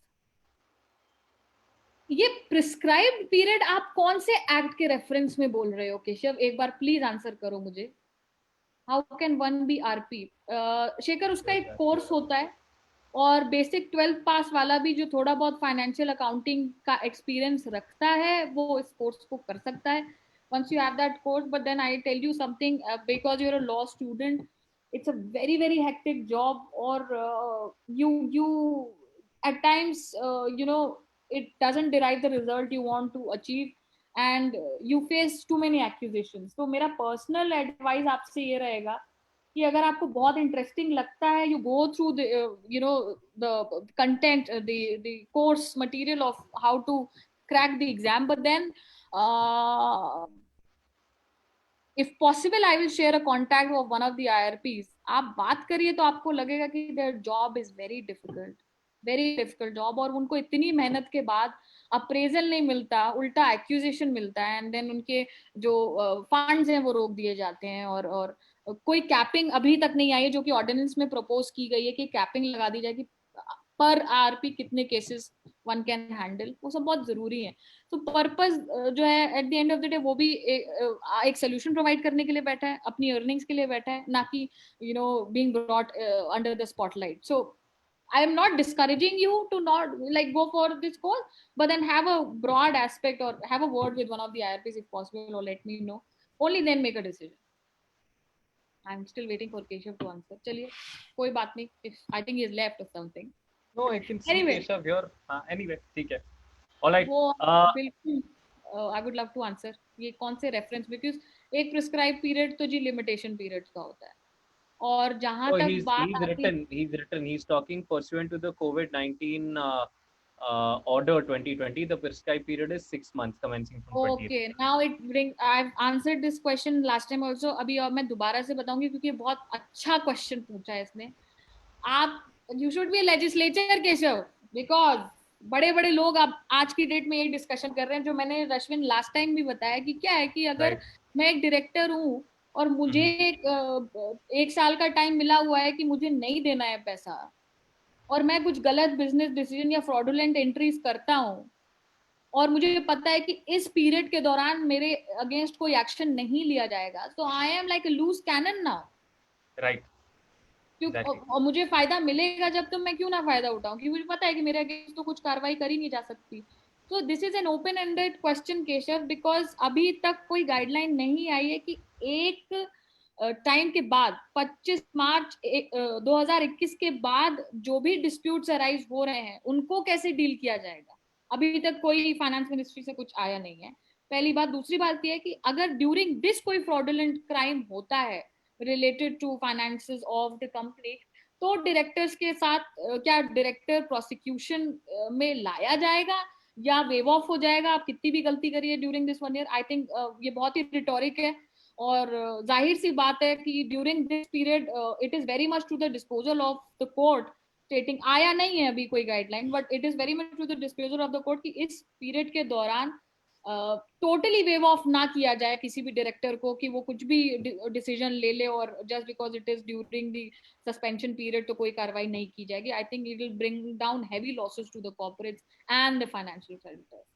ये प्रिस्क्राइब्ड पीरियड आप कौन से एक्ट के रेफरेंस में बोल रहे हो केशव? एक बार प्लीज आंसर करो मुझे. How can one be RP? Shekhar, उसका एक कोर्स होता है और बेसिक 12th पास वाला भी जो थोड़ा बहुत फाइनेंशियल अकाउंटिंग का एक्सपीरियंस रखता है वो इस कोर्स को कर सकता है. once you have that course, but then I tell you something, because you're a law student, it's a very very hectic job, or you at times it doesn't derive the result you want to achieve, and you face too many accusations. तो मेरा पर्सनल एडवाइस आपसे ये रहेगा कि अगर आपको बहुत इंटरेस्टिंग लगता है, you go through the the content, the course material of how to crack the exam, but then if possible I will share a contact of one of the IRPs. आप बात करिए तो आपको लगेगा कि their job is very difficult job, और उनको इतनी मेहनत के बाद अप्रेजल नहीं मिलता, उल्टा एक्यूजेशन मिलता है, एंड देन उनके जो फंड्स हैं वो रोक दिए जाते हैं, और कोई कैपिंग अभी तक नहीं आई है जो कि ऑर्डिनेंस में प्रपोज की गई है कि कैपिंग लगा दी जाए कि पर आरपी कितने केसेस वन कैन हैंडल. वो सब बहुत जरूरी है. तो पर्पस जो है eight the end of the day वो भी एक सोल्यूशन प्रोवाइड करने के लिए बैठा है, अपनी अर्निंग्स के लिए बैठा है, ना कि being brought under the spotlight. So I am not discouraging you to not like go for this course, but then have a broad aspect or have a word with one of the IRPs if possible, or let me know. Only then make a decision. I'm still waiting for Keshav to answer. चलिए, कोई बात नहीं. If I think he is left or something. No, I can see Anyway. Keshav here. Anyway, ठीक है. All right. वो बिल्कुल I would love to answer. ये कौन से reference, because एक prescribed period तो जी limitation period का होता है. और जहां तक he's written he's talking pursuant to the COVID-19 order 2020, the prescribed period is 6 months commencing from 20th. Okay, now I've answered this question last time also. अभी और मैं दोबारा से बताऊंगी क्योंकि बहुत अच्छा क्वेश्चन पूछा है इसने. आप you should be a legislator Keshav, because बड़े बड़े लोग अब आज की डेट में ये डिस्कशन कर रहे हैं, जो मैंने रश्विन लास्ट टाइम भी बताया कि क्या है कि अगर मैं एक डायरेक्टर हूँ और मुझे एक साल का टाइम मिला हुआ है कि मुझे नहीं देना है पैसा, और मैं कुछ गलत बिजनेस डिसीजन या फ्रॉडुलेंट एंट्रीज करता हूँ, और मुझे पता है कि इस पीरियड के दौरान मेरे अगेंस्ट कोई एक्शन नहीं लिया जाएगा, तो I am like a loose cannon now. Right. और मुझे फायदा मिलेगा जब, तो मैं क्यों ना फायदा उठाऊं, क्योंकि मुझे पता है कि मेरे अगेंस्ट तो कुछ कार्रवाई करी नहीं जा सकती. So this is an open-ended question, Keshav, because अभी तक कोई गाइडलाइन नहीं आई है कि एक टाइम के बाद 25 मार्च 2021 के बाद जो भी डिस्प्यूट्स अराइज हो रहे हैं उनको कैसे डील किया जाएगा, अभी तक कोई फाइनेंस मिनिस्ट्री से कुछ आया नहीं है, पहली बात। दूसरी बात यह है कि अगर ड्यूरिंग दिस कोई फ्रॉडुलेंट क्राइम होता है related to finances of the company, तो डायरेक्टर्स के साथ क्या डायरेक्टर प्रोसिक्यूशन में लाया जाएगा या वेव ऑफ हो जाएगा, आप कितनी भी गलती करिए during this 1 year. I think ये बहुत ही रिटोरिक है और जाहिर सी बात है कि during this period it is very much to the disposal of the court, stating आया नहीं है अभी कोई guideline, but it is very much to the disposal of the court कि इस पीरियड के दौरान टोटली वेव ऑफ ना किया जाए किसी भी डायरेक्टर को कि वो कुछ भी डिसीजन ले ले और just because it is during the suspension period तो कोई कार्रवाई नहीं की जाएगी। I think it will bring down heavy losses to the corporates and the financial creditors.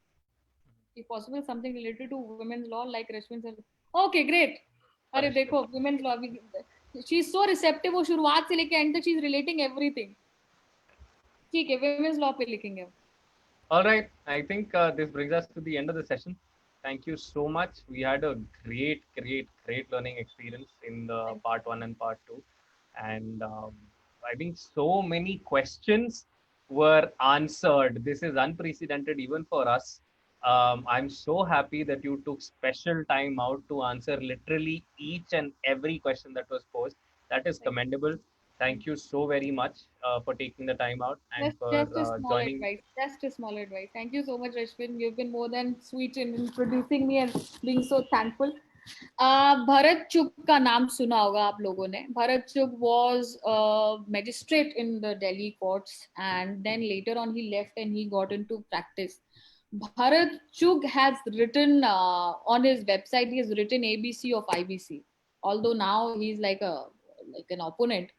if possible something related to women's law like Rashmin sir. Okay, great. अरे देखो women's law, she is so receptive, वो शुरुआत से लेके end तक she is relating everything. ठीक है, women's law पे लिखेंगे. All right, I think this brings us to the end of the session. Thank you so much. We had a great learning experience in the part 1 and part 2, and I think so many questions were answered. This is unprecedented even for us. I'm so happy that you took special time out to answer literally each and every question that was posed. That is commendable. Thank you so very much for taking the time out and Just a for small joining. advice. Just a small advice. Thank you so much, Rashmin. You've been more than sweet in introducing me and being so thankful. Bharat चुग का नाम सुना होगा आप लोगों ने. भरत चुग was a magistrate in the Delhi courts and then later on he left and he got into practice. Bharat Chugh has written on his website, he has written ABC of IBC. Although now he's like an opponent,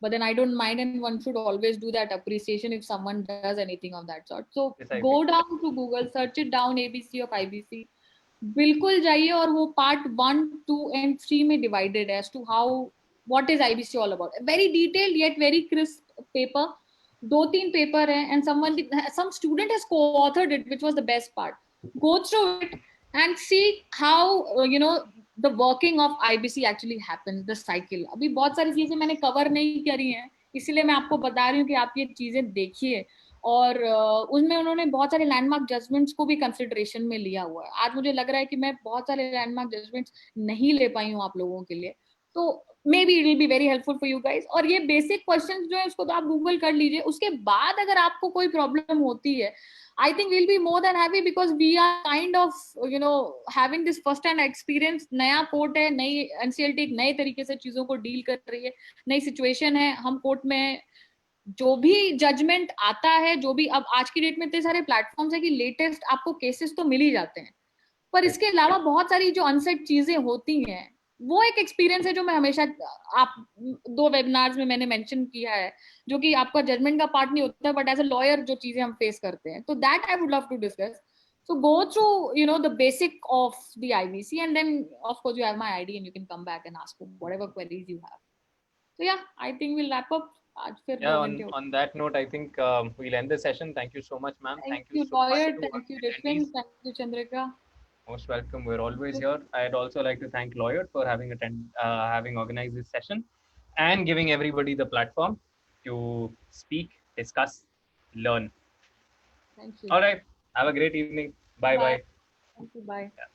but then I don't mind, and one should always do that appreciation if someone does anything of that sort. So go down to Google, search it down, ABC of IBC. बिल्कुल जाइए और वो पार्ट 1, 2 and 3 में divided as to how what is IBC all about. Very detailed yet very crisp paper. 2-3 paper है and some student has co-authored it, which was the best part. Go through it and see how the working of IBC actually happens, the cycle. अभी बहुत सारी चीजें मैंने कवर नहीं करी हैं, इसलिए मैं आपको बता रही हूँ कि आप ये चीजें देखिए. और उसमें उन्होंने बहुत सारे लैंडमार्क जजमेंट्स को भी कंसिडरेशन में लिया हुआ है. आज मुझे लग रहा है कि मैं बहुत सारे लैंडमार्क जजमेंट्स नहीं ले पाई हूँ आप लोगों के लिए, तो may be it will be very helpful for you guys. और ये बेसिक क्वेश्चन जो है उसको तो आप गूगल कर लीजिए. उसके बाद अगर आपको कोई प्रॉब्लम होती है, I think we'll be more than happy because we are kind of having this first hand experience. नया कोर्ट है, नई NCLT एक नए तरीके से चीजों को डील कर रही है, नई सिचुएशन है. हम कोर्ट में जो भी जजमेंट आता है, जो भी अब आज की डेट में इतने सारे प्लेटफॉर्म्स है कि लेटेस्ट आपको केसेस तो मिल ही जाते हैं, पर इसके अलावा बहुत सारी जो अनसेट चीजें होती हैं, वो एक एक्सपीरियंस है जो मैं हमेशा आप 2 वेबिनार्स में मैंने मेंशन किया है, जो कि आपका जजमेंट का पार्ट नहीं होता है, बट एज अ लॉयर जो चीजें हम फेस करते हैं, तो that I would love to discuss. So go through the basic of the IBC and then of course you have my ID and you can come back and ask whatever queries you have. So yeah, I think we'll wrap up. On that note, I think we'll end the session. Thank you so much, ma'am. Thank you, so lawyer. much. Thank you, Rashmin. Thank you, Chandrika. Most welcome. We're always here. I'd also like to thank lawyer for having organized this session and giving everybody the platform to speak, discuss, learn. Thank you. All right. Have a great evening. Bye. Thank you. Bye. Yeah.